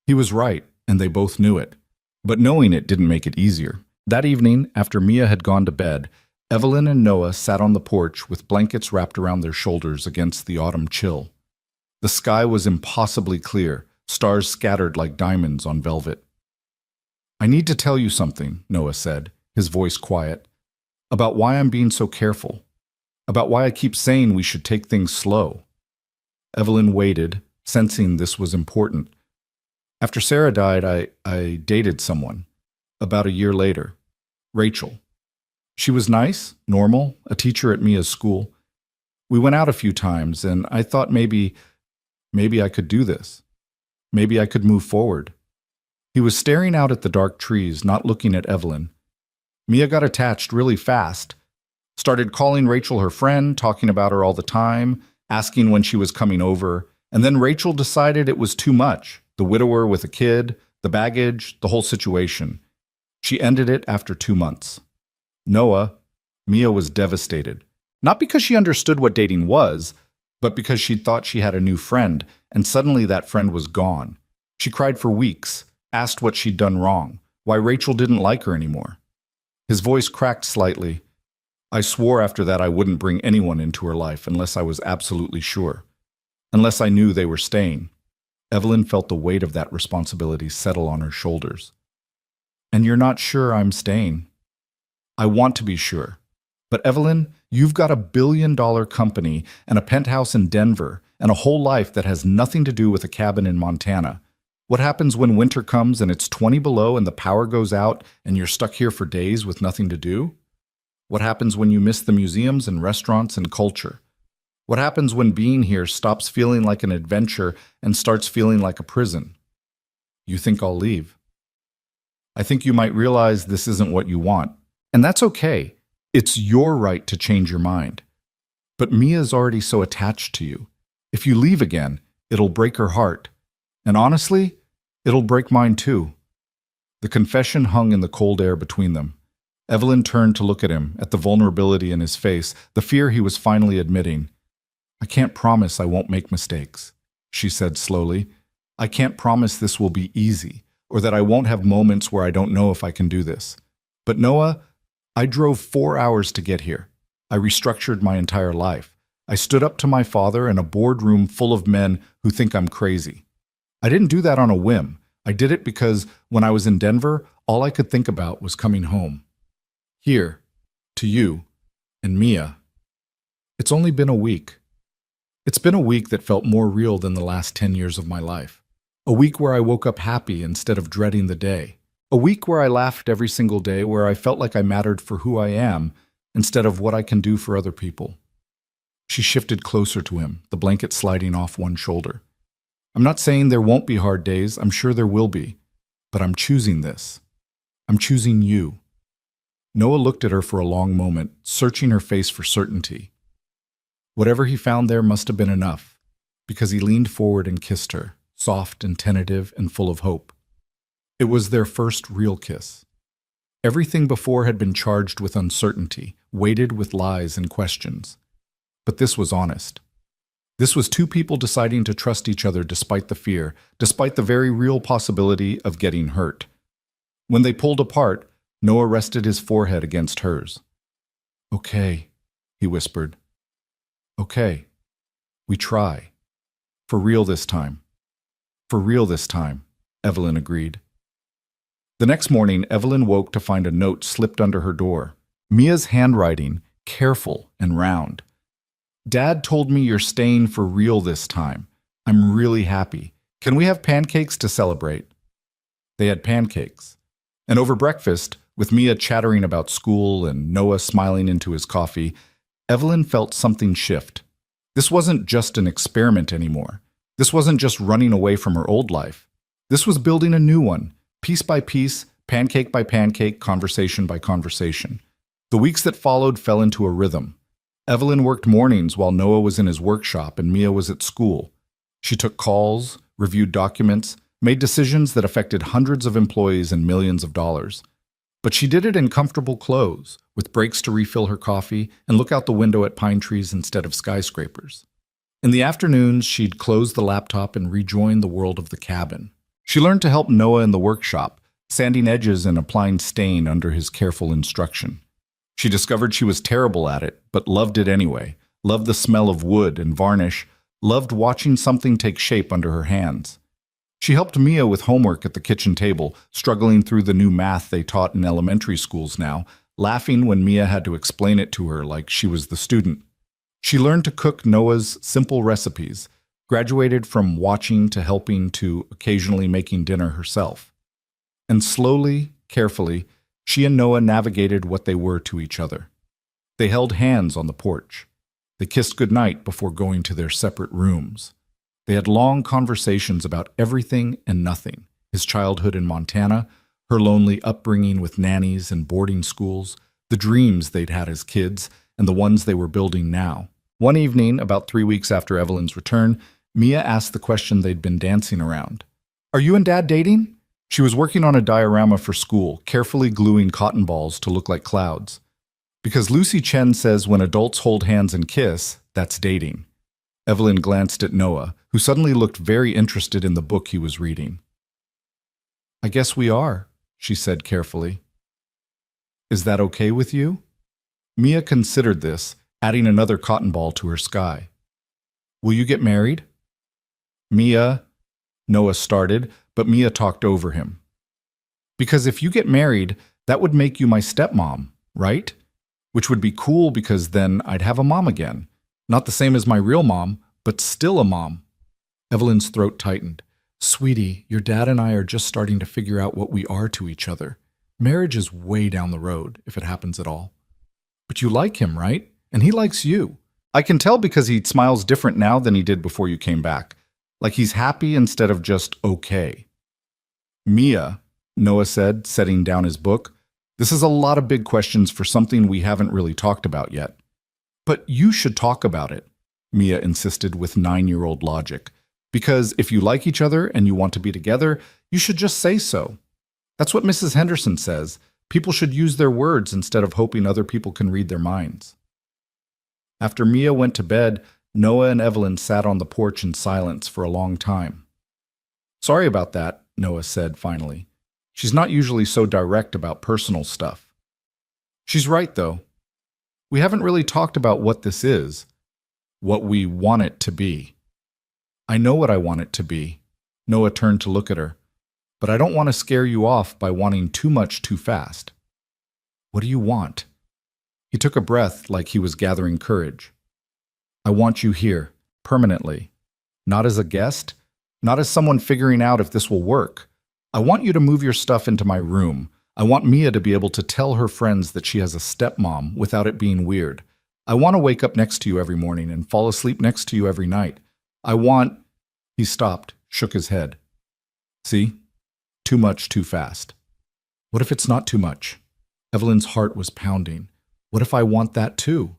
He was right, and they both knew it. But knowing it didn't make it easier. That evening, after Mia had gone to bed, Evelyn and Noah sat on the porch with blankets wrapped around their shoulders against the autumn chill. The sky was impossibly clear, stars scattered like diamonds on velvet. I need to tell you something, Noah said, his voice quiet, about why I'm being so careful, about why I keep saying we should take things slow. Evelyn waited, sensing this was important. After Sarah died, I dated someone. About a year later. Rachel. She was nice, normal, a teacher at Mia's school. We went out a few times, and I thought maybe I could do this. Maybe I could move forward. He was staring out at the dark trees, not looking at Evelyn. Mia got attached really fast. Started calling Rachel her friend, talking about her all the time, asking when she was coming over, and then Rachel decided it was too much. The widower with a kid, the baggage, the whole situation. She ended it after 2 months. Mia was devastated. Not because she understood what dating was, but because she thought she had a new friend, and suddenly that friend was gone. She cried for weeks, asked what she'd done wrong, why Rachel didn't like her anymore. His voice cracked slightly. I swore after that I wouldn't bring anyone into her life unless I was absolutely sure. Unless I knew they were staying. Evelyn felt the weight of that responsibility settle on her shoulders. And you're not sure I'm staying. I want to be sure. But Evelyn, you've got $1 billion company and a penthouse in Denver and a whole life that has nothing to do with a cabin in Montana. What happens when winter comes and it's 20 below and the power goes out and you're stuck here for days with nothing to do? What happens when you miss the museums and restaurants and culture? What happens when being here stops feeling like an adventure and starts feeling like a prison? You think I'll leave. I think you might realize this isn't what you want. And that's okay. It's your right to change your mind. But Mia's already so attached to you. If you leave again, it'll break her heart. And honestly, it'll break mine too. The confession hung in the cold air between them. Evelyn turned to look at him, at the vulnerability in his face, the fear he was finally admitting. I can't promise I won't make mistakes, she said slowly. I can't promise this will be easy, or that I won't have moments where I don't know if I can do this. But Noah, I drove 4 hours to get here. I restructured my entire life. I stood up to my father in a boardroom full of men who think I'm crazy. I didn't do that on a whim. I did it because when I was in Denver, all I could think about was coming home. Here, to you, and Mia. It's only been a week. It's been a week that felt more real than the last 10 years of my life. A week where I woke up happy instead of dreading the day. A week where I laughed every single day, where I felt like I mattered for who I am instead of what I can do for other people. She shifted closer to him, the blanket sliding off one shoulder. I'm not saying there won't be hard days, I'm sure there will be, but I'm choosing this. I'm choosing you. Noah looked at her for a long moment, searching her face for certainty. Whatever he found there must have been enough, because he leaned forward and kissed her, soft and tentative and full of hope. It was their first real kiss. Everything before had been charged with uncertainty, weighted with lies and questions. But this was honest. This was two people deciding to trust each other despite the fear, despite the very real possibility of getting hurt. When they pulled apart, Noah rested his forehead against hers. Okay, he whispered. Okay, we try. For real this time. For real this time, Evelyn agreed. The next morning, Evelyn woke to find a note slipped under her door. Mia's handwriting, careful and round. Dad told me you're staying for real this time. I'm really happy. Can we have pancakes to celebrate? They had pancakes. And over breakfast, with Mia chattering about school and Noah smiling into his coffee, Evelyn felt something shift. This wasn't just an experiment anymore. This wasn't just running away from her old life. This was building a new one, piece by piece, pancake by pancake, conversation by conversation. The weeks that followed fell into a rhythm. Evelyn worked mornings while Noah was in his workshop and Mia was at school. She took calls, reviewed documents, made decisions that affected hundreds of employees and millions of dollars. But she did it in comfortable clothes, with breaks to refill her coffee and look out the window at pine trees instead of skyscrapers. In the afternoons, she'd close the laptop and rejoin the world of the cabin. She learned to help Noah in the workshop, sanding edges and applying stain under his careful instruction. She discovered she was terrible at it, but loved it anyway, loved the smell of wood and varnish, loved watching something take shape under her hands. She helped Mia with homework at the kitchen table, struggling through the new math they taught in elementary schools now, laughing when Mia had to explain it to her like she was the student. She learned to cook Noah's simple recipes, graduated from watching to helping to occasionally making dinner herself. And slowly, carefully, she and Noah navigated what they were to each other. They held hands on the porch. They kissed goodnight before going to their separate rooms. They had long conversations about everything and nothing, his childhood in Montana, her lonely upbringing with nannies and boarding schools, the dreams they'd had as kids, and the ones they were building now. One evening, about 3 weeks after Evelyn's return, Mia asked the question they'd been dancing around. "Are you and Dad dating?" She was working on a diorama for school, carefully gluing cotton balls to look like clouds. Because Lucy Chen says when adults hold hands and kiss, that's dating. Evelyn glanced at Noah, who suddenly looked very interested in the book he was reading. "I guess we are," she said carefully. "Is that okay with you?" Mia considered this, adding another cotton ball to her sky. "Will you get married?" Noah started, but Mia talked over him. "Because if you get married, that would make you my stepmom, right? Which would be cool because then I'd have a mom again. Not the same as my real mom, but still a mom." Evelyn's throat tightened. "Sweetie, your dad and I are just starting to figure out what we are to each other. Marriage is way down the road, if it happens at all. But you like him, right? And he likes you. I can tell because he smiles different now than he did before you came back. Like he's happy instead of just okay." "Mia," Noah said, setting down his book, "this is a lot of big questions for something we haven't really talked about yet." "But you should talk about it," Mia insisted with 9-year-old logic. "Because if you like each other and you want to be together, you should just say so. That's what Mrs. Henderson says. People should use their words instead of hoping other people can read their minds." After Mia went to bed, Noah and Evelyn sat on the porch in silence for a long time. "Sorry about that," Noah said finally. "She's not usually so direct about personal stuff." "She's right, though. We haven't really talked about what this is, what we want it to be." "I know what I want it to be." Noah turned to look at her. "But I don't want to scare you off by wanting too much too fast." "What do you want?" He took a breath like he was gathering courage. "I want you here, permanently. Not as a guest, not as someone figuring out if this will work. I want you to move your stuff into my room. I want Mia to be able to tell her friends that she has a stepmom without it being weird. I want to wake up next to you every morning and fall asleep next to you every night. I want—" He stopped, shook his head. "See? Too much too fast." "What if it's not too much?" Evelyn's heart was pounding. "What if I want that too?"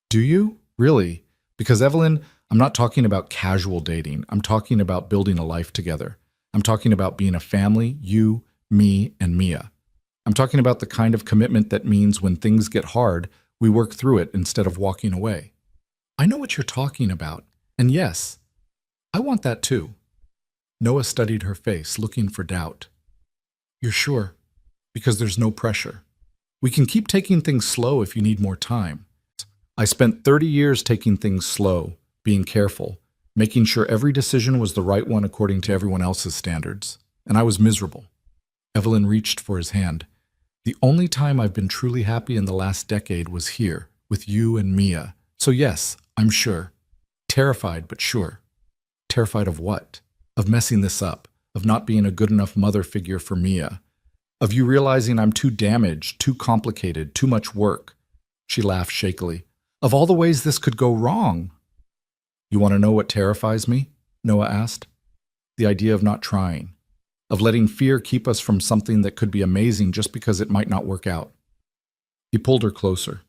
"Do you? Really? Because Evelyn, I'm not talking about casual dating. I'm talking about building a life together. I'm talking about being a family, you, me, and Mia. I'm talking about the kind of commitment that means when things get hard, we work through it instead of walking away." "I know what you're talking about. And yes, I want that too." Noah studied her face, looking for doubt. "You're sure? Because there's no pressure. We can keep taking things slow if you need more time." "I spent 30 years taking things slow, being careful, making sure every decision was the right one according to everyone else's standards. And I was miserable." Evelyn reached for his hand. "The only time I've been truly happy in the last decade was here, with you and Mia. So yes, I'm sure. Terrified, but sure." "Terrified of what?" "Of messing this up, of not being a good enough mother figure for Mia, of you realizing I'm too damaged, too complicated, too much work." She laughed shakily. "Of all the ways this could go wrong." "You want to know what terrifies me?" Noah asked. "The idea of not trying, of letting fear keep us from something that could be amazing just because it might not work out." He pulled her closer.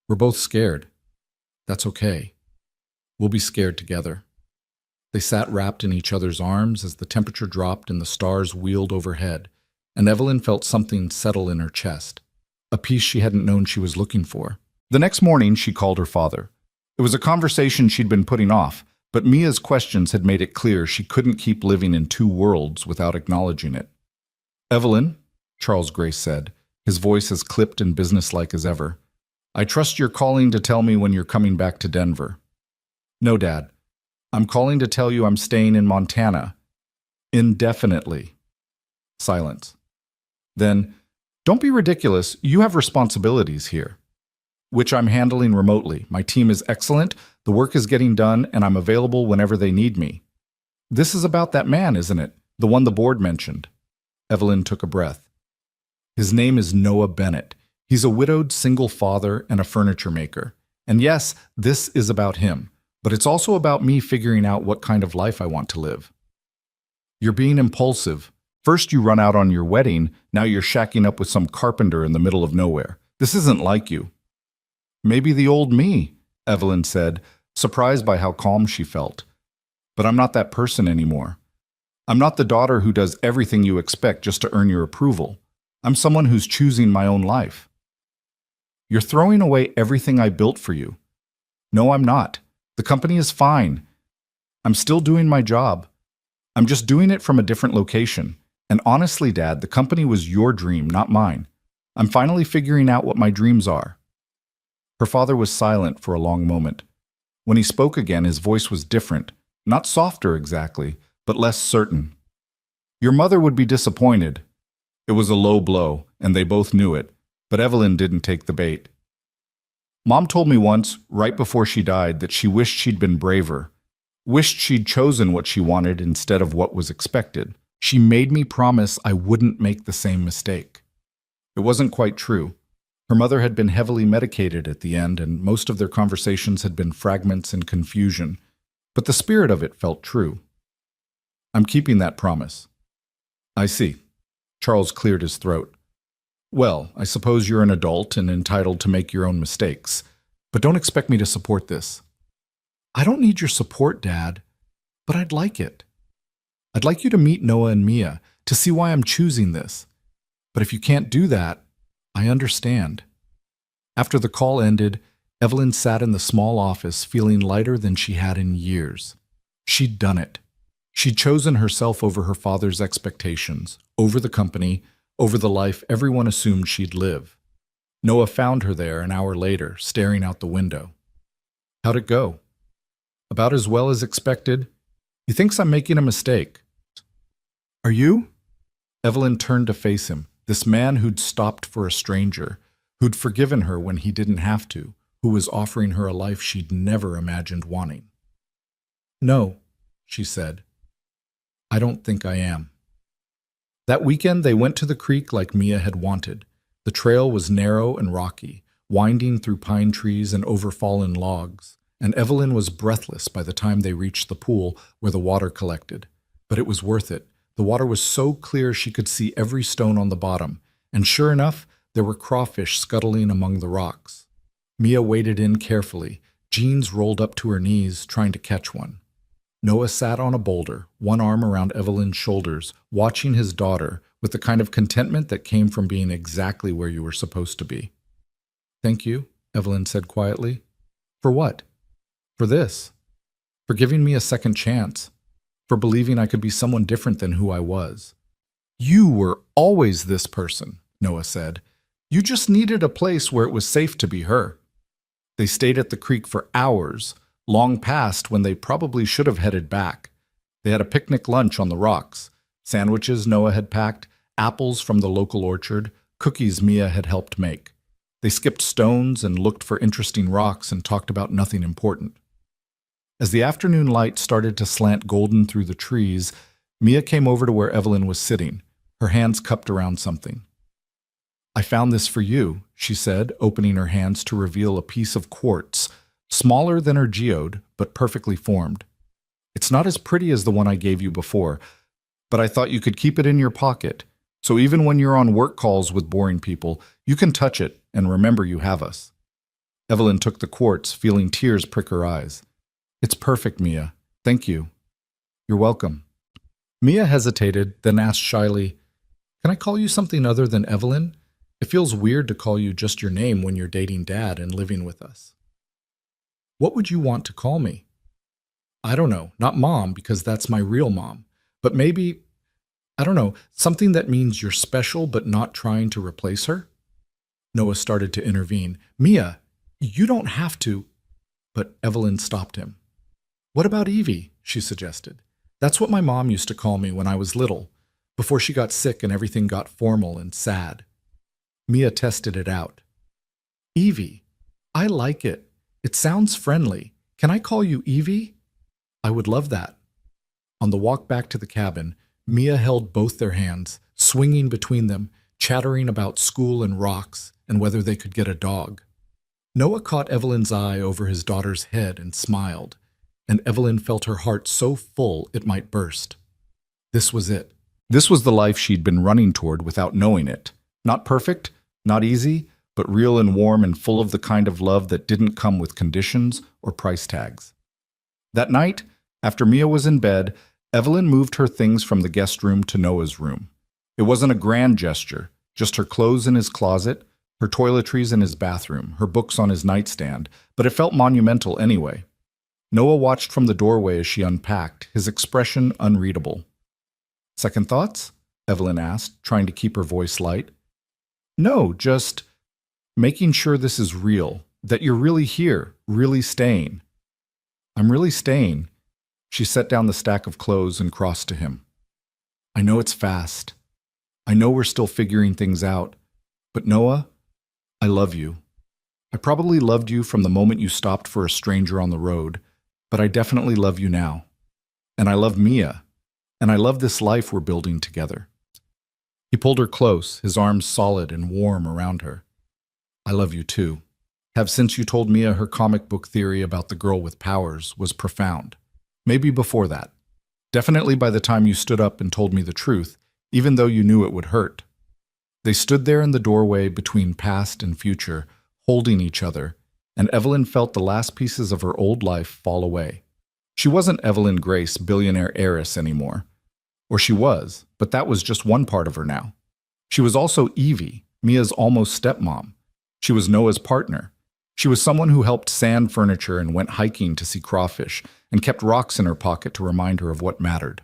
"We're both scared. That's okay. We'll be scared together." They sat wrapped in each other's arms as the temperature dropped and the stars wheeled overhead, and Evelyn felt something settle in her chest, a peace she hadn't known she was looking for. The next morning, she called her father. It was a conversation she'd been putting off, but Mia's questions had made it clear she couldn't keep living in two worlds without acknowledging it. "Evelyn," Charles Grace said, his voice as clipped and businesslike as ever, "I trust you're calling to tell me when you're coming back to Denver." "No, Dad. I'm calling to tell you I'm staying in Montana." Indefinitely. Silence. Then, don't be ridiculous. You have responsibilities here, which I'm handling remotely. My team is excellent, the work is getting done, and I'm available whenever they need me. This is about that man, isn't it? The one the board mentioned. Evelyn took a breath. His name is Noah Bennett. He's a widowed single father and a furniture maker. And yes, this is about him, but it's also about me figuring out what kind of life I want to live. You're being impulsive. First you run out on your wedding, now you're shacking up with some carpenter in the middle of nowhere. This isn't like you. Maybe the old me, Evelyn said, surprised by how calm she felt. But I'm not that person anymore. I'm not the daughter who does everything you expect just to earn your approval. I'm someone who's choosing my own life. You're throwing away everything I built for you. No, I'm not. The company is fine. I'm still doing my job. I'm just doing it from a different location. And honestly, Dad, the company was your dream, not mine. I'm finally figuring out what my dreams are. Her father was silent for a long moment. When he spoke again, his voice was different, not softer exactly, but less certain. Your mother would be disappointed. It was a low blow, and they both knew it, but Evelyn didn't take the bait. Mom told me once, right before she died, that she wished she'd been braver, wished she'd chosen what she wanted instead of what was expected. She made me promise I wouldn't make the same mistake. It wasn't quite true. Her mother had been heavily medicated at the end, and most of their conversations had been fragments and confusion, but the spirit of it felt true. I'm keeping that promise. I see. Charles cleared his throat. Well, I suppose you're an adult and entitled to make your own mistakes, but don't expect me to support this. I don't need your support, Dad, but I'd like it. I'd like you to meet Noah and Mia, to see why I'm choosing this. But if you can't do that, I understand. After the call ended, Evelyn sat in the small office feeling lighter than she had in years. She'd done it. She'd chosen herself over her father's expectations, over the company, over the life everyone assumed she'd live. Noah found her there an hour later, staring out the window. How'd it go? About as well as expected. He thinks I'm making a mistake. Are you? Evelyn turned to face him, this man who'd stopped for a stranger, who'd forgiven her when he didn't have to, who was offering her a life she'd never imagined wanting. No, she said. I don't think I am. That weekend they went to the creek like Mia had wanted. The trail was narrow and rocky, winding through pine trees and over fallen logs, and Evelyn was breathless by the time they reached the pool where the water collected. But it was worth it. The water was so clear she could see every stone on the bottom, and sure enough, there were crawfish scuttling among the rocks. Mia waded in carefully, jeans rolled up to her knees, trying to catch one. Noah sat on a boulder, one arm around Evelyn's shoulders, watching his daughter with the kind of contentment that came from being exactly where you were supposed to be. Thank you, Evelyn said quietly. For what? For this. For giving me a second chance. For believing I could be someone different than who I was. You were always this person, Noah said. You just needed a place where it was safe to be her. They stayed at the creek for hours, long past when they probably should have headed back. They had a picnic lunch on the rocks. Sandwiches Noah had packed, apples from the local orchard, cookies Mia had helped make. They skipped stones and looked for interesting rocks and talked about nothing important. As the afternoon light started to slant golden through the trees, Mia came over to where Evelyn was sitting, her hands cupped around something. I found this for you, she said, opening her hands to reveal a piece of quartz, smaller than her geode, but perfectly formed. It's not as pretty as the one I gave you before, but I thought you could keep it in your pocket, so even when you're on work calls with boring people, you can touch it and remember you have us. Evelyn took the quartz, feeling tears prick her eyes. It's perfect, Mia. Thank you. You're welcome. Mia hesitated, then asked shyly, Can I call you something other than Evelyn? It feels weird to call you just your name when you're dating Dad and living with us. What would you want to call me? I don't know, not Mom, because that's my real mom. But maybe, I don't know, something that means you're special but not trying to replace her? Noah started to intervene. Mia, you don't have to. But Evelyn stopped him. What about Evie? She suggested. That's what my mom used to call me when I was little, before she got sick and everything got formal and sad. Mia tested it out. Evie, I like it. It sounds friendly. Can I call you Evie? I would love that. On the walk back to the cabin, Mia held both their hands, swinging between them, chattering about school and rocks and whether they could get a dog. Noah caught Evelyn's eye over his daughter's head and smiled, and Evelyn felt her heart so full it might burst. This was it. This was the life she'd been running toward without knowing it. Not perfect, not easy, but real and warm and full of the kind of love that didn't come with conditions or price tags. That night, after Mia was in bed, Evelyn moved her things from the guest room to Noah's room. It wasn't a grand gesture, just her clothes in his closet, her toiletries in his bathroom, her books on his nightstand, but it felt monumental anyway. Noah watched from the doorway as she unpacked, his expression unreadable. Second thoughts? Evelyn asked, trying to keep her voice light. No, just making sure this is real, that you're really here, really staying. I'm really staying. She set down the stack of clothes and crossed to him. I know it's fast. I know we're still figuring things out. But Noah, I love you. I probably loved you from the moment you stopped for a stranger on the road, but I definitely love you now. And I love Mia. And I love this life we're building together. He pulled her close, his arms solid and warm around her. I love you too. Have since you told Mia her comic book theory about the girl with powers was profound. Maybe before that. Definitely by the time you stood up and told me the truth, even though you knew it would hurt. They stood there in the doorway between past and future, holding each other, and Evelyn felt the last pieces of her old life fall away. She wasn't Evelyn Grace, billionaire heiress anymore. Or she was, but that was just one part of her now. She was also Evie, Mia's almost stepmom. She was Noah's partner. She was someone who helped sand furniture and went hiking to see crawfish, and kept rocks in her pocket to remind her of what mattered.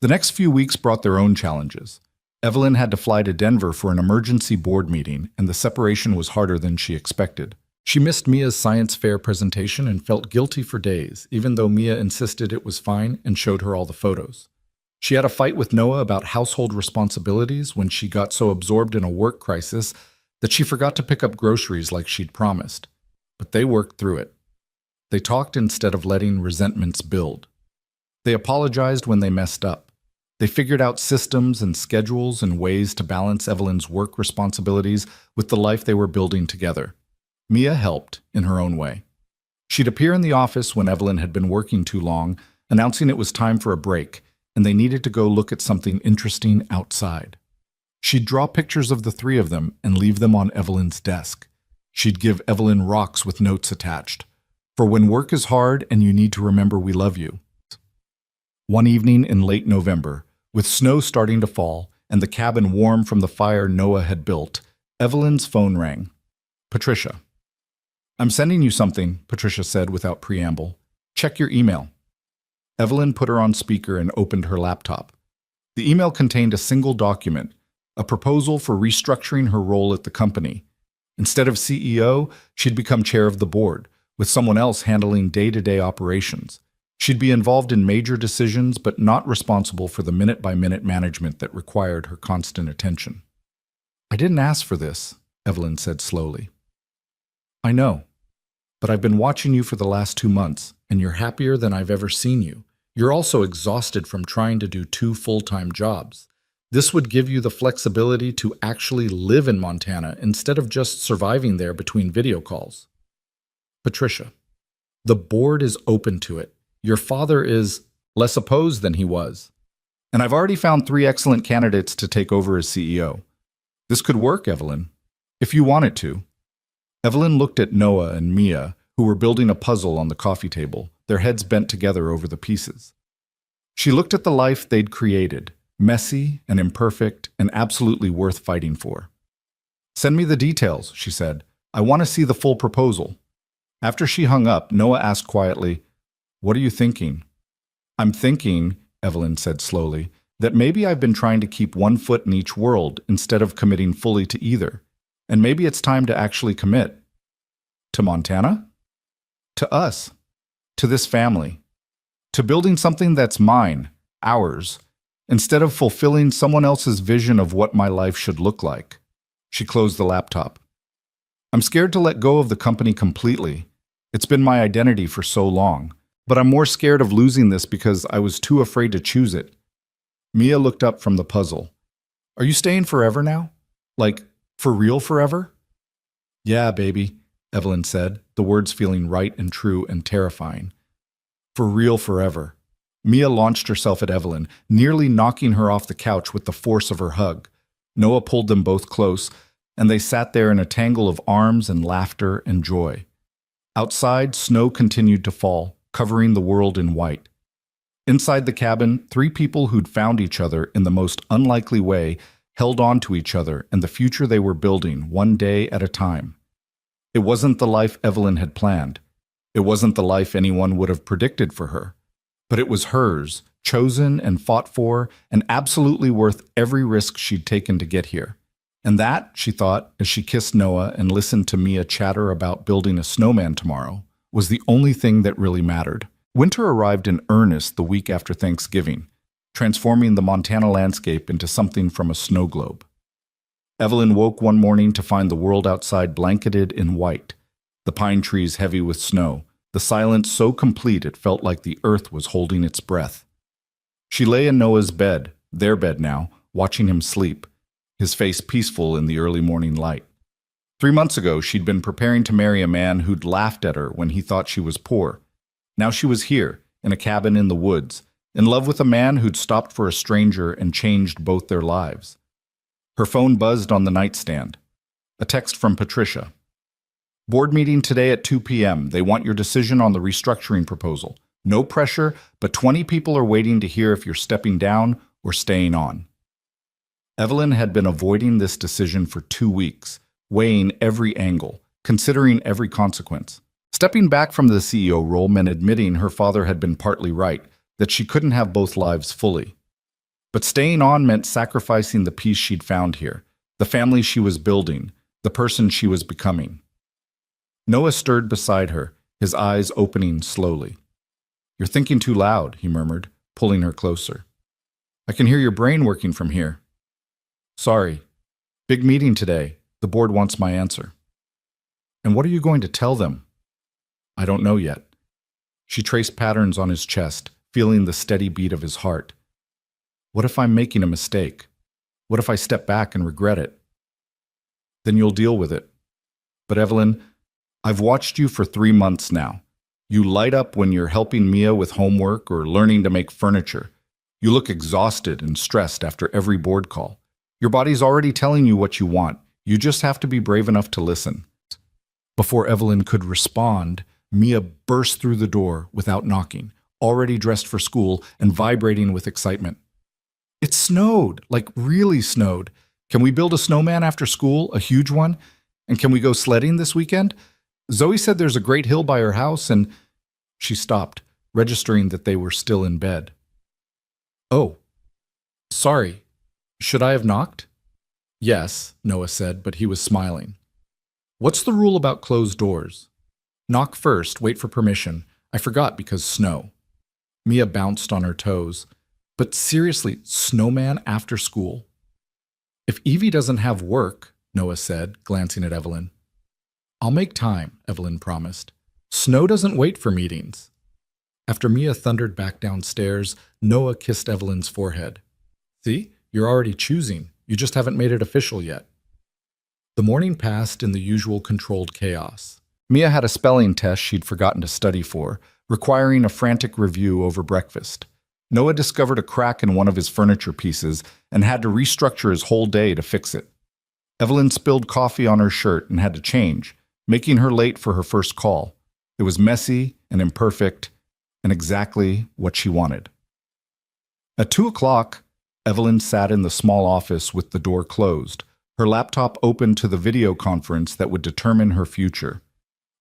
The next few weeks brought their own challenges. Evelyn had to fly to Denver for an emergency board meeting, and the separation was harder than she expected. She missed Mia's science fair presentation and felt guilty for days, even though Mia insisted it was fine and showed her all the photos. She had a fight with Noah about household responsibilities when she got so absorbed in a work crisis that she forgot to pick up groceries like she'd promised. But they worked through it. They talked instead of letting resentments build. They apologized when they messed up. They figured out systems and schedules and ways to balance Evelyn's work responsibilities with the life they were building together. Mia helped in her own way. She'd appear in the office when Evelyn had been working too long, announcing it was time for a break, and they needed to go look at something interesting outside. She'd draw pictures of the three of them and leave them on Evelyn's desk. She'd give Evelyn rocks with notes attached. For when work is hard and you need to remember we love you. One evening in late November, with snow starting to fall and the cabin warm from the fire Noah had built, Evelyn's phone rang. Patricia. I'm sending you something, Patricia said without preamble. Check your email. Evelyn put her on speaker and opened her laptop. The email contained a single document, a proposal for restructuring her role at the company. Instead of CEO, she'd become chair of the board, with someone else handling day-to-day operations. She'd be involved in major decisions, but not responsible for the minute-by-minute management that required her constant attention. I didn't ask for this, Evelyn said slowly. I know, but I've been watching you for the last 2 months, and you're happier than I've ever seen you. You're also exhausted from trying to do 2 full-time jobs. This would give you the flexibility to actually live in Montana instead of just surviving there between video calls. Patricia, the board is open to it. Your father is less opposed than he was. And I've already found 3 excellent candidates to take over as CEO. This could work, Evelyn, if you want it to. Evelyn looked at Noah and Mia, who were building a puzzle on the coffee table, their heads bent together over the pieces. She looked at the life they'd created, messy and imperfect and absolutely worth fighting for. Send me the details, she said. I want to see the full proposal. After she hung up, Noah asked quietly, What are you thinking? I'm thinking, Evelyn said slowly, that maybe I've been trying to keep one foot in each world instead of committing fully to either. And maybe it's time to actually commit. To Montana? To us. To this family. to building something that's mine, ours, instead of fulfilling someone else's vision of what my life should look like. She closed the laptop. I'm scared to let go of the company completely. It's been my identity for so long, but I'm more scared of losing this because I was too afraid to choose it. Mia looked up from the puzzle. Are you staying forever now? Like, for real forever? Yeah, baby, Evelyn said, the words feeling right and true and terrifying. For real forever. Mia launched herself at Evelyn, nearly knocking her off the couch with the force of her hug. Noah pulled them both close, and they sat there in a tangle of arms and laughter and joy. Outside, snow continued to fall, covering the world in white. Inside the cabin, three people who'd found each other in the most unlikely way held on to each other and the future they were building one day at a time. It wasn't the life Evelyn had planned. It wasn't the life anyone would have predicted for her. But it was hers, chosen and fought for, and absolutely worth every risk she'd taken to get here. And that, she thought, as she kissed Noah and listened to Mia chatter about building a snowman tomorrow, was the only thing that really mattered. Winter arrived in earnest the week after Thanksgiving, transforming the Montana landscape into something from a snow globe. Evelyn woke one morning to find the world outside blanketed in white, the pine trees heavy with snow, the silence so complete it felt like the earth was holding its breath. She lay in Noah's bed, their bed now, watching him sleep, his face peaceful in the early morning light. 3 months ago, she'd been preparing to marry a man who'd laughed at her when he thought she was poor. Now she was here, in a cabin in the woods, in love with a man who'd stopped for a stranger and changed both their lives. Her phone buzzed on the nightstand. A text from Patricia. Board meeting today at 2 p.m. They want your decision on the restructuring proposal. No pressure, but 20 people are waiting to hear if you're stepping down or staying on. Evelyn had been avoiding this decision for 2 weeks, weighing every angle, considering every consequence. Stepping back from the CEO role meant admitting her father had been partly right, that she couldn't have both lives fully. But staying on meant sacrificing the peace she'd found here, the family she was building, the person she was becoming. Noah stirred beside her, his eyes opening slowly. You're thinking too loud, he murmured, pulling her closer. I can hear your brain working from here. Sorry. Big meeting today. The board wants my answer. And what are you going to tell them? I don't know yet. She traced patterns on his chest, feeling the steady beat of his heart. What if I'm making a mistake? What if I step back and regret it? Then you'll deal with it. But Evelyn, I've watched you for 3 months now. You light up when you're helping Mia with homework or learning to make furniture. You look exhausted and stressed after every board call. Your body's already telling you what you want. You just have to be brave enough to listen. Before Evelyn could respond, Mia burst through the door without knocking, already dressed for school and vibrating with excitement. It snowed, like really snowed. Can we build a snowman after school, a huge one? And can we go sledding this weekend? Zoe said there's a great hill by her house and... She stopped, registering that they were still in bed. Oh, sorry. Should I have knocked? Yes, Noah said, but he was smiling. What's the rule about closed doors? Knock first, wait for permission. I forgot because snow. Mia bounced on her toes. But seriously, snowman after school? If Evie doesn't have work, Noah said, glancing at Evelyn. I'll make time, Evelyn promised. Snow doesn't wait for meetings. After Mia thundered back downstairs, Noah kissed Evelyn's forehead. See, you're already choosing. You just haven't made it official yet. The morning passed in the usual controlled chaos. Mia had a spelling test she'd forgotten to study for, requiring a frantic review over breakfast. Noah discovered a crack in one of his furniture pieces and had to restructure his whole day to fix it. Evelyn spilled coffee on her shirt and had to change, making her late for her first call. It was messy and imperfect and exactly what she wanted. At 2 o'clock, Evelyn sat in the small office with the door closed, her laptop open to the video conference that would determine her future.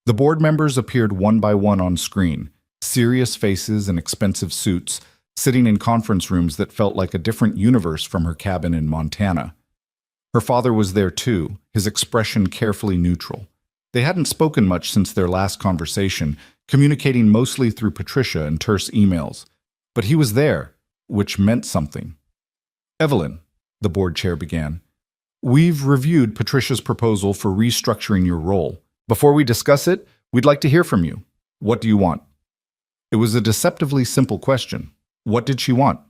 The board members appeared one by one on screen, serious faces in expensive suits, sitting in conference rooms that felt like a different universe from her cabin in Montana. Her father was there too, his expression carefully neutral. They hadn't spoken much since their last conversation, communicating mostly through Patricia and terse emails. But he was there, which meant something. Evelyn, the board chair began, we've reviewed Patricia's proposal for restructuring your role. Before we discuss it, we'd like to hear from you. What do you want? It was a deceptively simple question. What did she want?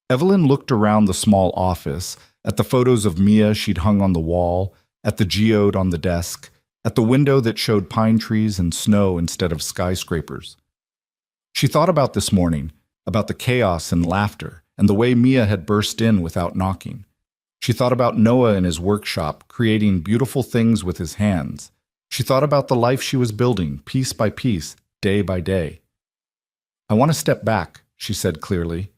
Evelyn looked around the small office, at the photos of Mia she'd hung on the wall, at the geode on the desk, at the window that showed pine trees and snow instead of skyscrapers. She thought about this morning, about the chaos and laughter, and the way Mia had burst in without knocking. She thought about Noah in his workshop, creating beautiful things with his hands. She thought about the life she was building, piece by piece, day by day. I want to step back, she said clearly.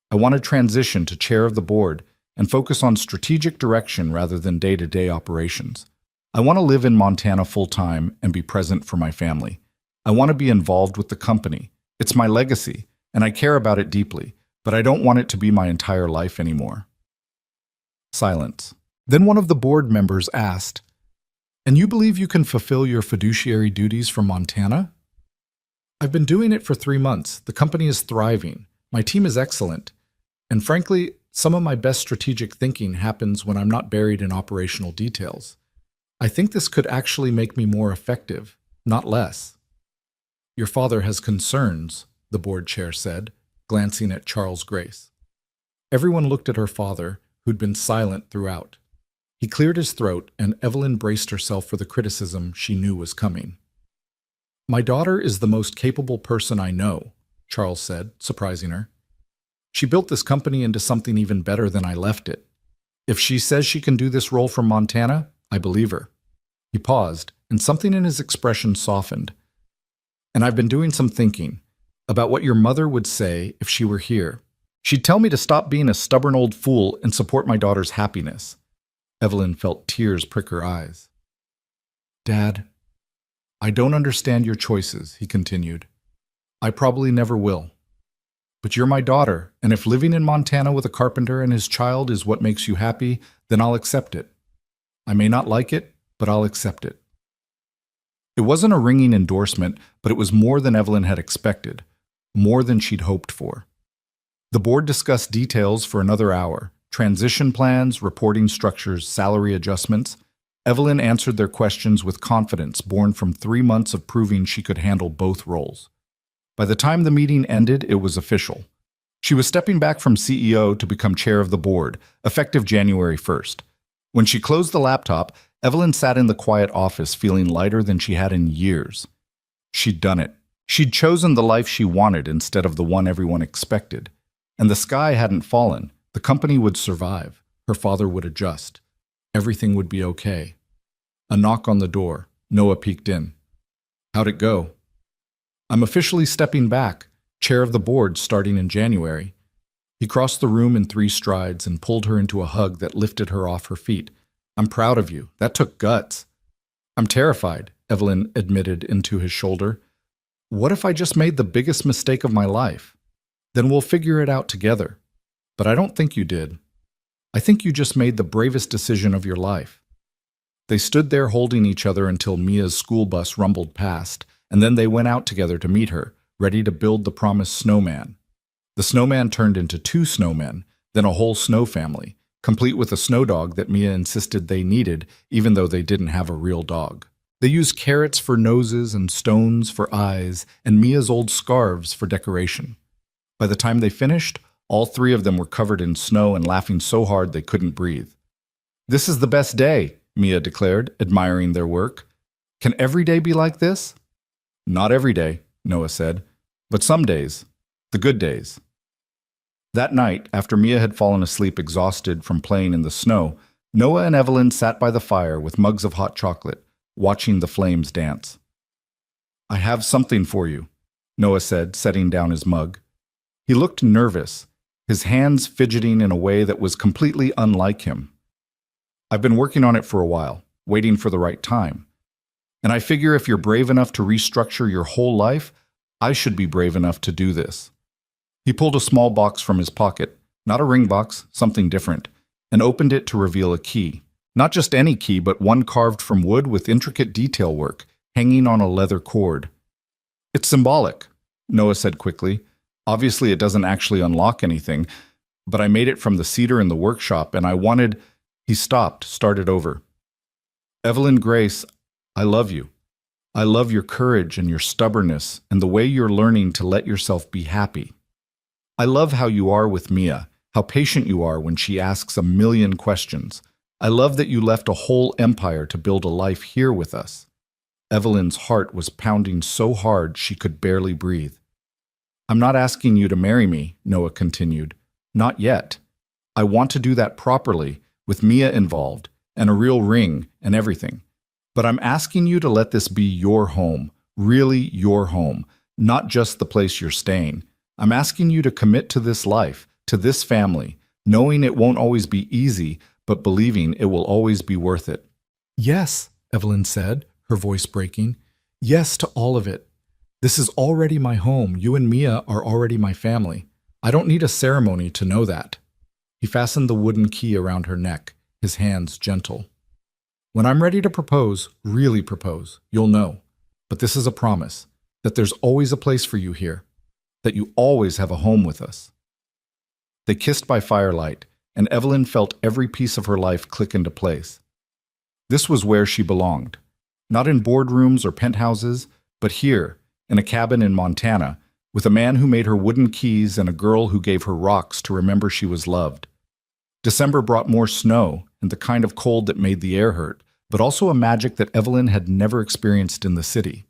I want to transition to chair of the board and focus on strategic direction rather than day-to-day operations. I want to live in Montana full-time and be present for my family. I want to be involved with the company. It's my legacy, and I care about it deeply, but I don't want it to be my entire life anymore. Silence. Then one of the board members asked, "And you believe you can fulfill your fiduciary duties from Montana?" "I've been doing it for 3 months. The company is thriving. My team is excellent. And frankly, some of my best strategic thinking happens when I'm not buried in operational details. I think this could actually make me more effective, not less." "Your father has concerns," the board chair said, glancing at Charles Grace. Everyone looked at her father, who'd been silent throughout. He cleared his throat, and Evelyn braced herself for the criticism she knew was coming. "My daughter is the most capable person I know," Charles said, surprising her. "She built this company into something even better than I left it. If she says she can do this role from Montana, I believe her." He paused, and something in his expression softened. "And I've been doing some thinking about what your mother would say if she were here. She'd tell me to stop being a stubborn old fool and support my daughter's happiness." Evelyn felt tears prick her eyes. "Dad, I don't understand your choices," he continued. "I probably never will. But you're my daughter, and if living in Montana with a carpenter and his child is what makes you happy, then I'll accept it. I may not like it, but I'll accept it." It wasn't a ringing endorsement, but it was more than Evelyn had expected, more than she'd hoped for. The board discussed details for another hour, transition plans, reporting structures, salary adjustments. Evelyn answered their questions with confidence born from 3 months of proving she could handle both roles. By the time the meeting ended, it was official. She was stepping back from CEO to become chair of the board, effective January 1st. When she closed the laptop, Evelyn sat in the quiet office feeling lighter than she had in years. She'd done it. She'd chosen the life she wanted instead of the one everyone expected. And the sky hadn't fallen. The company would survive. Her father would adjust. Everything would be okay. A knock on the door. Noah peeked in. "How'd it go?" "I'm officially stepping back, chair of the board starting in January." He crossed the room in 3 strides and pulled her into a hug that lifted her off her feet. "I'm proud of you. That took guts." "I'm terrified," Evelyn admitted into his shoulder. "What if I just made the biggest mistake of my life? Then we'll figure it out together." "But I don't think you did. I think you just made the bravest decision of your life." They stood there holding each other until Mia's school bus rumbled past, and then they went out together to meet her, ready to build the promised snowman. The snowman turned into 2 snowmen, then a whole snow family, complete with a snow dog that Mia insisted they needed, even though they didn't have a real dog. They used carrots for noses and stones for eyes, and Mia's old scarves for decoration. By the time they finished, all 3 of them were covered in snow and laughing so hard they couldn't breathe. "This is the best day," Mia declared, admiring their work. "Can every day be like this?" "Not every day," Noah said, "but some days, the good days." That night, after Mia had fallen asleep exhausted from playing in the snow, Noah and Evelyn sat by the fire with mugs of hot chocolate, watching the flames dance. "I have something for you," Noah said, setting down his mug. He looked nervous, his hands fidgeting in a way that was completely unlike him. "I've been working on it for a while, waiting for the right time. And I figure if you're brave enough to restructure your whole life, I should be brave enough to do this." He pulled a small box from his pocket, not a ring box, something different, and opened it to reveal a key. Not just any key, but one carved from wood with intricate detail work, hanging on a leather cord. It's symbolic, Noah said quickly. Obviously, it doesn't actually unlock anything, but I made it from the cedar in the workshop, and I wanted... He stopped, started over. Evelyn Grace, I love you. I love your courage and your stubbornness and the way you're learning to let yourself be happy. I love how you are with Mia, how patient you are when she asks a million questions. I love that you left a whole empire to build a life here with us. Evelyn's heart was pounding so hard she could barely breathe. I'm not asking you to marry me, Noah continued. Not yet. I want to do that properly, with Mia involved, and a real ring and everything. But I'm asking you to let this be your home, really your home, not just the place you're staying. I'm asking you to commit to this life, to this family, knowing it won't always be easy, but believing it will always be worth it. Yes, Evelyn said, her voice breaking. Yes to all of it. This is already my home. You and Mia are already my family. I don't need a ceremony to know that. He fastened the wooden key around her neck, his hands gentle. When I'm ready to propose, really propose, you'll know. But this is a promise, that there's always a place for you here, that you always have a home with us. They kissed by firelight, and Evelyn felt every piece of her life click into place. This was where she belonged, not in boardrooms or penthouses, but here, in a cabin in Montana, with a man who made her wooden keys and a girl who gave her rocks to remember she was loved. December brought more snow and the kind of cold that made the air hurt, but also a magic that Evelyn had never experienced in the city.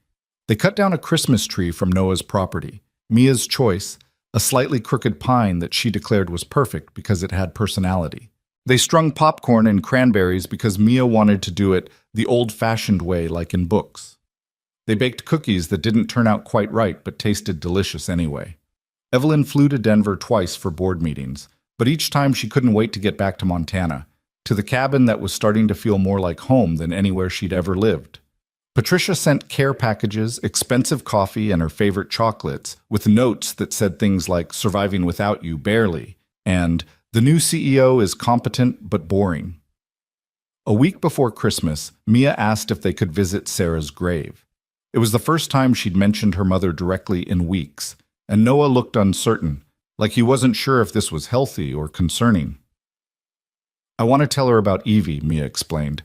They cut down a Christmas tree from Noah's property, Mia's choice, a slightly crooked pine that she declared was perfect because it had personality. They strung popcorn and cranberries because Mia wanted to do it the old-fashioned way like in books. They baked cookies that didn't turn out quite right but tasted delicious anyway. Evelyn flew to Denver twice for board meetings, but each time she couldn't wait to get back to Montana, to the cabin that was starting to feel more like home than anywhere she'd ever lived. Patricia sent care packages, expensive coffee, and her favorite chocolates, with notes that said things like "surviving without you, barely," and "the new CEO is competent but boring." A week before Christmas, Mia asked if they could visit Sarah's grave. It was the first time she'd mentioned her mother directly in weeks, and Noah looked uncertain, like he wasn't sure if this was healthy or concerning. I want to tell her about Evie, Mia explained.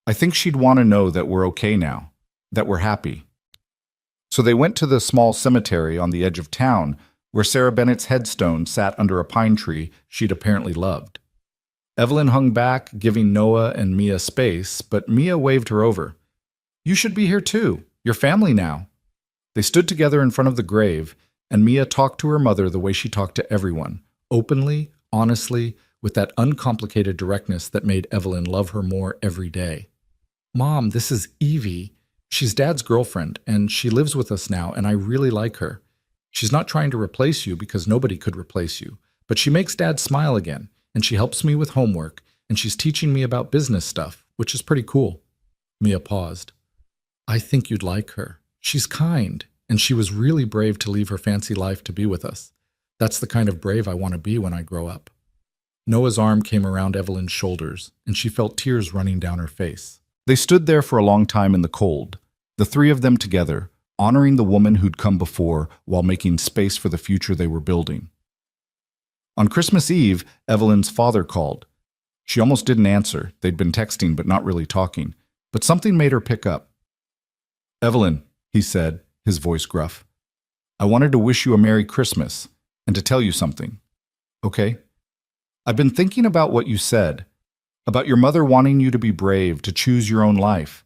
I think she'd want to know that we're okay now, that we're happy. So they went to the small cemetery on the edge of town, where Sarah Bennett's headstone sat under a pine tree she'd apparently loved. Evelyn hung back, giving Noah and Mia space, but Mia waved her over. You should be here too. You're family now. They stood together in front of the grave, and Mia talked to her mother the way she talked to everyone, openly, honestly, with that uncomplicated directness that made Evelyn love her more every day. Mom, this is Evie. She's Dad's girlfriend, and she lives with us now, and I really like her. She's not trying to replace you because nobody could replace you, but she makes Dad smile again, and she helps me with homework, and she's teaching me about business stuff, which is pretty cool. Mia paused. I think you'd like her. She's kind, and she was really brave to leave her fancy life to be with us. That's the kind of brave I want to be when I grow up. Noah's arm came around Evelyn's shoulders, and she felt tears running down her face. They stood there for a long time in the cold, the three of them together, honoring the woman who'd come before while making space for the future they were building. On Christmas Eve, Evelyn's father called. She almost didn't answer. They'd been texting but not really talking. But something made her pick up. Evelyn, he said, his voice gruff. I wanted to wish you a Merry Christmas and to tell you something. Okay? I've been thinking about what you said, about your mother wanting you to be brave, to choose your own life.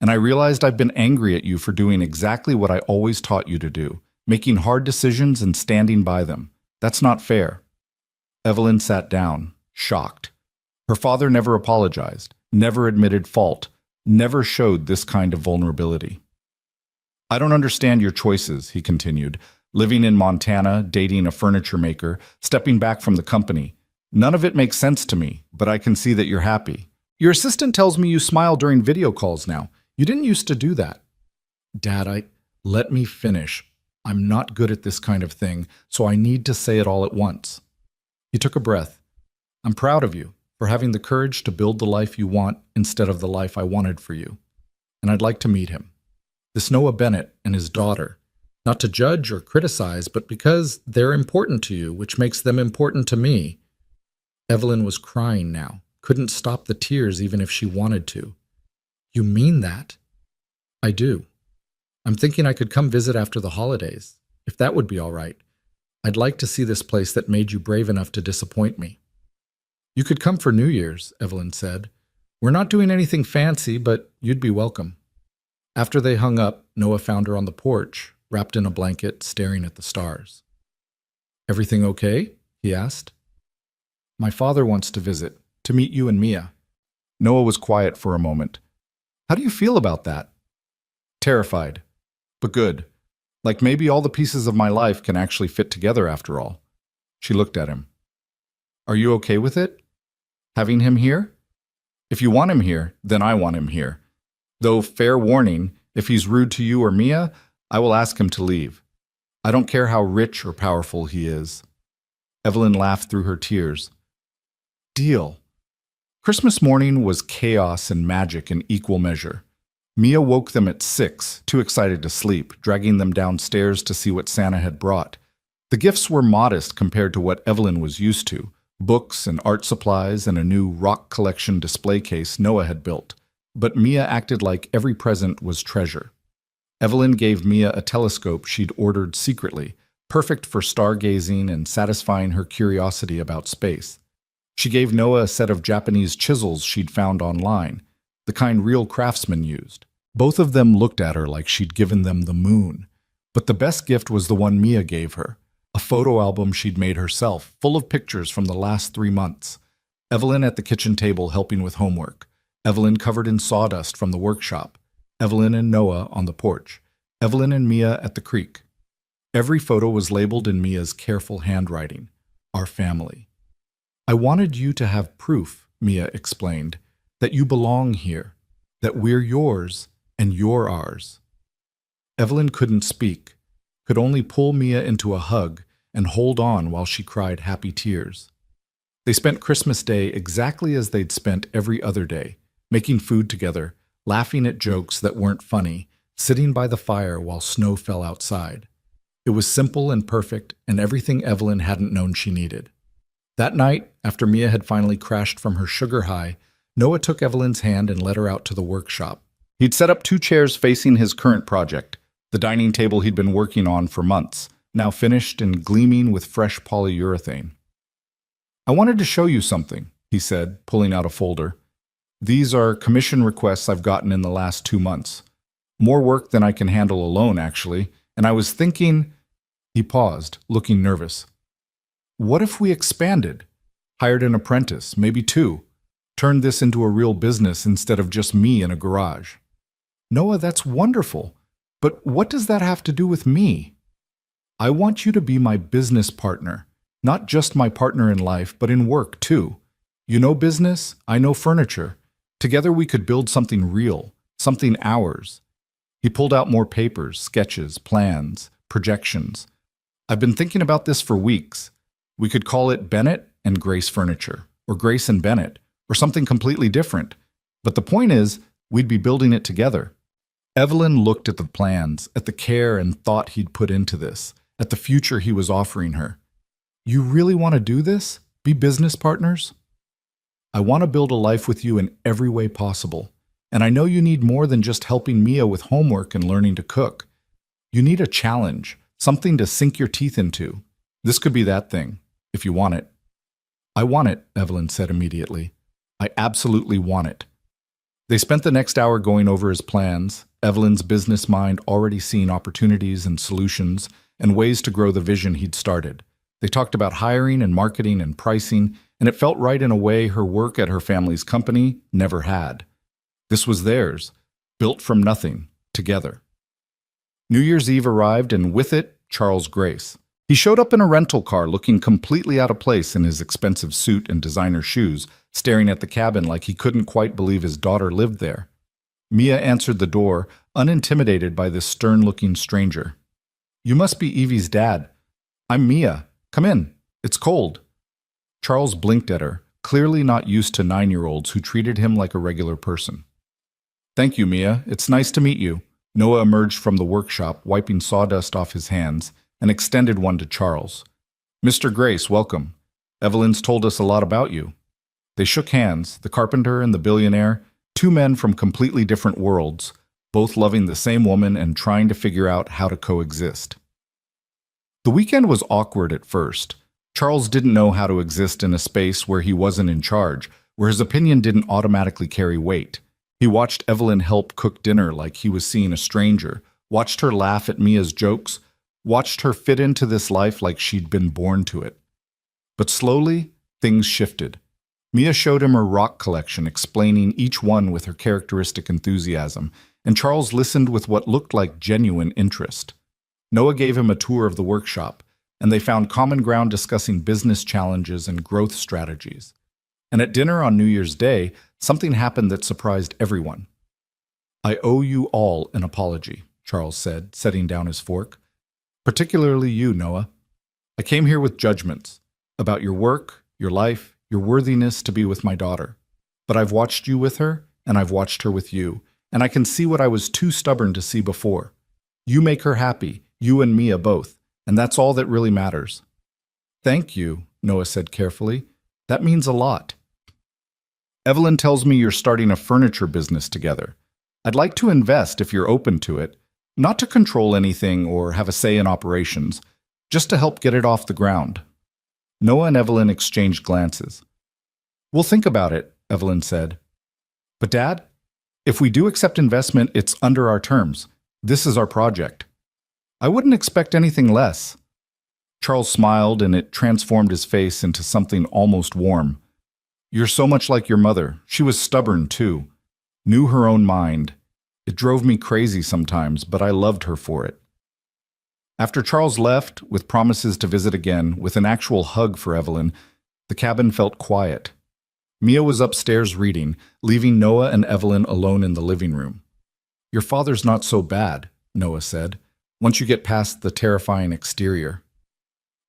And I realized I've been angry at you for doing exactly what I always taught you to do, making hard decisions and standing by them. That's not fair. Evelyn sat down, shocked. Her father never apologized, never admitted fault, never showed this kind of vulnerability. I don't understand your choices, he continued, living in Montana, dating a furniture maker, stepping back from the company. None of it makes sense to me, but I can see that you're happy. Your assistant tells me you smile during video calls now. You didn't used to do that. Dad, let me finish. I'm not good at this kind of thing, so I need to say it all at once. He took a breath. I'm proud of you for having the courage to build the life you want instead of the life I wanted for you. And I'd like to meet him. This Noah Bennett and his daughter. Not to judge or criticize, but because they're important to you, which makes them important to me. Evelyn was crying now, couldn't stop the tears even if she wanted to. You mean that? I do. I'm thinking I could come visit after the holidays, if that would be all right. I'd like to see this place that made you brave enough to disappoint me. You could come for New Year's, Evelyn said. We're not doing anything fancy, but you'd be welcome. After they hung up, Noah found her on the porch, wrapped in a blanket, staring at the stars. Everything okay? He asked. My father wants to visit, to meet you and Mia. Noah was quiet for a moment. How do you feel about that? Terrified, but good. Like maybe all the pieces of my life can actually fit together after all. She looked at him. Are you okay with it? Having him here? If you want him here, then I want him here. Though, fair warning, if he's rude to you or Mia, I will ask him to leave. I don't care how rich or powerful he is. Evelyn laughed through her tears. Deal. Christmas morning was chaos and magic in equal measure. Mia woke them at 6, too excited to sleep, dragging them downstairs to see what Santa had brought. The gifts were modest compared to what Evelyn was used to. Books and art supplies and a new rock collection display case Noah had built. But Mia acted like every present was treasure. Evelyn gave Mia a telescope she'd ordered secretly, perfect for stargazing and satisfying her curiosity about space. She gave Noah a set of Japanese chisels she'd found online, the kind real craftsmen used. Both of them looked at her like she'd given them the moon. But the best gift was the one Mia gave her, a photo album she'd made herself, full of pictures from the last 3 months. Evelyn at the kitchen table helping with homework. Evelyn covered in sawdust from the workshop. Evelyn and Noah on the porch. Evelyn and Mia at the creek. Every photo was labeled in Mia's careful handwriting. Our family. I wanted you to have proof, Mia explained, that you belong here, that we're yours and you're ours. Evelyn couldn't speak, could only pull Mia into a hug and hold on while she cried happy tears. They spent Christmas Day exactly as they'd spent every other day, making food together, laughing at jokes that weren't funny, sitting by the fire while snow fell outside. It was simple and perfect, and everything Evelyn hadn't known she needed. That night, after Mia had finally crashed from her sugar high, Noah took Evelyn's hand and led her out to the workshop. He'd set up 2 chairs facing his current project, the dining table he'd been working on for months, now finished and gleaming with fresh polyurethane. I wanted to show you something, he said, pulling out a folder. These are commission requests I've gotten in the last 2 months. More work than I can handle alone, actually, and I was thinking... He paused, looking nervous. What if we expanded? Hired an apprentice, maybe 2. Turned this into a real business instead of just me in a garage. Noah, that's wonderful. But what does that have to do with me? I want you to be my business partner. Not just my partner in life, but in work, too. You know business, I know furniture. Together we could build something real, something ours. He pulled out more papers, sketches, plans, projections. I've been thinking about this for weeks. We could call it Bennett and Grace Furniture, or Grace and Bennett, or something completely different. But the point is, we'd be building it together. Evelyn looked at the plans, at the care and thought he'd put into this, at the future he was offering her. You really want to do this? Be business partners? I want to build a life with you in every way possible. And I know you need more than just helping Mia with homework and learning to cook. You need a challenge, something to sink your teeth into. This could be that thing, if you want it. I want it, Evelyn said immediately. I absolutely want it. They spent the next hour going over his plans, Evelyn's business mind already seeing opportunities and solutions and ways to grow the vision he'd started. They talked about hiring and marketing and pricing, and it felt right in a way her work at her family's company never had. This was theirs, built from nothing, together. New Year's Eve arrived, and with it, Charles Grace. He showed up in a rental car looking completely out of place in his expensive suit and designer shoes, staring at the cabin like he couldn't quite believe his daughter lived there. Mia answered the door, unintimidated by this stern-looking stranger. You must be Evie's dad. I'm Mia. Come in. It's cold. Charles blinked at her, clearly not used to 9-year-olds who treated him like a regular person. Thank you, Mia. It's nice to meet you. Noah emerged from the workshop, wiping sawdust off his hands, and extended one to Charles. "Mr. Grace, welcome. Evelyn's told us a lot about you." They shook hands, the carpenter and the billionaire, two men from completely different worlds, both loving the same woman and trying to figure out how to coexist. The weekend was awkward at first. Charles didn't know how to exist in a space where he wasn't in charge, where his opinion didn't automatically carry weight. He watched Evelyn help cook dinner like he was seeing a stranger, watched her laugh at Mia's jokes, watched her fit into this life like she'd been born to it. But slowly, things shifted. Mia showed him her rock collection, explaining each one with her characteristic enthusiasm, and Charles listened with what looked like genuine interest. Noah gave him a tour of the workshop, and they found common ground discussing business challenges and growth strategies. And at dinner on New Year's Day, something happened that surprised everyone. "I owe you all an apology," Charles said, setting down his fork. "Particularly you, Noah. I came here with judgments about your work, your life, your worthiness to be with my daughter. But I've watched you with her, and I've watched her with you, and I can see what I was too stubborn to see before. You make her happy, you and Mia both, and that's all that really matters." "Thank you," Noah said carefully. "That means a lot. Evelyn tells me you're starting a furniture business together. I'd like to invest if you're open to it, not to control anything or have a say in operations, just to help get it off the ground." Noah and Evelyn exchanged glances. "We'll think about it," Evelyn said. "But Dad, if we do accept investment, it's under our terms. This is our project." "I wouldn't expect anything less." Charles smiled, and it transformed his face into something almost warm. "You're so much like your mother. She was stubborn, too. Knew her own mind. It drove me crazy sometimes, but I loved her for it." After Charles left, with promises to visit again, with an actual hug for Evelyn, the cabin felt quiet. Mia was upstairs reading, leaving Noah and Evelyn alone in the living room. "Your father's not so bad," Noah said, "once you get past the terrifying exterior.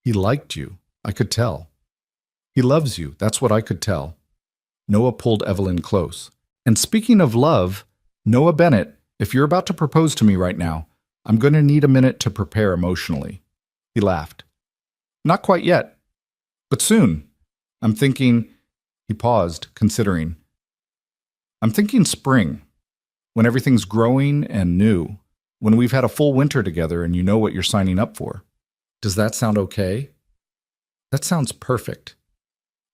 He liked you, I could tell. He loves you, that's what I could tell." Noah pulled Evelyn close. "And speaking of love, Noah Bennett, if you're about to propose to me right now, I'm going to need a minute to prepare emotionally." He laughed. "Not quite yet, but soon. I'm thinking—" He paused, considering. "I'm thinking spring, when everything's growing and new, when we've had a full winter together and you know what you're signing up for. Does that sound okay?" "That sounds perfect."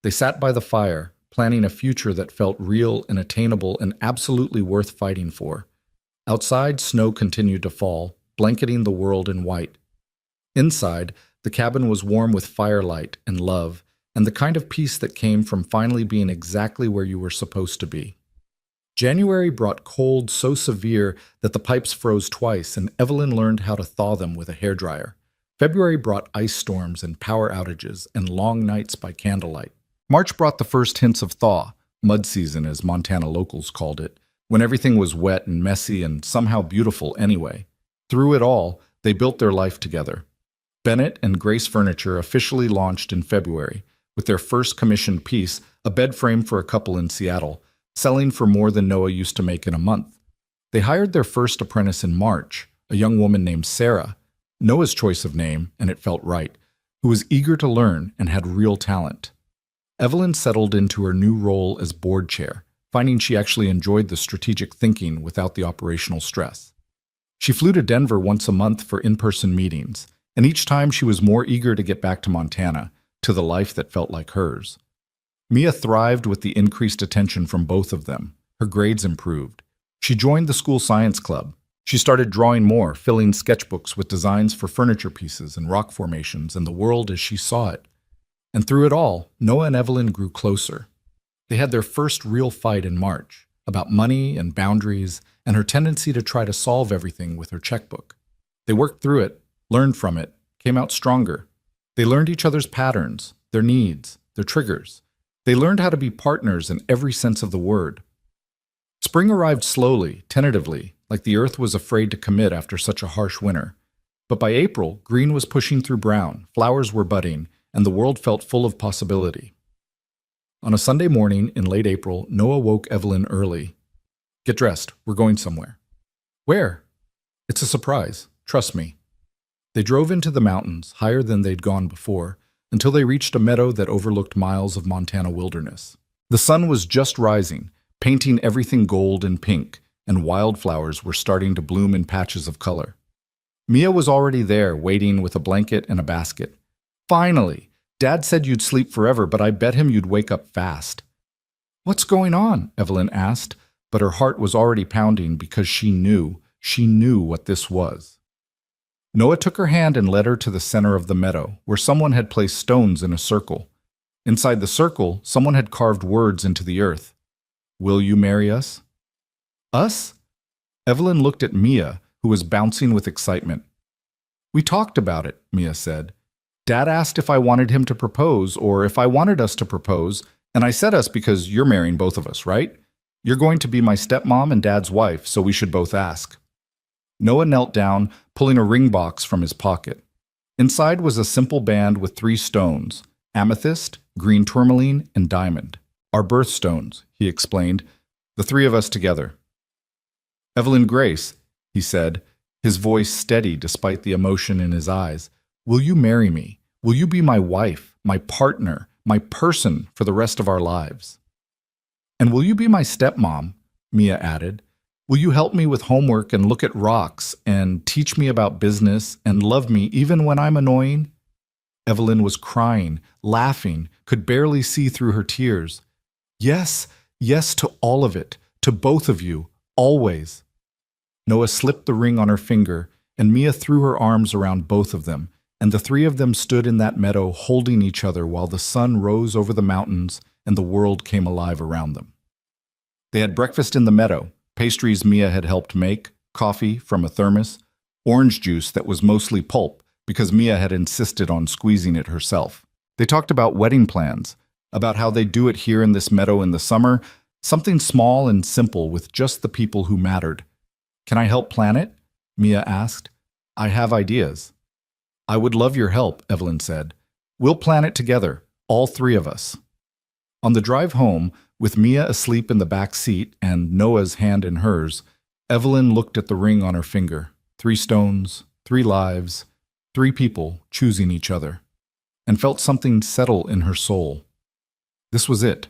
They sat by the fire, planning a future that felt real and attainable and absolutely worth fighting for. Outside, snow continued to fall, blanketing the world in white. Inside, the cabin was warm with firelight and love, and the kind of peace that came from finally being exactly where you were supposed to be. January brought cold so severe that the pipes froze twice, and Evelyn learned how to thaw them with a hairdryer. February brought ice storms and power outages and long nights by candlelight. March brought the first hints of thaw, mud season as Montana locals called it, when everything was wet and messy and somehow beautiful anyway. Through it all, they built their life together. Bennett and Grace Furniture officially launched in February, with their first commissioned piece, a bed frame for a couple in Seattle, selling for more than Noah used to make in a month. They hired their first apprentice in March, a young woman named Sarah, Noah's choice of name, and it felt right, who was eager to learn and had real talent. Evelyn settled into her new role as board chair, finding she actually enjoyed the strategic thinking without the operational stress. She flew to Denver once a month for in-person meetings, and each time she was more eager to get back to Montana, to the life that felt like hers. Mia thrived with the increased attention from both of them. Her grades improved. She joined the school science club. She started drawing more, filling sketchbooks with designs for furniture pieces and rock formations and the world as she saw it. And through it all, Noah and Evelyn grew closer. They had their first real fight in March, about money and boundaries and her tendency to try to solve everything with her checkbook. They worked through it, learned from it, came out stronger. They learned each other's patterns, their needs, their triggers. They learned how to be partners in every sense of the word. Spring arrived slowly, tentatively, like the earth was afraid to commit after such a harsh winter. But by April, green was pushing through brown, flowers were budding, and the world felt full of possibility. On a Sunday morning in late April, Noah woke Evelyn early. "Get dressed, we're going somewhere." "Where?" It's a surprise. Trust me. They drove into the mountains, higher than they'd gone before, until they reached a meadow that overlooked miles of Montana wilderness. The sun was just rising, painting everything gold and pink, and wildflowers were starting to bloom in patches of color. Mia was already there, waiting with a blanket and a basket. Finally! Dad said you'd sleep forever, but I bet him you'd wake up fast. What's going on? Evelyn asked, but her heart was already pounding because she knew what this was. Noah took her hand and led her to the center of the meadow, where someone had placed stones in a circle. Inside the circle, someone had carved words into the earth. Will you marry us? Us? Evelyn looked at Mia, who was bouncing with excitement. We talked about it, Mia said. Dad asked if I wanted him to propose or if I wanted us to propose, and I said us because you're marrying both of us, right? You're going to be my stepmom and Dad's wife, so we should both ask. Noah knelt down, pulling a ring box from his pocket. Inside was a simple band with 3 stones, amethyst, green tourmaline, and diamond. Our birthstones, he explained, the 3 of us together. Evelyn Grace, he said, his voice steady despite the emotion in his eyes. Will you marry me? Will you be my wife, my partner, my person for the rest of our lives? And will you be my stepmom? Mia added. Will you help me with homework and look at rocks and teach me about business and love me even when I'm annoying? Evelyn was crying, laughing, could barely see through her tears. Yes, yes to all of it, to both of you, always. Noah slipped the ring on her finger, and Mia threw her arms around both of them, and the 3 of them stood in that meadow holding each other while the sun rose over the mountains and the world came alive around them. They had breakfast in the meadow, pastries Mia had helped make, coffee from a thermos, orange juice that was mostly pulp because Mia had insisted on squeezing it herself. They talked about wedding plans, about how they'd do it here in this meadow in the summer, something small and simple with just the people who mattered. Can I help plan it? Mia asked. I have ideas. I would love your help, Evelyn said. We'll plan it together, all 3 of us. On the drive home, with Mia asleep in the back seat and Noah's hand in hers, Evelyn looked at the ring on her finger. 3 stones, 3 lives, 3 people choosing each other, and felt something settle in her soul. This was it.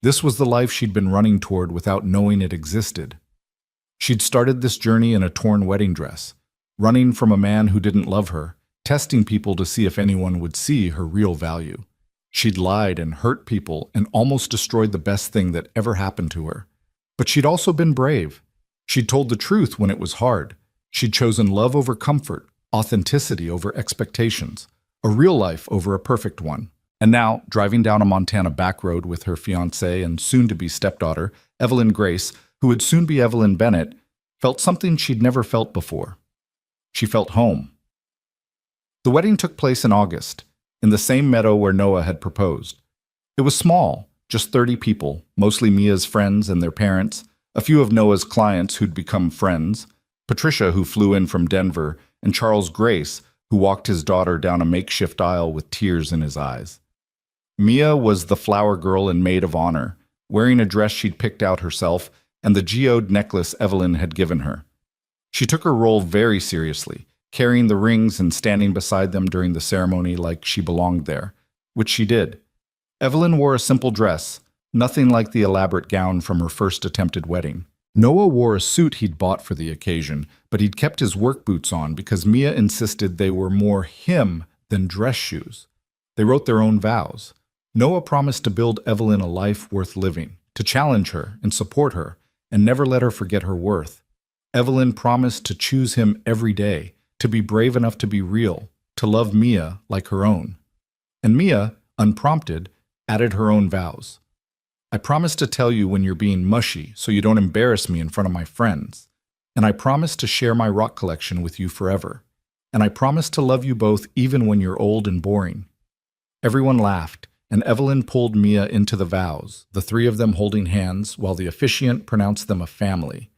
This was the life she'd been running toward without knowing it existed. She'd started this journey in a torn wedding dress, running from a man who didn't love her, testing people to see if anyone would see her real value. She'd lied and hurt people and almost destroyed the best thing that ever happened to her. But she'd also been brave. She'd told the truth when it was hard. She'd chosen love over comfort, authenticity over expectations, a real life over a perfect one. And now, driving down a Montana back road with her fiancé and soon-to-be stepdaughter, Evelyn Grace, who would soon be Evelyn Bennett, felt something she'd never felt before. She felt home. The wedding took place in August, in the same meadow where Noah had proposed. It was small, just 30 people, mostly Mia's friends and their parents, a few of Noah's clients who'd become friends, Patricia, who flew in from Denver, and Charles Grace, who walked his daughter down a makeshift aisle with tears in his eyes. Mia was the flower girl and maid of honor, wearing a dress she'd picked out herself and the geode necklace Evelyn had given her. She took her role very seriously, carrying the rings and standing beside them during the ceremony like she belonged there, which she did. Evelyn wore a simple dress, nothing like the elaborate gown from her first attempted wedding. Noah wore a suit he'd bought for the occasion, but he'd kept his work boots on because Mia insisted they were more him than dress shoes. They wrote their own vows. Noah promised to build Evelyn a life worth living, to challenge her and support her, and never let her forget her worth. Evelyn promised to choose him every day, to be brave enough to be real, to love Mia like her own. And Mia, unprompted, added her own vows. I promise to tell you when you're being mushy so you don't embarrass me in front of my friends. And I promise to share my rock collection with you forever. And I promise to love you both even when you're old and boring. Everyone laughed, and Evelyn pulled Mia into the vows, the 3 of them holding hands while the officiant pronounced them a family.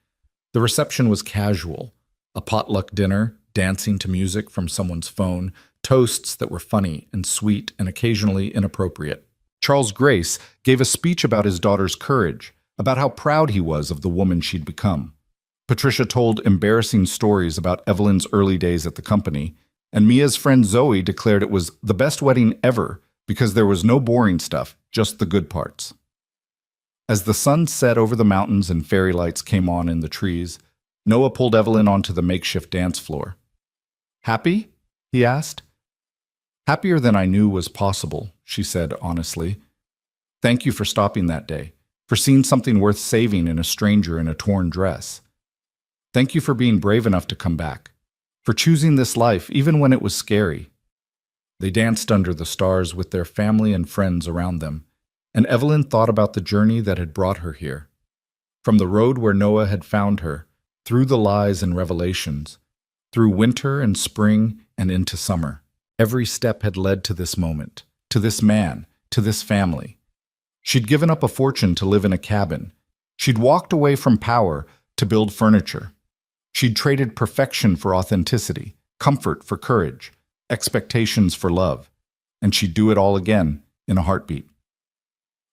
The reception was casual, a potluck dinner, dancing to music from someone's phone, toasts that were funny and sweet and occasionally inappropriate. Charles Grace gave a speech about his daughter's courage, about how proud he was of the woman she'd become. Patricia told embarrassing stories about Evelyn's early days at the company, and Mia's friend Zoe declared it was the best wedding ever because there was no boring stuff, just the good parts. As the sun set over the mountains and fairy lights came on in the trees, Noah pulled Evelyn onto the makeshift dance floor. "Happy?" he asked. "Happier than I knew was possible," she said honestly. "Thank you for stopping that day, for seeing something worth saving in a stranger in a torn dress. Thank you for being brave enough to come back, for choosing this life even when it was scary." They danced under the stars with their family and friends around them, and Evelyn thought about the journey that had brought her here. From the road where Noah had found her, through the lies and revelations, through winter and spring and into summer, every step had led to this moment, to this man, to this family. She'd given up a fortune to live in a cabin. She'd walked away from power to build furniture. She'd traded perfection for authenticity, comfort for courage, expectations for love, and she'd do it all again in a heartbeat.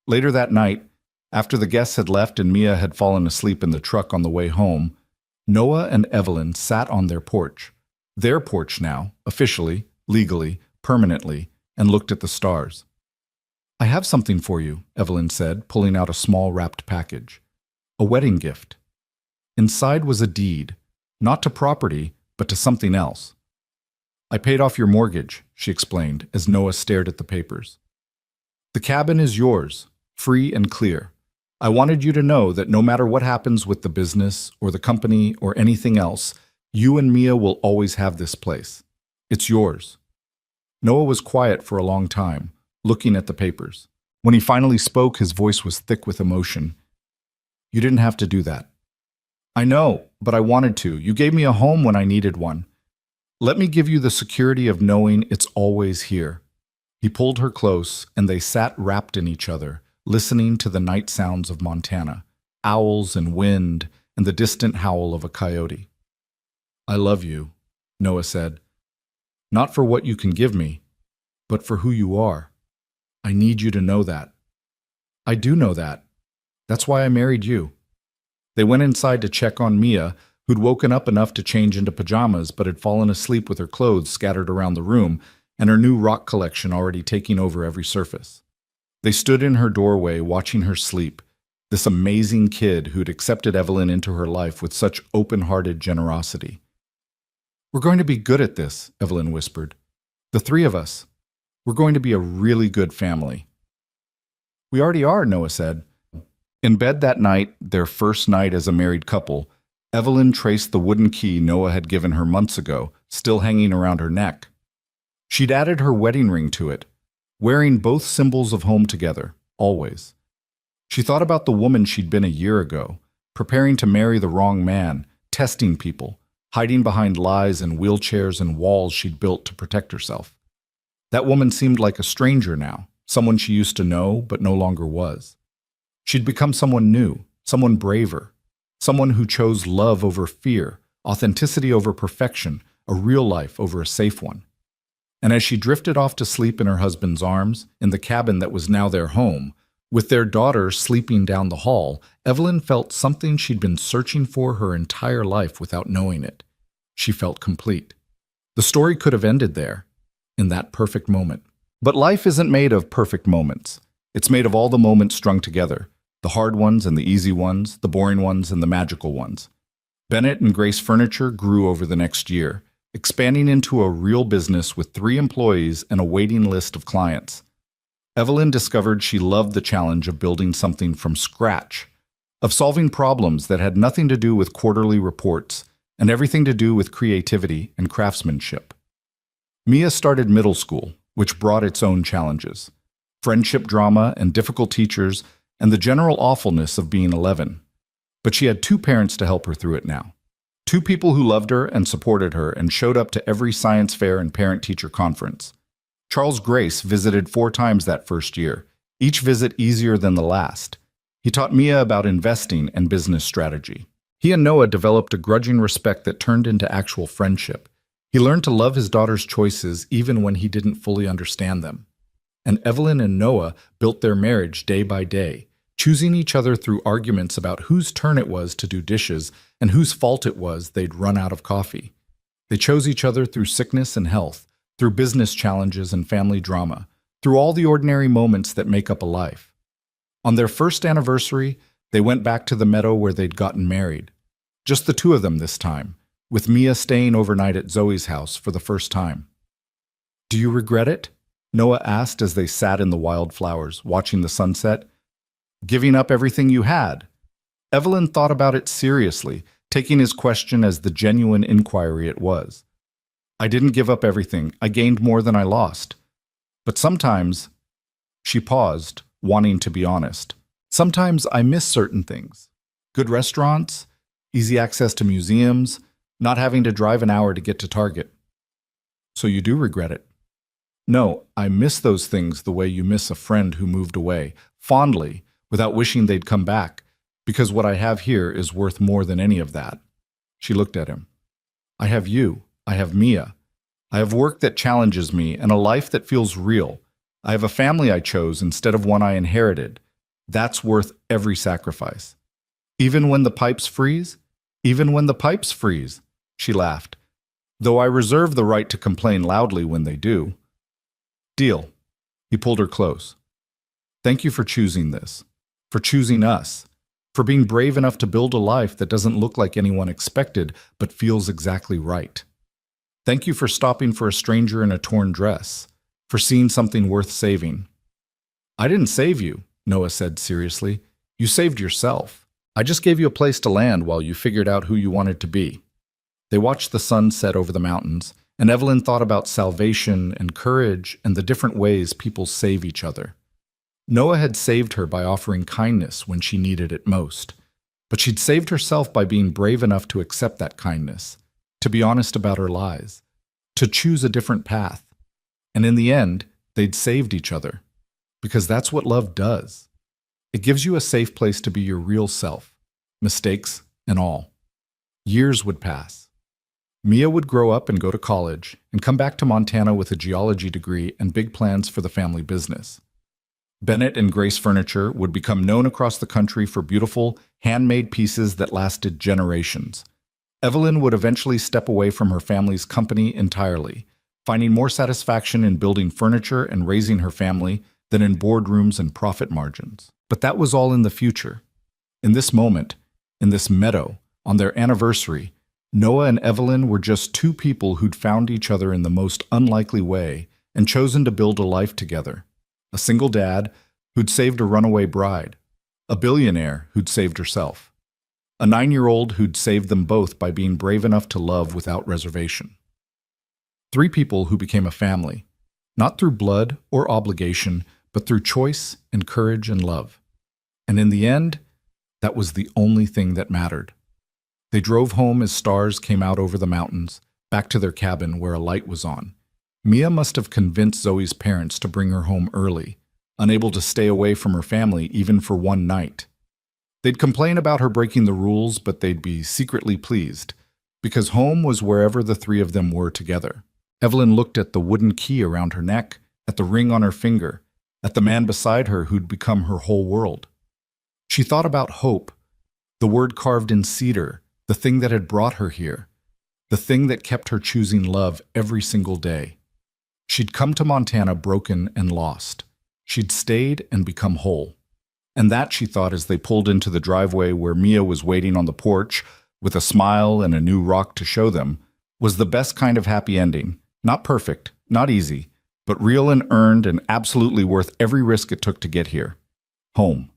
Later that night, after the guests had left and Mia had fallen asleep in the truck on the way home, Noah and Evelyn sat on their porch now, officially, legally, permanently, and looked at the stars. "I have something for you," Evelyn said, pulling out a small wrapped package. "A wedding gift." Inside was a deed, not to property, but to something else. "I paid off your mortgage," she explained as Noah stared at the papers. "The cabin is yours, free and clear. I wanted you to know that no matter what happens with the business or the company or anything else, you and Mia will always have this place. It's yours." Noah was quiet for a long time, looking at the papers. When he finally spoke, his voice was thick with emotion. "You didn't have to do that." "I know, but I wanted to. You gave me a home when I needed one. Let me give you the security of knowing it's always here." He pulled her close, and they sat wrapped in each other, listening to the night sounds of Montana, owls and wind, and the distant howl of a coyote. "I love you," Noah said. "Not for what you can give me, but for who you are. I need you to know that." "I do know that. That's why I married you." They went inside to check on Mia, who'd woken up enough to change into pajamas but had fallen asleep with her clothes scattered around the room and her new rock collection already taking over every surface. They stood in her doorway watching her sleep, this amazing kid who'd accepted Evelyn into her life with such open-hearted generosity. "We're going to be good at this," Evelyn whispered. "The three of us. We're going to be a really good family." "We already are," Noah said. In bed that night, their first night as a married couple, Evelyn traced the wooden key Noah had given her months ago, still hanging around her neck. She'd added her wedding ring to it, wearing both symbols of home together, always. She thought about the woman she'd been a year ago, preparing to marry the wrong man, testing people, hiding behind lies and wheelchairs and walls she'd built to protect herself. That woman seemed like a stranger now, someone she used to know but no longer was. She'd become someone new, someone braver, someone who chose love over fear, authenticity over perfection, a real life over a safe one. And as she drifted off to sleep in her husband's arms, in the cabin that was now their home, with their daughter sleeping down the hall, Evelyn felt something she'd been searching for her entire life without knowing it. She felt complete. The story could have ended there, in that perfect moment. But life isn't made of perfect moments. It's made of all the moments strung together. The hard ones and the easy ones, the boring ones and the magical ones. Bennett and Grace Furniture grew over the next year, expanding into a real business with 3 employees and a waiting list of clients. Evelyn discovered she loved the challenge of building something from scratch, of solving problems that had nothing to do with quarterly reports and everything to do with creativity and craftsmanship. Mia started middle school, which brought its own challenges. Friendship drama and difficult teachers and the general awfulness of being 11. But she had 2 parents to help her through it now. 2 people who loved her and supported her and showed up to every science fair and parent-teacher conference. Charles Grace visited 4 times that first year, each visit easier than the last. He taught Mia about investing and business strategy. He and Noah developed a grudging respect that turned into actual friendship. He learned to love his daughter's choices even when he didn't fully understand them. And Evelyn and Noah built their marriage day by day, choosing each other through arguments about whose turn it was to do dishes and whose fault it was they'd run out of coffee. They chose each other through sickness and health, through business challenges and family drama, through all the ordinary moments that make up a life. On their first anniversary, they went back to the meadow where they'd gotten married. Just the two of them this time, with Mia staying overnight at Zoe's house for the first time. "Do you regret it?" Noah asked as they sat in the wildflowers, watching the sunset. "Giving up everything you had?" Evelyn thought about it seriously, taking his question as the genuine inquiry it was. "I didn't give up everything. I gained more than I lost. But sometimes," she paused, wanting to be honest, "sometimes I miss certain things. Good restaurants, easy access to museums, not having to drive an hour to get to Target." "So you do regret it?" "No, I miss those things the way you miss a friend who moved away, fondly, without wishing they'd come back, because what I have here is worth more than any of that." She looked at him. "I have you. I have Mia. I have work that challenges me and a life that feels real. I have a family I chose instead of one I inherited. That's worth every sacrifice. Even when the pipes freeze? Even when the pipes freeze," she laughed, "though I reserve the right to complain loudly when they do." "Deal." He pulled her close. "Thank you for choosing this, for choosing us, for being brave enough to build a life that doesn't look like anyone expected but feels exactly right. Thank you for stopping for a stranger in a torn dress, for seeing something worth saving." "I didn't save you," Noah said seriously. "You saved yourself. I just gave you a place to land while you figured out who you wanted to be." They watched the sun set over the mountains, and Evelyn thought about salvation and courage and the different ways people save each other. Noah had saved her by offering kindness when she needed it most, but she'd saved herself by being brave enough to accept that kindness, to be honest about her lies, to choose a different path. And in the end, they'd saved each other, because that's what love does. It gives you a safe place to be your real self, mistakes and all. Years would pass. Mia would grow up and go to college and come back to Montana with a geology degree and big plans for the family business. Bennett and Grace Furniture would become known across the country for beautiful, handmade pieces that lasted generations. Evelyn would eventually step away from her family's company entirely, finding more satisfaction in building furniture and raising her family than in boardrooms and profit margins. But that was all in the future. In this moment, in this meadow, on their anniversary, Noah and Evelyn were just two people who'd found each other in the most unlikely way and chosen to build a life together. A single dad who'd saved a runaway bride, a billionaire who'd saved herself, a 9-year-old who'd saved them both by being brave enough to love without reservation. 3 people who became a family, not through blood or obligation, but through choice and courage and love. And in the end, that was the only thing that mattered. They drove home as stars came out over the mountains, back to their cabin where a light was on. Mia must have convinced Zoe's parents to bring her home early, unable to stay away from her family even for one night. They'd complain about her breaking the rules, but they'd be secretly pleased, because home was wherever the 3 of them were together. Evelyn looked at the wooden key around her neck, at the ring on her finger, at the man beside her who'd become her whole world. She thought about hope, the word carved in cedar, the thing that had brought her here, the thing that kept her choosing love every single day. She'd come to Montana broken and lost. She'd stayed and become whole. And that, she thought as they pulled into the driveway where Mia was waiting on the porch with a smile and a new rock to show them, was the best kind of happy ending. Not perfect, not easy, but real and earned and absolutely worth every risk it took to get here. Home.